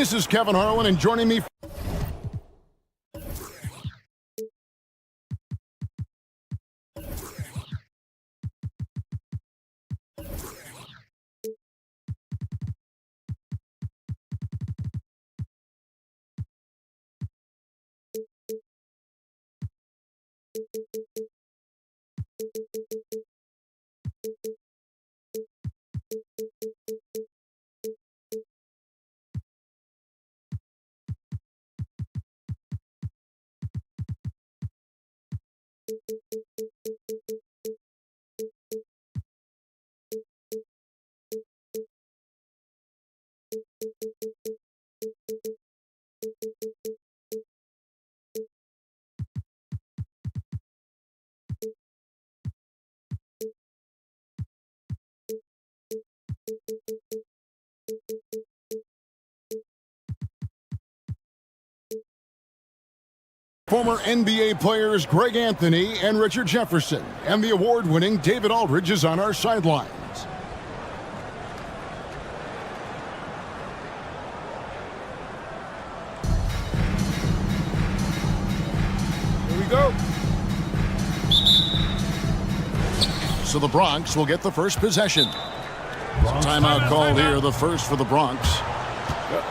This is Kevin Harlan, and joining me... Former NBA players Greg Anthony and Richard Jefferson, and the award-winning David Aldridge is on our sidelines. Here we go. So the Bronx will get the first possession. Timeout called here, the first for the Bronx.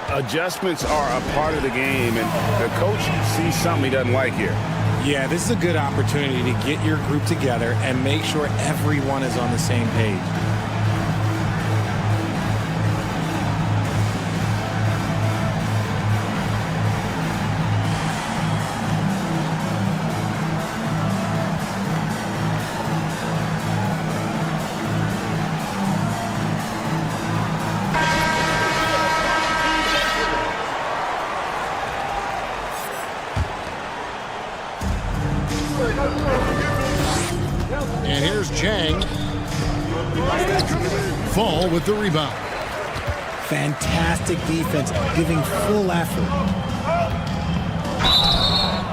Adjustments are a part of the game, and the coach sees something he doesn't like here. Yeah, this is a good opportunity to get your group together and make sure everyone is on the same page. And here's Chang. Fall with the rebound. Fantastic defense, giving full effort.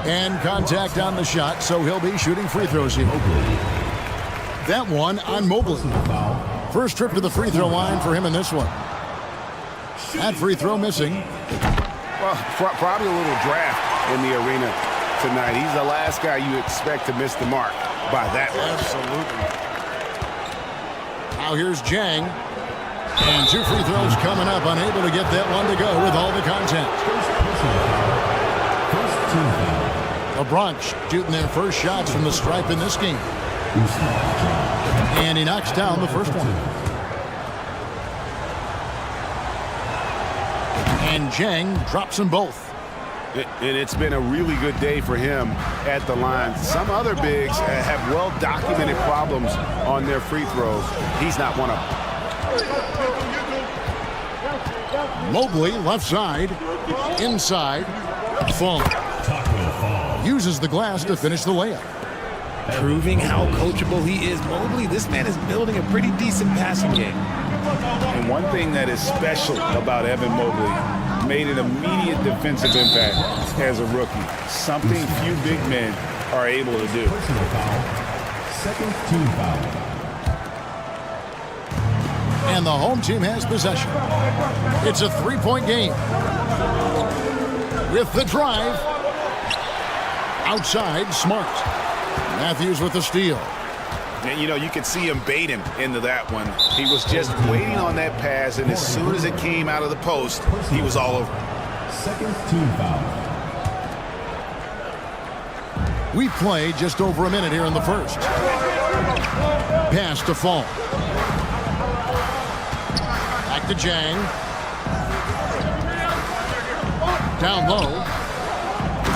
And contact on the shot, so he'll be shooting free throws here. That one on Mobley. First trip to the free throw line for him in this one. That free throw missing. Well, probably a little draft in the arena tonight. He's the last guy you expect to miss the mark by that much. Absolutely. Now here's Jang. And two free throws coming up. Unable to get that one to go with all the contact. The Bronx shooting their first shots from the stripe in this game. And he knocks down the first one. And Jang drops them both. And it's been a really good day for him at the line. Some other bigs have well-documented problems on their free throws. He's not one of them. Mobley, left side, inside, Fall. Uses the glass to finish the layup. Proving how coachable he is. Mobley, this man is building a pretty decent passing game. And one thing that is special about Evan Mobley, made an immediate defensive impact as a rookie. Something few big men are able to do. Second team foul. And the home team has possession. It's a three-point game. With the drive. Outside, Smart. Matthews with the steal. And, you know, you could see him bait him into that one. He was just waiting on that pass, and as soon as it came out of the post, he was all over. Second team foul. We play just over a minute here in the first. Pass to Fall. Back to Jang. Down low.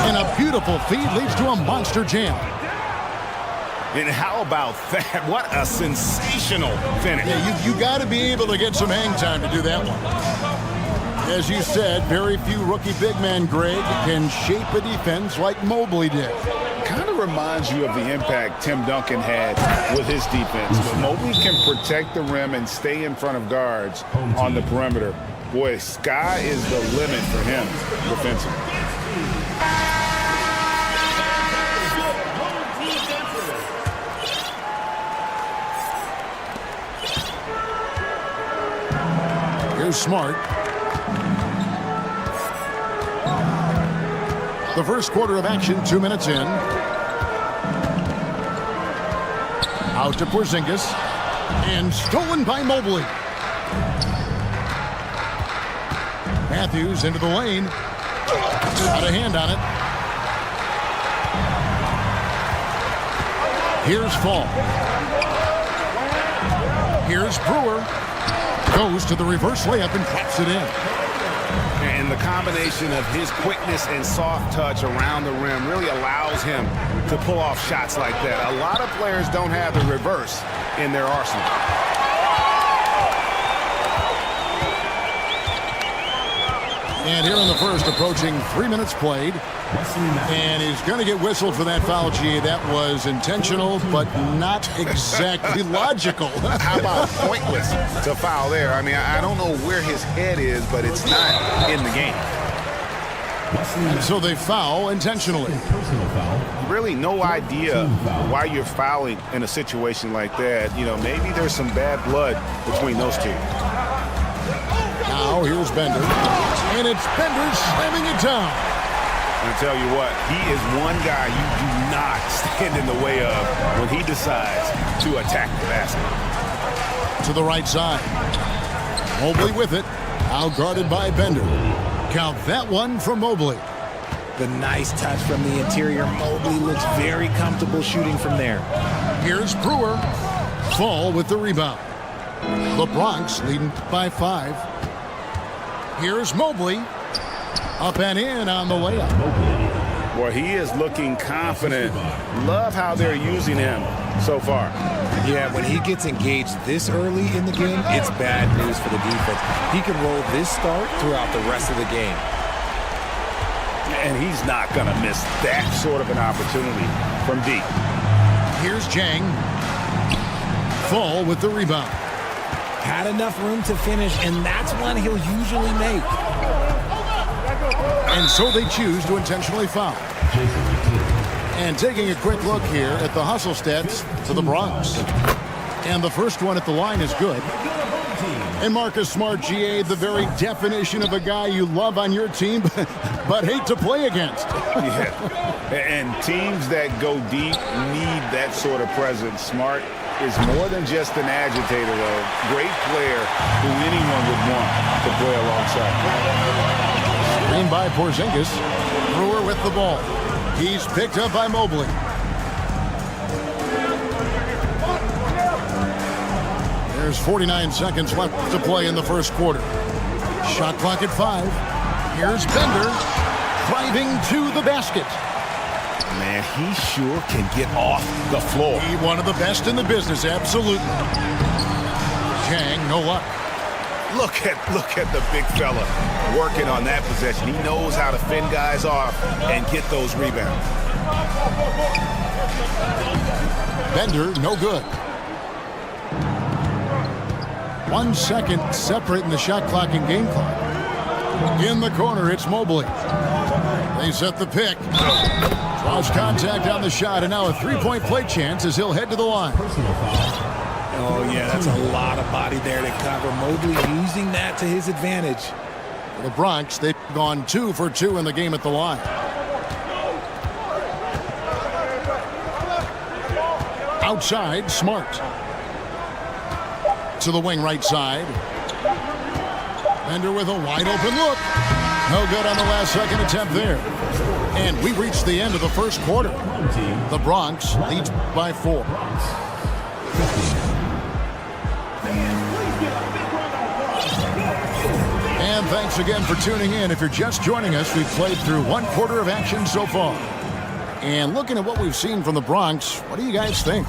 And a beautiful feed leads to a monster jam. And how about that? What a sensational finish. Yeah, you got to be able to get some hang time to do that one. As you said, very few rookie big men, Greg, can shape a defense like Mobley did. Kind of reminds you of the impact Tim Duncan had with his defense. But Mobley can protect the rim and stay in front of guards on the perimeter. Boy, sky is the limit for him defensively. Here's Smart. The first quarter of action, 2 minutes in. Out to Porzingis. And stolen by Mobley. Matthews into the lane. Got a hand on it. Here's Fall. Here's Brewer. Goes to the reverse layup and drops it in. And the combination of his quickness and soft touch around the rim really allows him to pull off shots like that. A lot of players don't have the reverse in their arsenal. And here in the first, approaching 3 minutes played. And he's going to get whistled for that foul, G. That was intentional, but not exactly logical. How about pointless to foul there? I mean, I don't know where his head is, but it's not in the game. So they foul intentionally. Really no idea why you're fouling in a situation like that. You know, maybe there's some bad blood between those two. Now here's Bender. And it's Bender slamming it down. I tell you what, he is one guy you do not stand in the way of when he decides to attack the basket. To the right side. Mobley with it. Out guarded by Bender. Count that one from Mobley. The nice touch from the interior. Mobley looks very comfortable shooting from there. Here's Brewer. Fall with the rebound. The Bronx leading by 5. Here's Mobley. Up and in on the layup. Boy, he is looking confident. Love how they're using him so far. Yeah, when he gets engaged this early in the game, it's bad news for the defense. He can roll this start throughout the rest of the game. And he's not going to miss that sort of an opportunity from deep. Here's Jang. Fall with the rebound. Had enough room to finish, and that's one he'll usually make. And so they choose to intentionally foul. And taking a quick look here at the hustle stats for the Bronx. And the first one at the line is good. And Marcus Smart, GA, the very definition of a guy you love on your team, but hate to play against. Yeah, and teams that go deep need that sort of presence. Smart is more than just an agitator, though. Great player who anyone would want to play alongside. Screen by Porzingis. Brewer with the ball. He's picked up by Mobley. There's 49 seconds left to play in the first quarter. Shot clock at 5. Here's Bender driving to the basket. Man, he sure can get off the floor. He's one of the best in the business, absolutely. Jang, no luck. Look at the big fella working on that possession. He knows how to fend guys off and get those rebounds. Bender, no good. 1 second separating the shot clock and game clock. In the corner, it's Mobley. They set the pick. Draws contact on the shot, and now a three-point play chance as he'll head to the line. Oh, yeah, that's a lot of body there to cover. Mobley using that to his advantage. For the Bronx, they've gone 2 for 2 in the game at the line. Outside, Smart. To the wing right side. Bender with a wide open look. No good on the last second attempt there. And we've reached the end of the first quarter. The Bronx leads by 4. And thanks again for tuning in. If you're just joining us, we've played through 1 quarter of action so far. And looking at what we've seen from the Bronx, what do you guys think?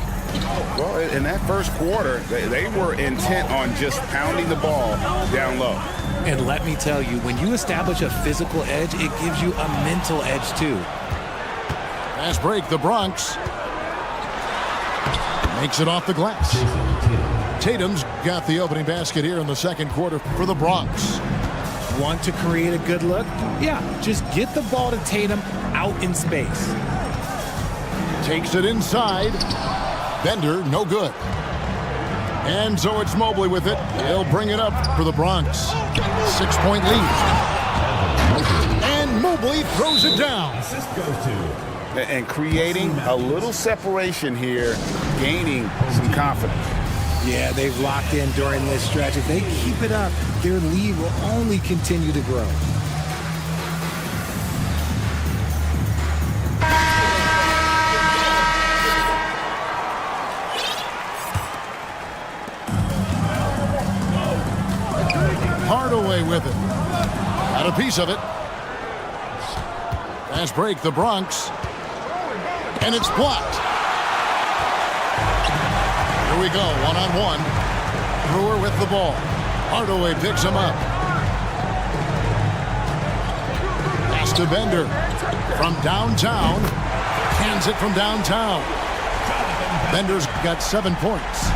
Well, in that first quarter, they were intent on just pounding the ball down low. And let me tell you, when you establish a physical edge, it gives you a mental edge too. Fast break, the Bronx. Makes it off the glass. Tatum's got the opening basket here in the second quarter for the Bronx. Want to create a good look? Yeah, just get the ball to Tatum out in space. Takes it inside. Bender, no good. And so it's Mobley with it. He'll bring it up for the Bronx. 6-point lead. And Mobley throws it down. Assist goes to. And creating a little separation here, gaining some confidence. Yeah, they've locked in during this stretch. If they keep it up, their lead will only continue to grow. Hardaway with it. Got a piece of it. Fast break, the Bronx. And it's blocked. Here we go, one-on-one. Brewer with the ball. Hardaway picks him up. Pass to Bender. From downtown. Hands it from downtown. Bender's got 7 points.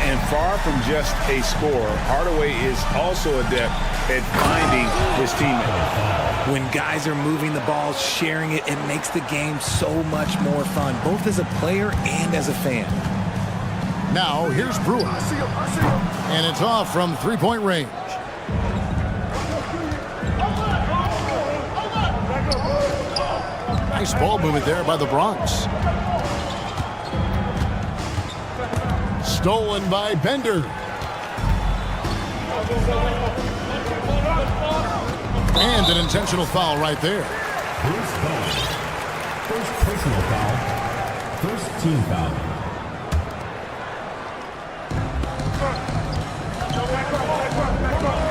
And far from just a scorer, Hardaway is also adept at finding his teammate. When guys are moving the ball, sharing it, it makes the game so much more fun, both as a player and as a fan. Now, here's Brewer. And it's off from three-point range. Nice ball movement there by the Bronx. Stolen by Bender. And an intentional foul right there. First personal foul. First team foul.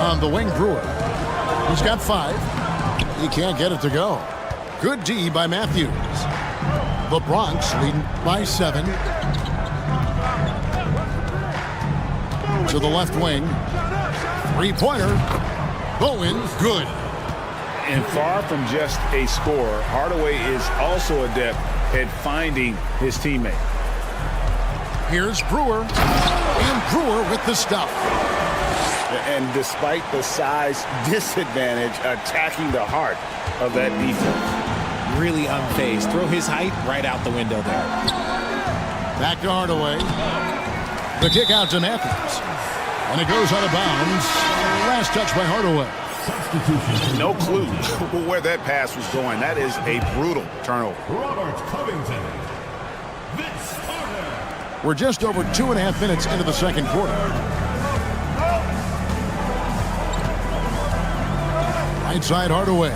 On the wing, Brewer. He's got 5. He can't get it to go. Good D by Matthews. The Bronx leading by 7. To the left wing. Three-pointer. Going good. And far from just a scorer, Hardaway is also adept at finding his teammate. Here's Brewer. And Brewer with the stuff. And despite the size disadvantage, attacking the heart of that defense. Really unfazed. Throw his height right out the window there. Back to Hardaway. The kick out to Matthews. And it goes out of bounds. Last touch by Hardaway. No clue where that pass was going. That is a brutal turnover. Robert Covington. Vince Carter. We're just over 2.5 minutes into the second quarter. Right side Hardaway.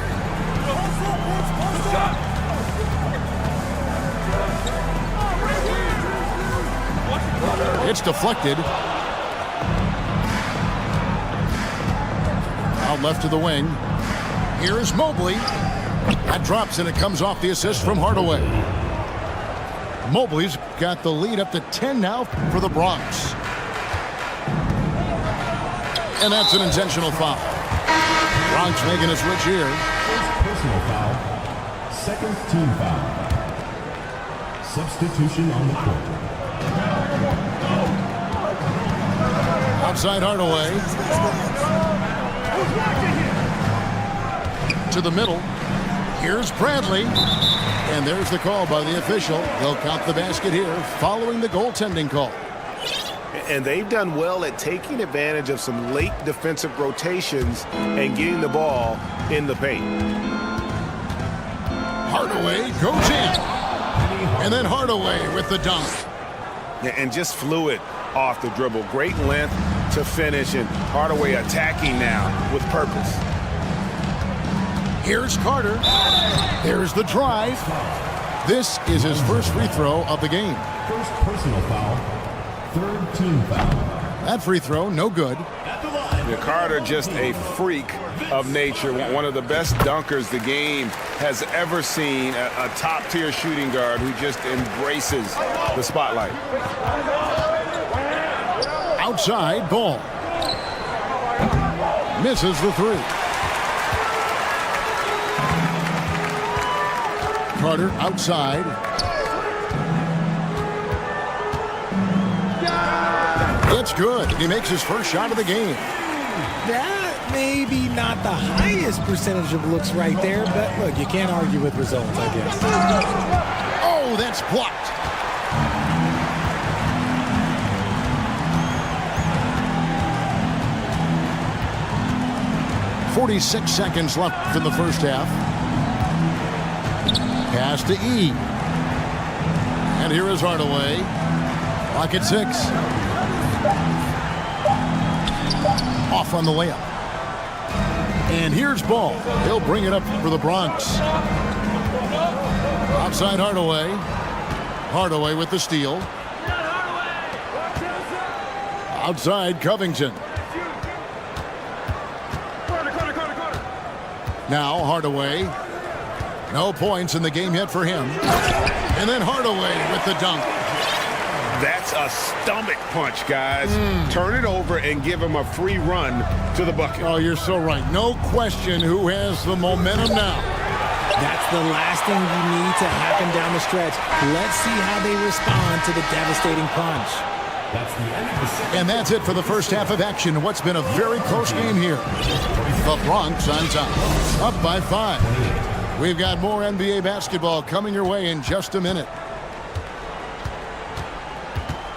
It's deflected. Out left to the wing. Here's Mobley. That drops and it comes off the assist from Hardaway. Mobley's got the lead up to 10 now for the Bronx. And that's an intentional foul. Bronx making a switch here. First personal foul. Second team foul. Substitution on the court. Outside Hardaway. To the middle. Here's Bradley. And there's the call by the official. They'll count the basket here following the goaltending call. And they've done well at taking advantage of some late defensive rotations and getting the ball in the paint. Hardaway goes in. And then Hardaway with the dunk. And just fluid off the dribble. Great length to finish, and Hardaway attacking now with purpose. Here's Carter. There's the drive. This is his first free throw of the game. First personal foul. Third team foul. That free throw, no good. Carter, just a freak of nature. One of the best dunkers the game has ever seen. A top-tier shooting guard who just embraces the spotlight. Outside, ball. Misses the 3. Carter outside. It's good. He makes his first shot of the game. That may be not the highest percentage of looks right there, but look, you can't argue with results, I guess. Oh, that's blocked. .46 seconds left in the first half. Pass to E. And here is Hardaway. Clock at 6. Off on the layup. And here's Ball. He'll bring it up for the Bronx. Outside Hardaway. Hardaway with the steal. Outside Covington. Now Hardaway. No points in the game yet for him. And then Hardaway with the dunk. That's a stomach punch, guys. Turn it over and give him a free run to the bucket. Oh, you're so right. No question who has the momentum now. That's the last thing you need to happen down the stretch. Let's see how they respond to the devastating punch. And that's it for the first half of action. What's been a very close game here. The Bronx on top, up by 5. We've got more NBA basketball coming your way in just a minute.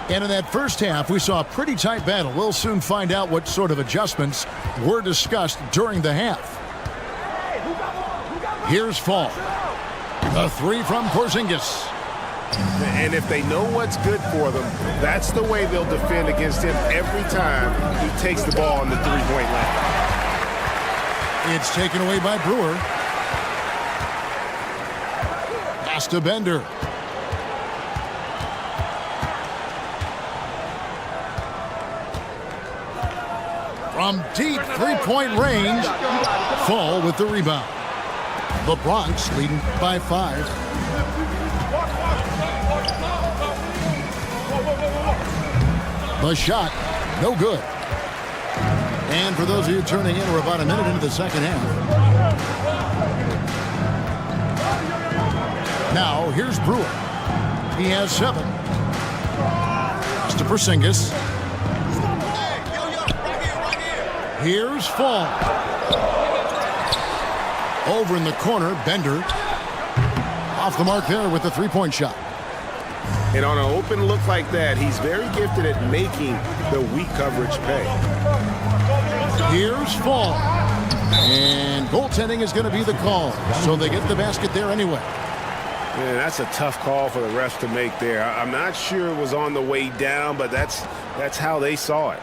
And in that first half, we saw a pretty tight battle. We'll soon find out what sort of adjustments were discussed during the half. Here's Fall. A 3 from Porzingis. And if they know what's good for them, that's the way they'll defend against him every time he takes the ball in the three-point line. It's taken away by Brewer. Pass to Bender. From deep three-point range, Fall with the rebound. The Bronx leading by 5. The shot, no good. And for those of you turning in, we're about a minute into the second half. Now, here's Brewer. He has 7. It's to Porzingis. Here's Fall. Over in the corner, Bender. Off the mark there with the three-point shot. And on an open look like that, he's very gifted at making the weak coverage pay. Here's Fall. And goaltending is going to be the call. So they get the basket there anyway. Man, that's a tough call for the refs to make there. I'm not sure it was on the way down, but that's how they saw it.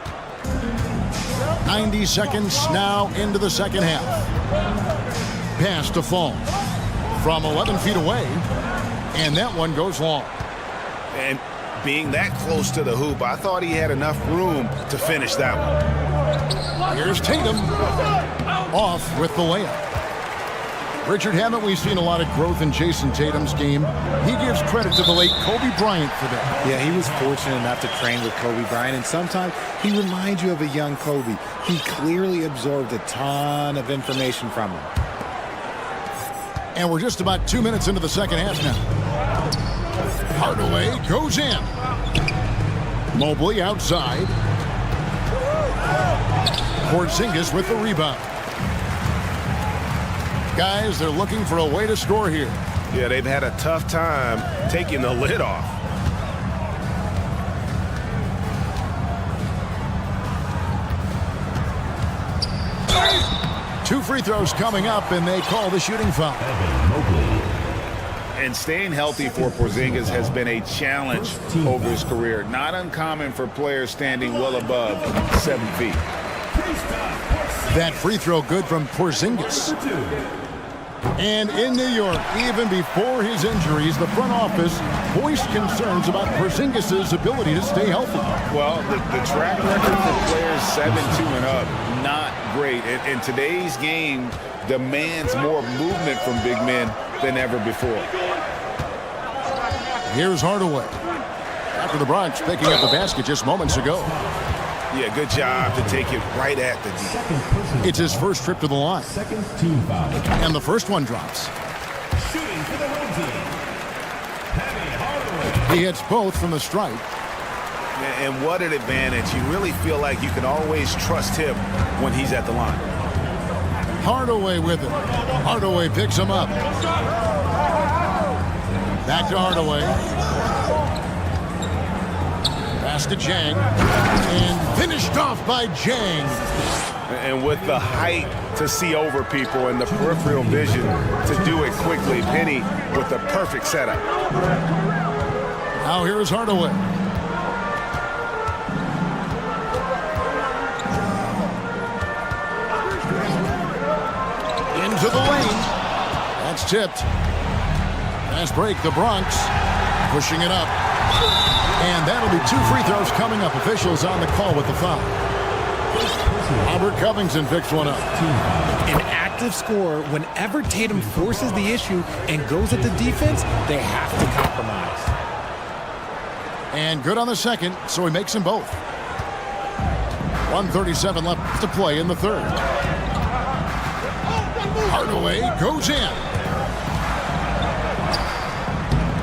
90 seconds now into the second half. Pass to Fall. From 11 feet away. And that one goes long. And being that close to the hoop, I thought he had enough room to finish that one. Here's Tatum. Off with the layup. Richard, haven't we seen a lot of growth in Jason Tatum's game? He gives credit to the late Kobe Bryant for that. Yeah, he was fortunate enough to train with Kobe Bryant, and sometimes he reminds you of a young Kobe. He clearly absorbed a ton of information from him. And we're just about 2 minutes into the second half now. Hardaway goes in. Mobley outside. Porzingis with the rebound. Guys, they're looking for a way to score here. Yeah, they've had a tough time taking the lid off. Two free throws coming up, and they call the shooting foul. And staying healthy for Porzingis has been a challenge over his career. Not uncommon for players standing well above 7 feet. That free throw good from Porzingis. And in New York, even before his injuries, the front office voiced concerns about Porzingis' ability to stay healthy. Well, the track record for players 7-2 and up, not great. And today's game demands more movement from big men than ever before. Here's Hardaway. After the Bronx picking up the basket just moments ago. Yeah, good job to take it right at the D. It's his first trip to the line. Second team foul. And the first one drops. Shooting for the red team. Hardaway. He hits both from the stripe. And what an advantage. You really feel like you can always trust him when he's at the line. Hardaway with it. Hardaway picks him up. Back to Hardaway. Pass to Jang. And finished off by Jang. And with the height to see over people and the peripheral vision to do it quickly, Penny with the perfect setup. Now here's Hardaway. Into the lane. That's tipped. Fast break, the Bronx pushing it up. And that'll be 2 free throws coming up. Officials on the call with the foul. Albert Covington picks one up. An active scorer, whenever Tatum forces the issue and goes at the defense, they have to compromise. And good on the second, so he makes them both. 1:37 left to play in the third. Hardaway goes in.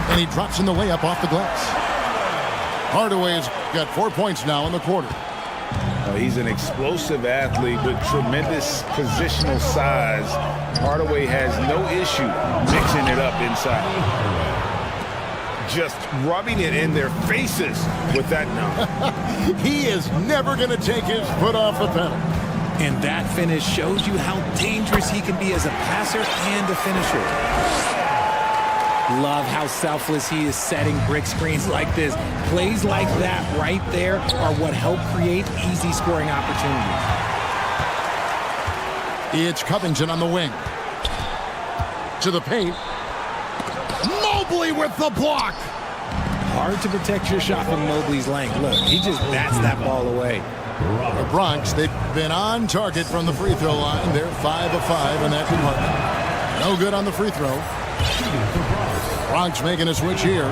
And he drops in the layup off the glass. Hardaway has got 4 points now in the quarter. He's an explosive athlete with tremendous positional size. Hardaway has no issue mixing it up inside. Just rubbing it in their faces with that number. He is never going to take his foot off the pedal. And that finish shows you how dangerous he can be as a passer and a finisher. Love how selfless he is setting brick screens like this. Plays like that right there are what help create easy scoring opportunities. It's Covington on the wing. To the paint. Mobley with the block. Hard to protect your shot from Mobley's length. Look, he just bats that ball away. The Bronx, they've been on target from the free throw line. They're 5 of 5 in that department. No good on the free throw. Bronx making a switch here.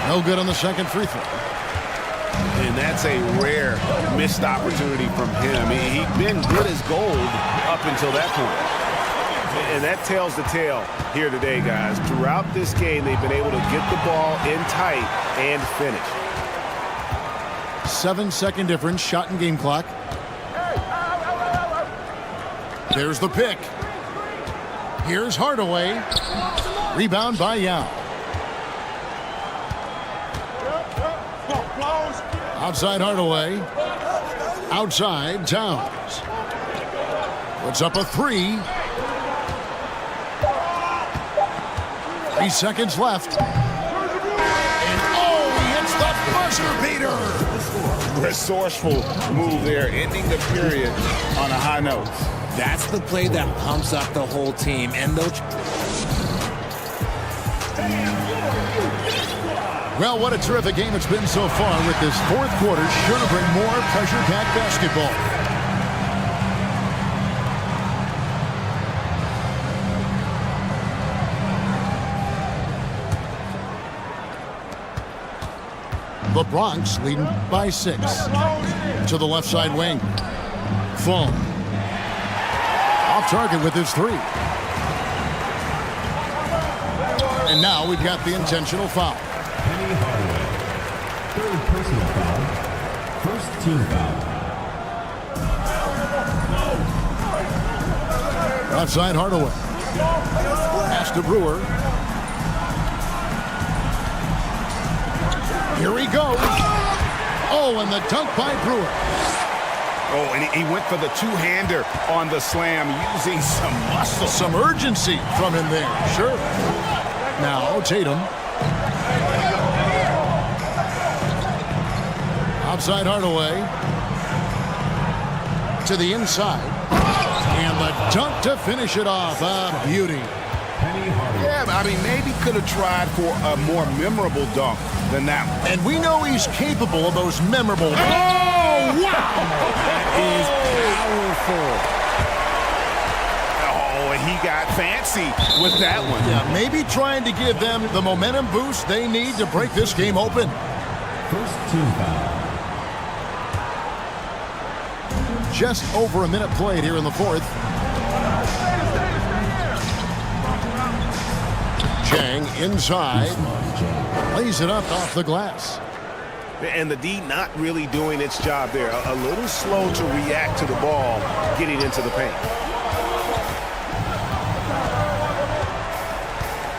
No good on the second free throw. And that's a rare missed opportunity from him. He'd been good as gold up until that point. And that tells the tale here today, guys. Throughout this game, they've been able to get the ball in tight and finish. 7-second difference, shot and game clock. There's the pick. Here's Hardaway. Rebound by Yao. Outside Hardaway. Outside Towns. Puts up a 3. 3 seconds left. And he hits the buzzer beater. Resourceful move there, ending the period on a high note. That's the play that pumps up the whole team. And they'll... Well, what a terrific game it's been so far with this fourth quarter. Sure to bring more pressure-packed basketball. The Bronx leading by 6. To the left side wing. Full. Off target with his 3. And now we've got the intentional foul. Penny Hardaway. Third personal foul. First team foul. Outside Hardaway. Pass to Brewer. Here he goes. And the dunk by Brewer. And he went for the two-hander on the slam, using some muscle. Some urgency from him there. Sure. Now Tatum. Outside Hardaway. To the inside. And the dunk to finish it off. A beauty. Yeah, I mean, maybe could have tried for a more memorable dunk than that one. And we know he's capable of those memorable. Wow! That is powerful. And he got fancy with that one. Yeah, maybe trying to give them the momentum boost they need to break this game open. First team foul. Just over a minute played here in the fourth. Jang inside. Lays it up off the glass. And the D not really doing its job there. A little slow to react to the ball getting into the paint.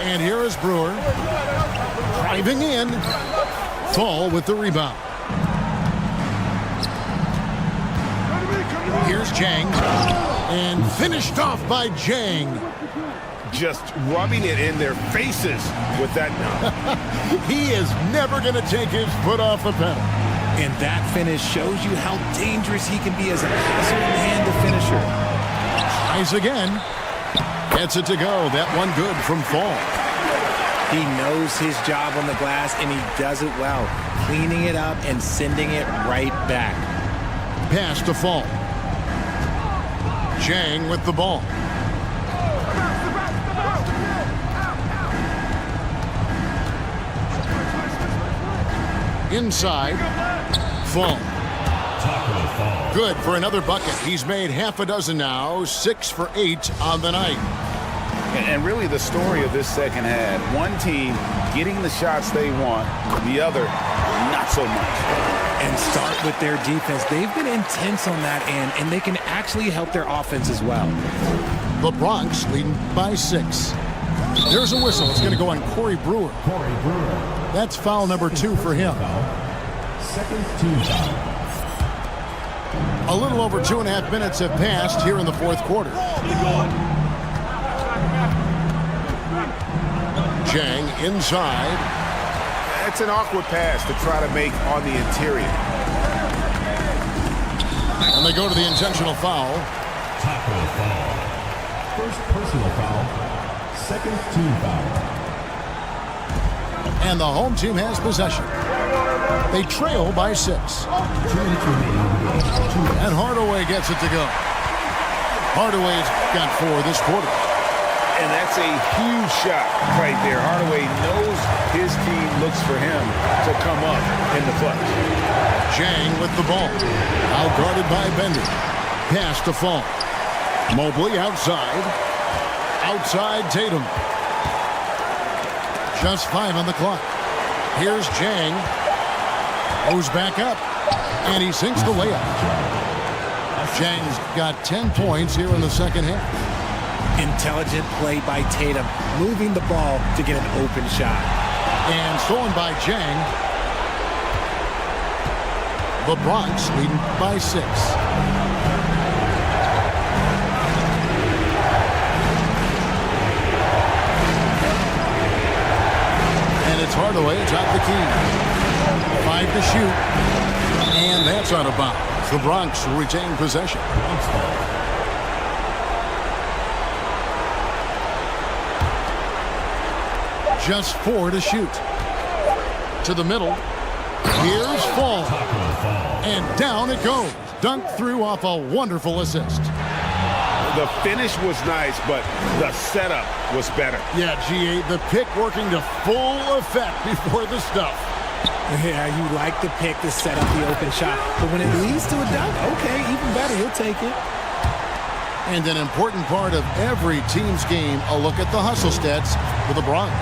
And here is Brewer. Driving in. Fall with the rebound. Here's Jang. And finished off by Jang. Just rubbing it in their faces with that dunk. He is never going to take his foot off the pedal. And that finish shows you how dangerous he can be as a passer and a finisher. Tries again. Gets it to go. That one good from Fall. He knows his job on the glass, and he does it well, cleaning it up and sending it right back. Pass to Fall. Jang with the ball. Inside. Fall. Good for another bucket. He's made half a dozen now, 6 for 8 on the night. And really the story of this second half, one team getting the shots they want, the other not so much. And start with their defense. They've been intense on that end, and they can actually help their offense as well. The Bronx leading by 6. There's a whistle. It's going to go on Corey Brewer. That's foul number 2 for him. Second team foul. A little over 2.5 minutes have passed here in the fourth quarter. Jang inside. It's an awkward pass to try to make on the interior. And they go to the intentional foul. Taco foul. First personal foul. Second team foul. And the home team has possession. They trail by 6. 2 minutes remaining in the game. And Hardaway gets it to go. Hardaway's got 4 this quarter. And that's a huge shot right there. Hardaway knows his team looks for him to come up in the clutch. Jang with the ball. Out guarded by Bender. Pass to Fall. Mobley outside. Outside Tatum. Just 5 on the clock. Here's Jang. Goes back up. And he sinks the layup. Jang's got 10 points here in the second half. Intelligent play by Tatum, moving the ball to get an open shot. And stolen by Jang. The Bronx leading by 6. And it's Hardaway atop the key. 5 to shoot. And that's out of bounds. The Bronx will retain possession. Just 4 to shoot. To the middle. Here's Fall. And down it goes. Dunked through off a wonderful assist. The finish was nice, but the setup was better. Yeah, G8, the pick working to full effect before the stuff. Yeah, you like the pick to set up the open shot. But when it leads to a dunk, okay, even better, you'll take it. And an important part of every team's game, a look at the hustle stats for the Bronx.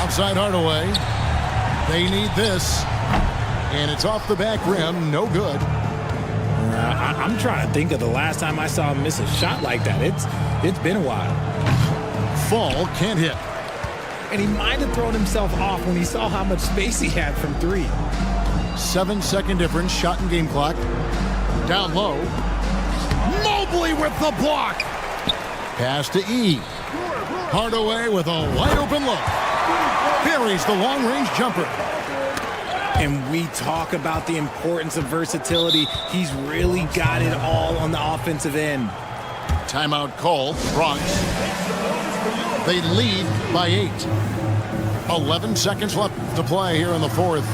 Outside Hardaway. They need this. And it's off the back rim. No good. I'm trying to think of the last time I saw him miss a shot like that. It's been a while. Fall can't hit. And he might have thrown himself off when he saw how much space he had from 3. 7-second difference, shot and game clock. Down low. Mobley with the block. Pass to E. Hardaway with a wide open look. Buries the long-range jumper. And we talk about the importance of versatility. He's really got it all on the offensive end. Timeout called. Bronx. They lead by 8. 11 seconds left to play here in the fourth.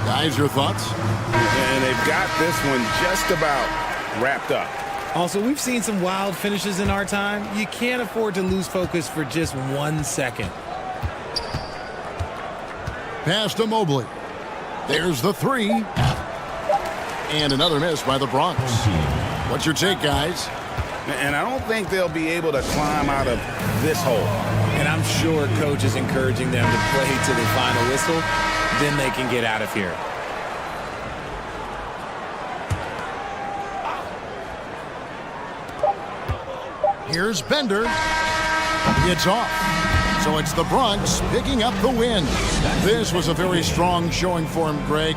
Guys, your thoughts? And they've got this one just about wrapped up. Also, we've seen some wild finishes in our time. You can't afford to lose focus for just 1 second. Pass to Mobley. There's the 3. And another miss by the Bronx. What's your take, guys? And I don't think they'll be able to climb out of this hole. And I'm sure coach is encouraging them to play to the final whistle. Then they can get out of here. Here's Bender. It's off. So it's the Bronx picking up the win. This was a very strong showing for him, Greg.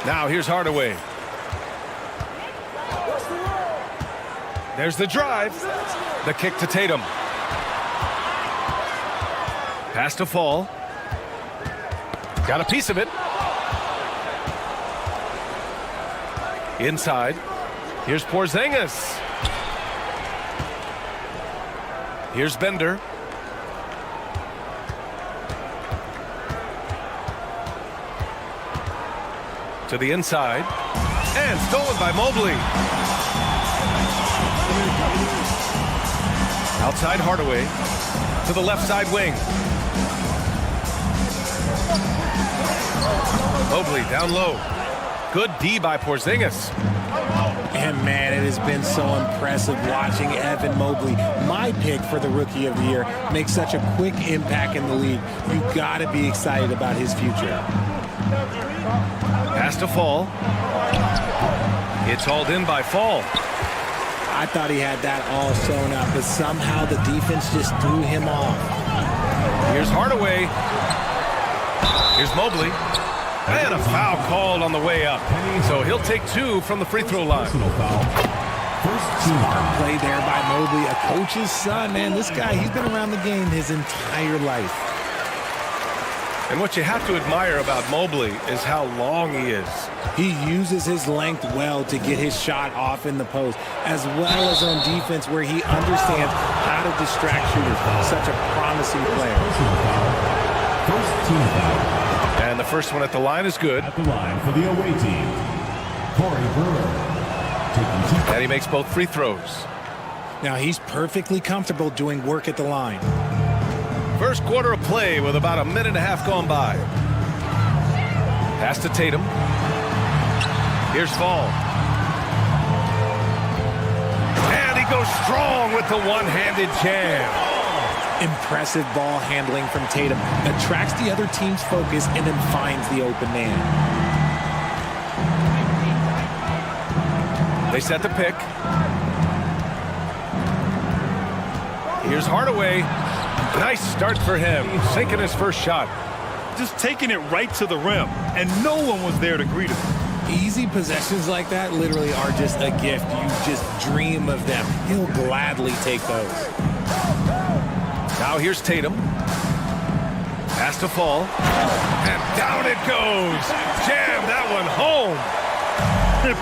Now here's Hardaway. There's the drive. The kick to Tatum. Pass to Fall. Got a piece of it. Inside. Here's Porzingis. Here's Bender. To the inside. And stolen by Mobley. Outside Hardaway. To the left side wing. Mobley down low. Good D by Porzingis. And man, it has been so impressive watching Evan Mobley, my pick for the Rookie of the Year, make such a quick impact in the league. You've got to be excited about his future. Pass to Fall. It's hauled in by Fall. I thought he had that all sewn up, but somehow the defense just threw him off. Here's Hardaway. Here's Mobley. And a foul called on the way up. So he'll take 2 from the free throw line. Smart play there by Mobley, a coach's son. Man, this guy, he's been around the game his entire life. And what you have to admire about Mobley is how long he is. He uses his length well to get his shot off in the post, as well as on defense where he understands how to distract shooters. Such a promising player. First team foul. And the first one at the line is good. At the line for the away team, Corey Brewer. And he makes both free throws. Now he's perfectly comfortable doing work at the line. First quarter of play with about a minute and a half gone by. Pass to Tatum. Here's Fall. And he goes strong with the one-handed jam. Impressive ball handling from Tatum. Attracts the other team's focus and then finds the open man. They set the pick. Here's Hardaway. Nice start for him. Sinking his first shot. Just taking it right to the rim, and no one was there to greet him. Easy possessions like that literally are just a gift. You just dream of them. He'll gladly take those. Now here's Tatum. Pass to Fall. And down it goes. Jam that one home.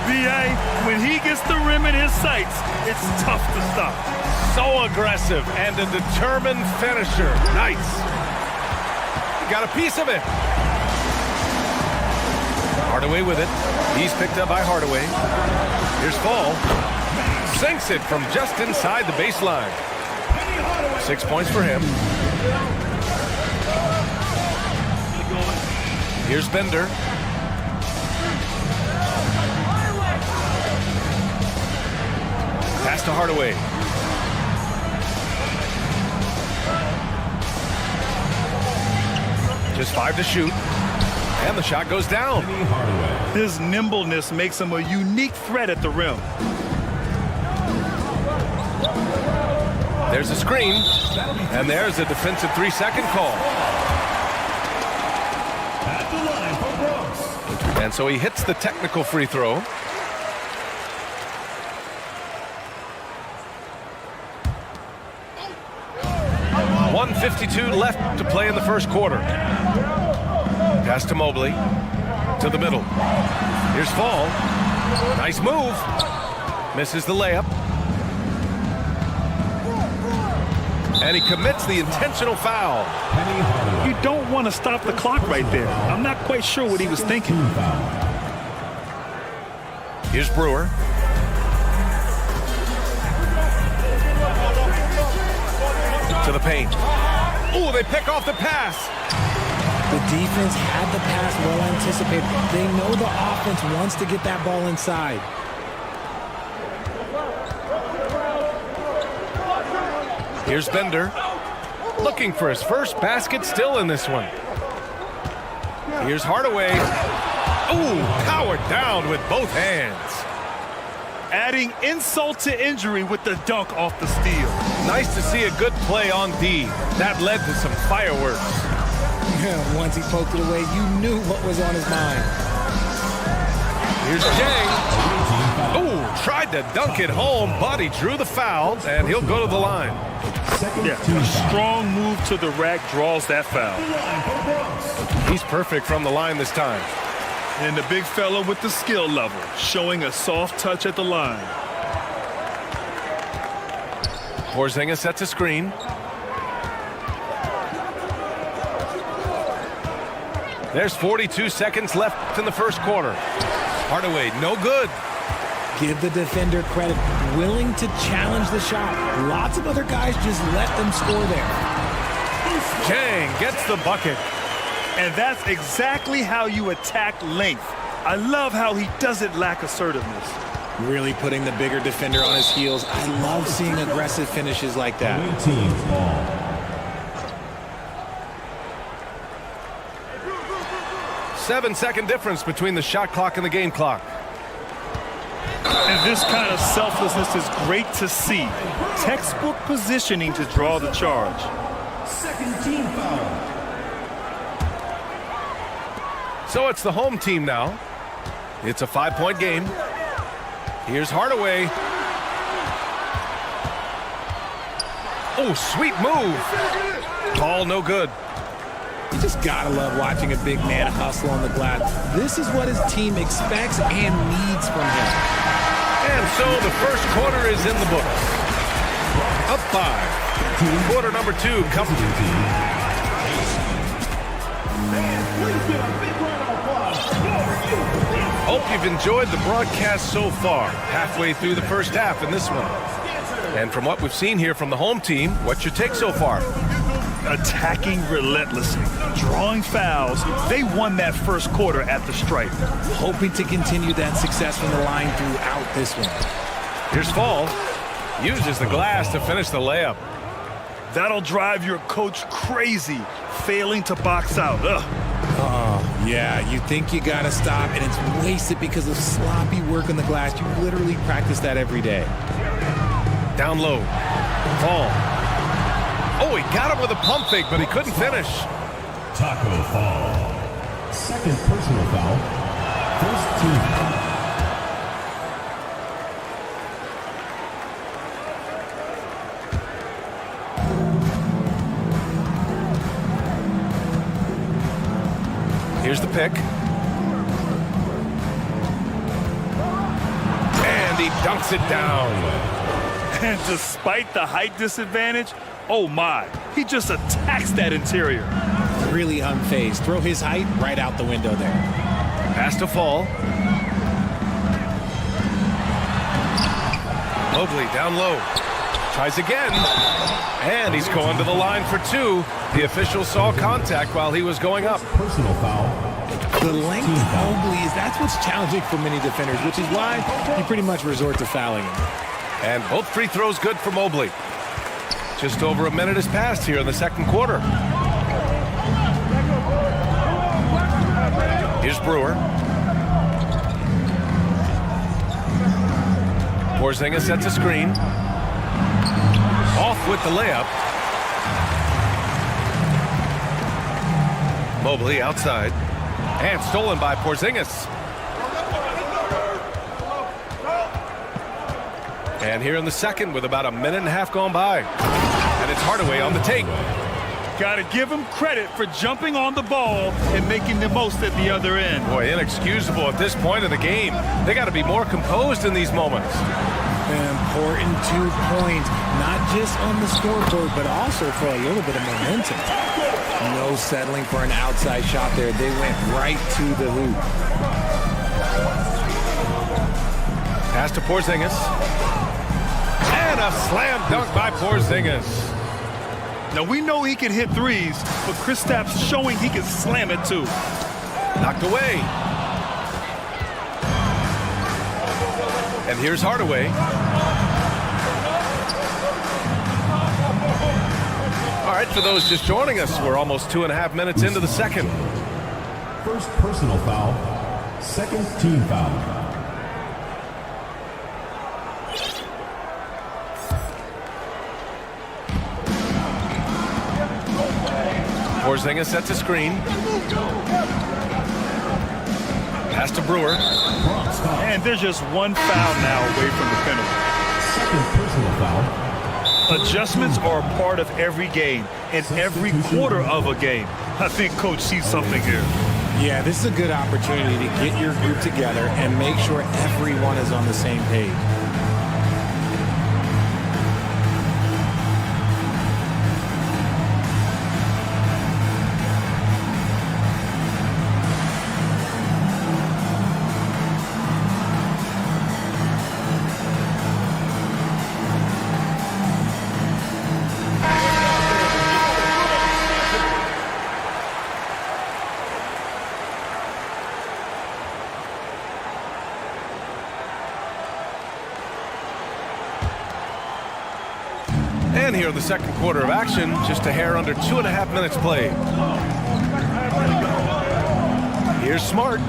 B.A., when he gets the rim in his sights, it's tough to stop. So aggressive and a determined finisher. Nice. Got a piece of it. Hardaway with it. He's picked up by Hardaway. Here's Fall. Sinks it from just inside the baseline. 6 points for him. Here's Bender. Pass to Hardaway. Just 5 to shoot. And the shot goes down. His nimbleness makes him a unique threat at the rim. There's a screen. And there's a defensive 3-second call. At the line for Brooks. And so he hits the technical free throw. .152 left to play in the first quarter. Pass to Mobley. To the middle. Here's Fall. Nice move. Misses the layup. And he commits the intentional foul. You don't want to stop the clock right there. I'm not quite sure what he was thinking. Here's Brewer. To the paint. Oh, they pick off the pass. The defense had the pass well anticipated. They know the offense wants to get that ball inside. Here's Bender. Looking for his first basket still in this one. Here's Hardaway. Ooh, powered down with both hands. Adding insult to injury with the dunk off the steal. Nice to see a good play on D. That led to some fireworks. Once he poked it away, you knew what was on his mind. Here's Jang. Ooh, tried to dunk it home, but he drew the foul, and he'll go to the line. Yeah, a strong move to the rack draws that foul. He's perfect from the line this time. And the big fella with the skill level, showing a soft touch at the line. Porzingis sets a screen. There's 42 seconds left in the first quarter. Hardaway, no good. Give the defender credit. Willing to challenge the shot. Lots of other guys just let them score there. Jang gets the bucket. And that's exactly how you attack length. I love how he doesn't lack assertiveness. Really putting the bigger defender on his heels. I love seeing aggressive finishes like that. 7-second difference between the shot clock and the game clock. And this kind of selflessness is great to see. Textbook positioning to draw the charge. Second team foul. So it's the home team now. It's a 5-point game. Here's Hardaway. Oh, sweet move. Ball no good. You just gotta love watching a big man hustle on the glass. This is what his team expects and needs from him. And so the first quarter is in the books. Up 5. Quarter number 2 comes. Hope you've enjoyed the broadcast so far. Halfway through the first half in this one. And from what we've seen here from the home team, what's your take so far? Attacking relentlessly, drawing fouls. They won that first quarter at the stripe. Hoping to continue that success from the line throughout this one. Here's Fall. Uses the glass to finish the layup. That'll drive your coach crazy, failing to box out. Ugh. Oh, yeah, you think you gotta stop, and it's wasted because of sloppy work on the glass. You literally practice that every day. Down low. Fall. Oh, he got him with a pump fake, but he couldn't finish. Taco Fall. Second personal foul. First team foul. Here's the pick. And he dunks it down. And despite the height disadvantage, oh my, he just attacks that interior. Really unfazed. Throw his height right out the window there. Pass to Fall. Mobley down low. Tries again. And he's going to the line for 2. The official saw contact while he was going up. Personal foul. The length of Mobley that's what's challenging for many defenders, which is why you pretty much resort to fouling him. And both free throws good for Mobley. Just over a minute has passed here in the second quarter. Here's Brewer. Porzingis sets a screen. Off with the layup. Mobley outside. And stolen by Porzingis. And here in the second with about a minute and a half gone by. And it's Hardaway on the take. Got to give him credit for jumping on the ball and making the most at the other end. Boy, inexcusable at this point of the game. They got to be more composed in these moments. An important 2 points, not just on the scoreboard, but also for a little bit of momentum. No settling for an outside shot there. They went right to the hoop. Pass to Porzingis. And a slam dunk by Porzingis. Now, we know he can hit threes, but Kristaps showing he can slam it too. Knocked away. And here's Hardaway. All right, for those just joining us, we're almost 2.5 minutes into the second. First personal foul, second team foul. Porzingis sets a screen. Pass to Brewer. And there's just one foul now away from the penalty. Second personal foul. Adjustments are a part of every game and every quarter of a game. I think Coach sees something here. Yeah, this is a good opportunity to get your group together and make sure everyone is on the same page. And here in the second quarter of action, just a hair under 2.5 minutes played. Here's Smart.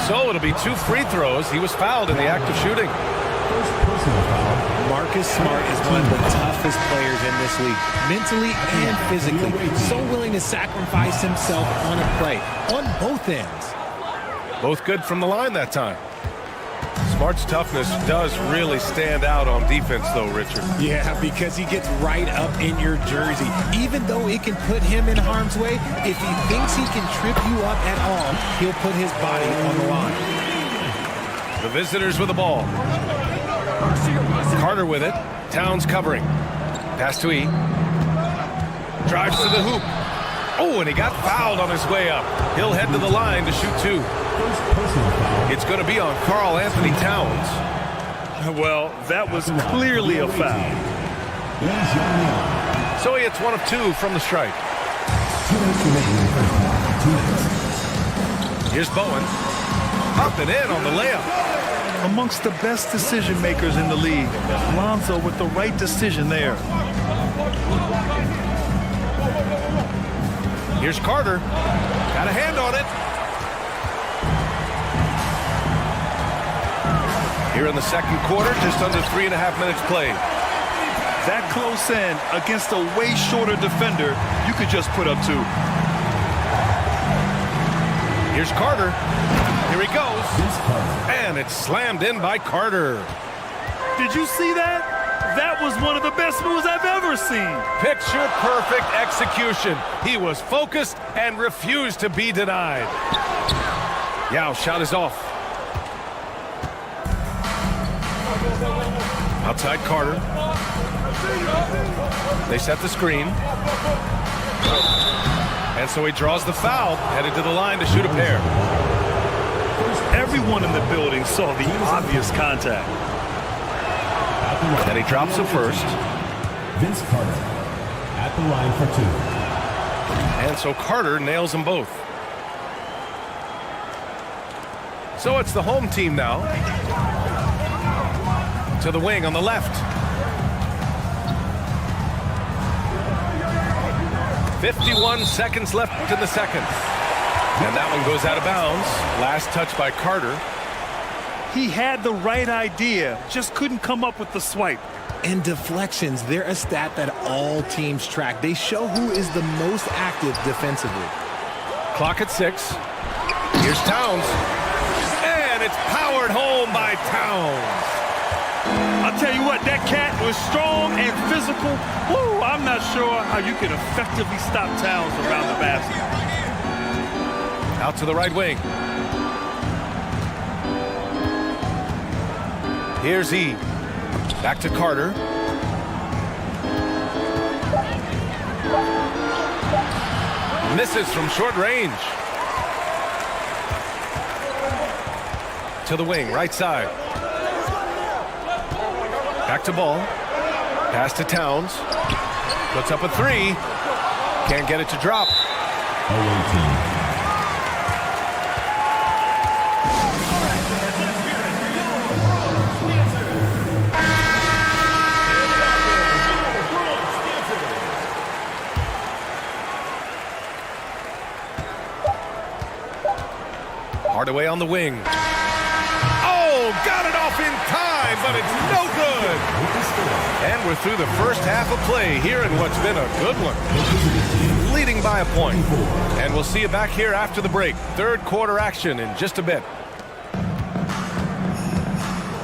So it'll be 2 free throws. He was fouled in the act of shooting. First personal foul. Marcus Smart is one of the toughest players in this league, mentally and physically. So willing to sacrifice himself on a play, on both ends. Both good from the line that time. Smart's toughness does really stand out on defense, though, Richard. Yeah, because he gets right up in your jersey. Even though it can put him in harm's way, if he thinks he can trip you up at all, he'll put his body on the line. The visitors with the ball. Carter with it. Towns covering. Pass to E. Drives to the hoop. Oh, and he got fouled on his way up. He'll head to the line to shoot 2. First personal foul. It's going to be on Karl Anthony Towns. Well, that was clearly a foul. So he hits 1 of 2 from the strike. 2 minutes remaining in the first half. 2 minutes. Here's Bowen. Popping in on the layup. Amongst the best decision makers in the league, Lonzo with the right decision there. Here's Carter. Got a hand on it. Here in the second quarter, just under 3.5 minutes played. That close in against a way shorter defender, you could just put up 2. Here's Carter. Here he goes. And it's slammed in by Carter. Did you see that? That was one of the best moves I've ever seen. Picture perfect execution. He was focused and refused to be denied. Yao shot is off. Outside Carter. They set the screen. And so he draws the foul, headed to the line to shoot a pair. Everyone in the building saw the obvious contact. And he drops the first. Vince Carter at the line for 2. And so Carter nails them both. So it's the home team now. To the wing on the left. 51 seconds left in the second. And that one goes out of bounds. Last touch by Carter. He had the right idea, just couldn't come up with the swipe. And deflections, they're a stat that all teams track. They show who is the most active defensively. Clock at 6. Here's Towns. And it's powered home by Towns. I'll tell you what, that cat was strong and physical. Woo, I'm not sure how you can effectively stop Towns around the basket. Out to the right wing. Here's E. Back to Carter. Misses from short range. To the wing, right side. Back to Ball. Pass to Towns. Puts up a three. Can't get it to drop. Away team. Hardaway on the wing. Oh, got it off in time, but it's no good. And we're through the first half of play here in what's been a good one. Leading by a point. And we'll see you back here after the break. Third quarter action in just a bit.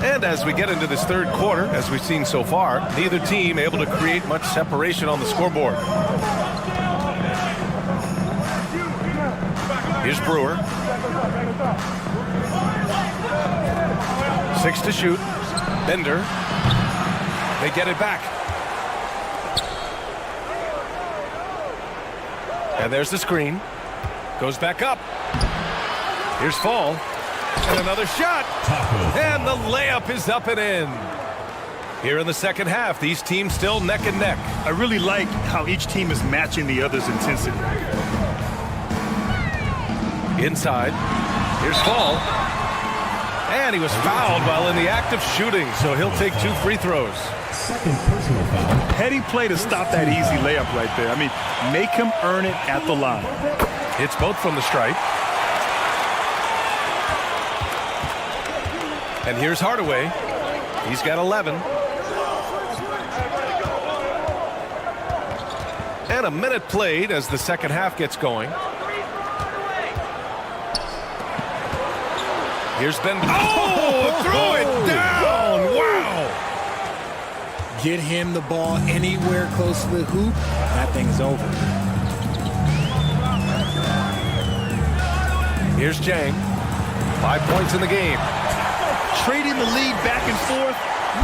And as we get into this third quarter, as we've seen so far, neither team able to create much separation on the scoreboard. Here's Brewer. 6 to shoot. Bender. They get it back. And there's the screen. Goes back up. Here's Fall. And another shot. And the layup is up and in. Here in the second half, these teams still neck and neck. I really like how each team is matching the other's intensity. Inside. Here's Fall. And he was fouled while in the act of shooting, so he'll take 2 free throws. Second personal foul. Heady play to stop that easy layup right there. I mean, make him earn it at the line. Hits both from the stripe. And here's Hardaway. He's got 11. And a minute played as the second half gets going. Here's Ben. Oh, throw it down. Wow. Get him the ball anywhere close to the hoop. That thing's over. Here's Jang. 5 points in the game. Trading the lead back and forth,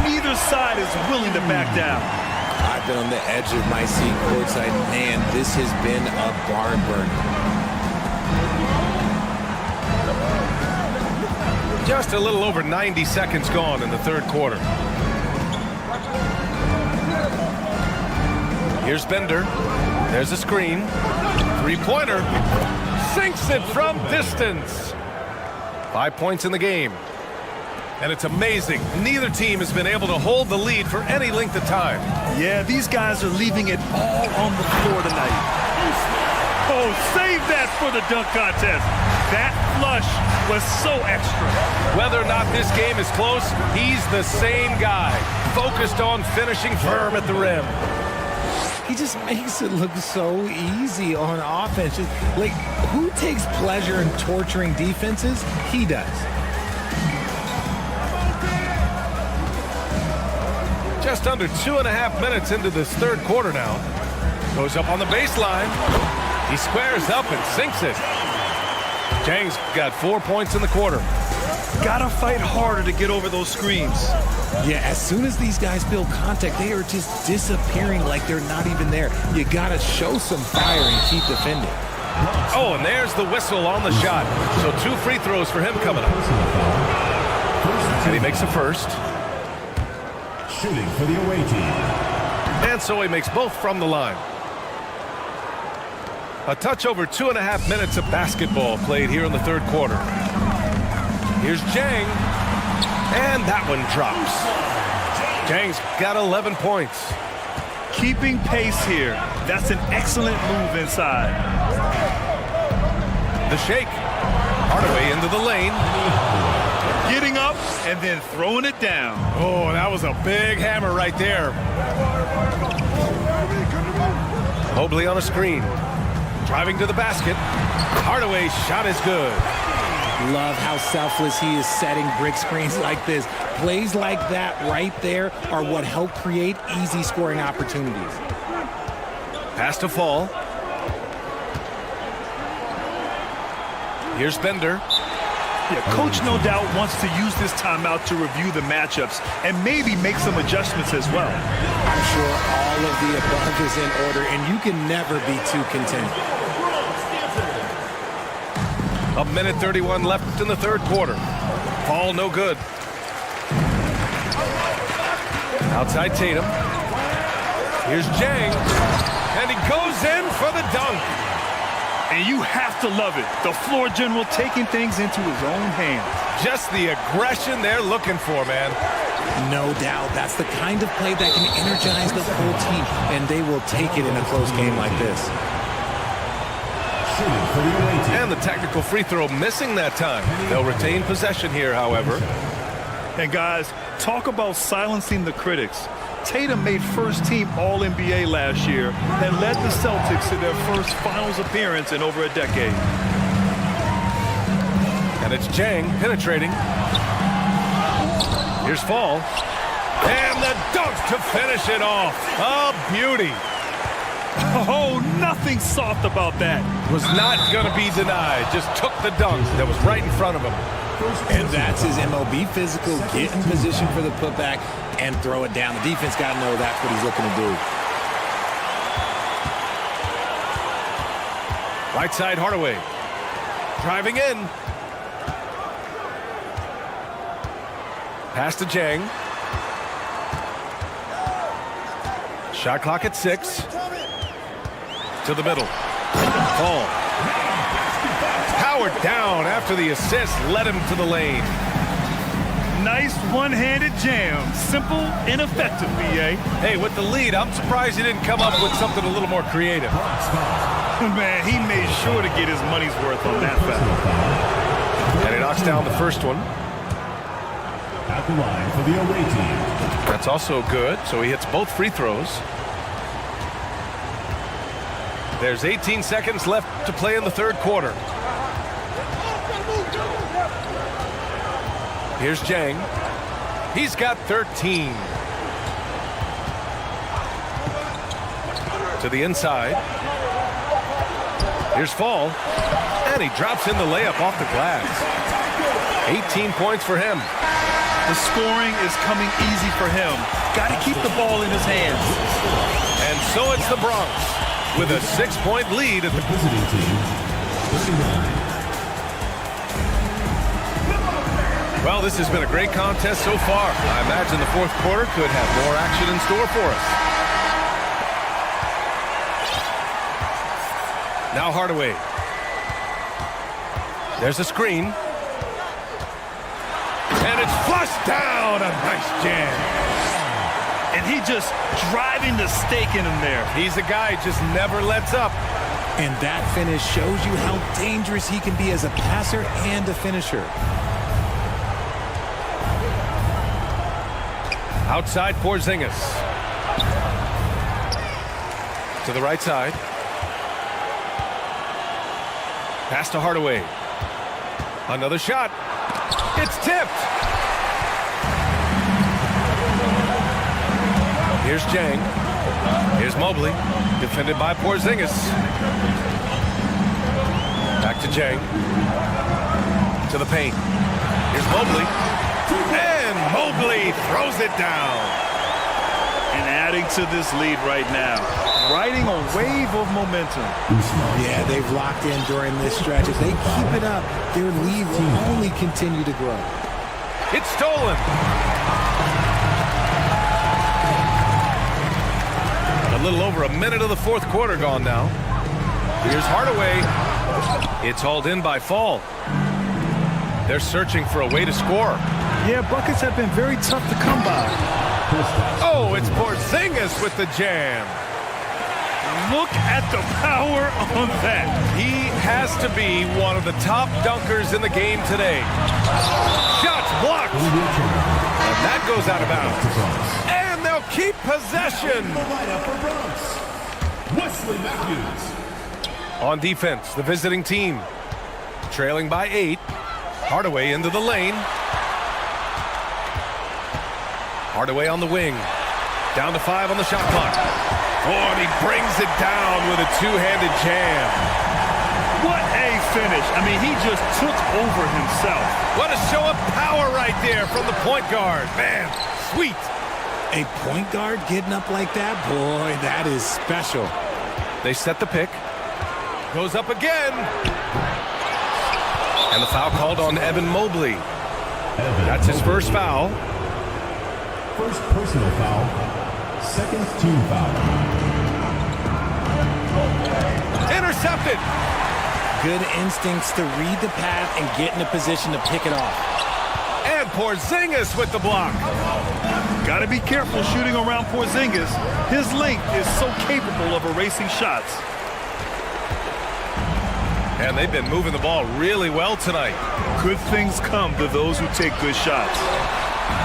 neither side is willing to back down. I've been on the edge of my seat courtside. Man, this has been a barn burner. Just a little over 90 seconds gone in the third quarter. Here's Bender. There's a screen. Three-pointer. Sinks it from distance. 5 points in the game. And it's amazing. Neither team has been able to hold the lead for any length of time. Yeah, these guys are leaving it all on the floor tonight. Oh, save that for the dunk contest. That flush was so extra. Whether or not this game is close, he's the same guy, focused on finishing firm at the rim. He just makes it look so easy on offense. Like, who takes pleasure in torturing defenses? He does. Just under 2.5 minutes into this third quarter now. Goes up on the baseline. He squares up and sinks it. Jang's got 4 points in the quarter. Gotta fight harder to get over those screens. Yeah, as soon as these guys build contact, they are just disappearing like they're not even there. You gotta show some fire and keep defending. Oh, and there's the whistle on the shot. So 2 free throws for him coming up. And he makes the first. Shooting for the away team. And so he makes both from the line. A touch over 2.5 minutes of basketball played here in the third quarter. Here's Jang. And that one drops. Jang's got 11 points. Keeping pace here. That's an excellent move inside. The shake. Hardaway into the lane. Getting up and then throwing it down. Oh, that was a big hammer right there. Mobley on a screen. Driving to the basket. Hardaway's shot is good. Love how selfless he is setting brick screens like this. Plays like that right there are what help create easy scoring opportunities. Pass to Fall. Here's Bender. Yeah, coach no doubt wants to use this timeout to review the matchups and maybe make some adjustments as well. I'm sure all of the above is in order, and you can never be too content. A minute 31 left in the third quarter. Ball no good. Outside Tatum. Here's Jang. And he goes in for the dunk. And you have to love it. The floor general taking things into his own hands. Just the aggression they're looking for, man. No doubt. That's the kind of play that can energize the whole team, and they will take it in a close game like this. And the technical free throw missing that time. They'll retain possession here, however. And guys, talk about silencing the critics. Tatum made first-team All-NBA last year and led the Celtics to their first finals appearance in over a decade. And it's Jang penetrating. Here's Fall. And the dunk to finish it off. A beauty. Oh, nothing soft about that. Was not going to be denied. Just took the dunk that was right in front of him. And that's his MOB physical. Get in position for the putback and throw it down. The defense got to know that's what he's looking to do. Right side Hardaway. Driving in. Pass to Jang. Shot clock at 6. To the middle. Fall. Powered down after the assist led him to the lane. Nice one-handed jam. Simple and effective, B.A. Hey, with the lead, I'm surprised he didn't come up with something a little more creative. Man, he made sure to get his money's worth on that foul. And he knocks down the first one. At the line for the away team. That's also good, so he hits both free throws. There's 18 seconds left to play in the third quarter. Here's Jang. He's got 13. To the inside. Here's Fall. And he drops in the layup off the glass. 18 points for him. The scoring is coming easy for him. Got to keep the ball in his hands. And so it's the Bronx with a 6-point lead at the Visiting team, 39. Well, this has been a great contest so far. I imagine the fourth quarter could have more action in store for us. Now Hardaway. There's a screen. And it's flushed down. A nice jam. And he just driving the stake in him there. He's a guy who just never lets up. And that finish shows you how dangerous he can be as a passer and a finisher. Outside Porzingis. To the right side. Pass to Hardaway. Another shot. It's tipped. Here's Jang. Here's Mobley. Defended by Porzingis. Back to Jang. To the paint. Here's Mobley. And Mobley throws it down. And adding to this lead right now. Riding a wave of momentum. Yeah, they've locked in during this stretch. If they keep it up, their lead will only continue to grow. It's stolen. A little over a minute of the fourth quarter gone now. Here's Hardaway. It's hauled in by Fall. They're searching for a way to score. Yeah, buckets have been very tough to come by. Oh, it's Porzingis with the jam. Look at the power on that. He has to be one of the top dunkers in the game today. Shots blocked. And that goes out of bounds. And they'll keep possession. On defense, the visiting team. Trailing by 8. Hardaway into the lane. Hardaway on the wing. Down to 5 on the shot clock. Oh, and he brings it down with a two-handed jam. What a finish. I mean, he just took over himself. What a show of power right there from the point guard. Man, sweet. A point guard getting up like that? Boy, that is special. They set the pick. Goes up again. And the foul called on Evan Mobley. That's his first foul. First personal foul. Second team foul. Intercepted. Good instincts to read the path and get in a position to pick it off. And Porzingis with the block. Got to be careful shooting around Porzingis. His length is so capable of erasing shots. And they've been moving the ball really well tonight. Good things come to those who take good shots.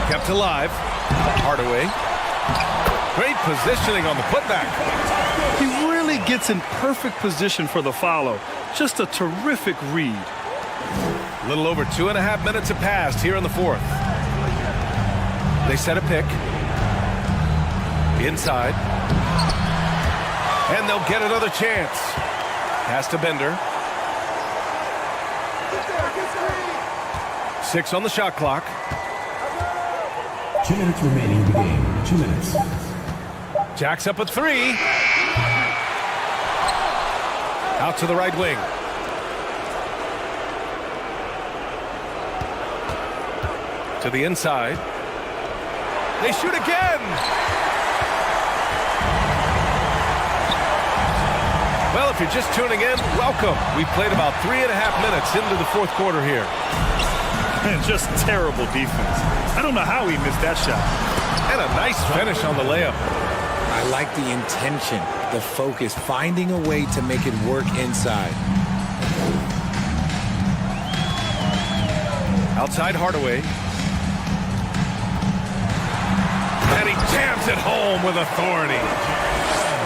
Kept alive. Hardaway. Great positioning on the putback. He really gets in perfect position for the follow. Just a terrific read. A little over 2.5 minutes have passed here in the fourth. They set a pick. Inside. And they'll get another chance. Pass to Bender. 6 on the shot clock. 2 minutes remaining in the game. 2 minutes. Jacks up a 3. Out to the right wing. To the inside. They shoot again. Well, if you're just tuning in, welcome. We've played about 3.5 minutes into the fourth quarter here. And just terrible defense. I don't know how he missed that shot. And a nice finish on the layup. I like the intention, the focus, finding a way to make it work inside. Outside Hardaway. And he jams it home with authority.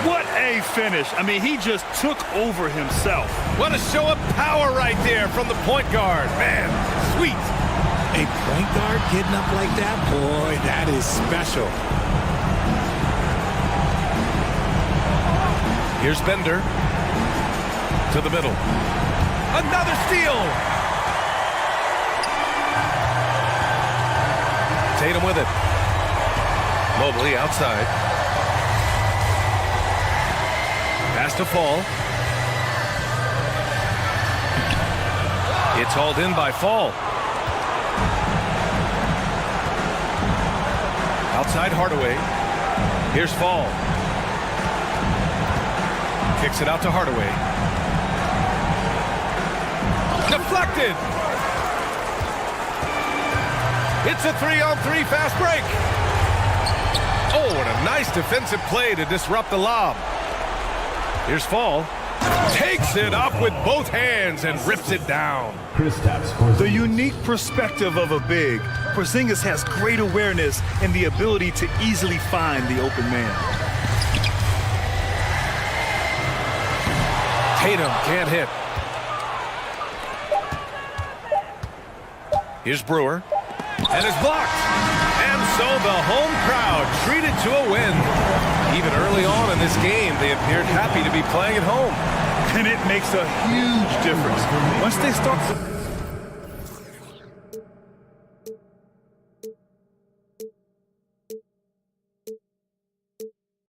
What a finish. I mean, he just took over himself. What a show of power right there from the point guard. Man, sweet. A point guard getting up like that? Boy, that is special. Here's Bender. To the middle. Another steal. Tatum with it. Mobley outside. Pass to Fall. It's hauled in by Fall. Outside Hardaway. Here's Fall. Kicks it out to Hardaway. Deflected. It's a 3-on-3 fast break. Oh, and a nice defensive play to disrupt the lob. Here's Fall. Takes it up with both hands and rips it down. The unique perspective of a big. Porzingis has great awareness and the ability to easily find the open man. Tatum can't hit. Here's Brewer. And it's blocked. And so the home crowd treated to a win. Even early on in this game, they appeared happy to be playing at home. And it makes a huge difference. Once they start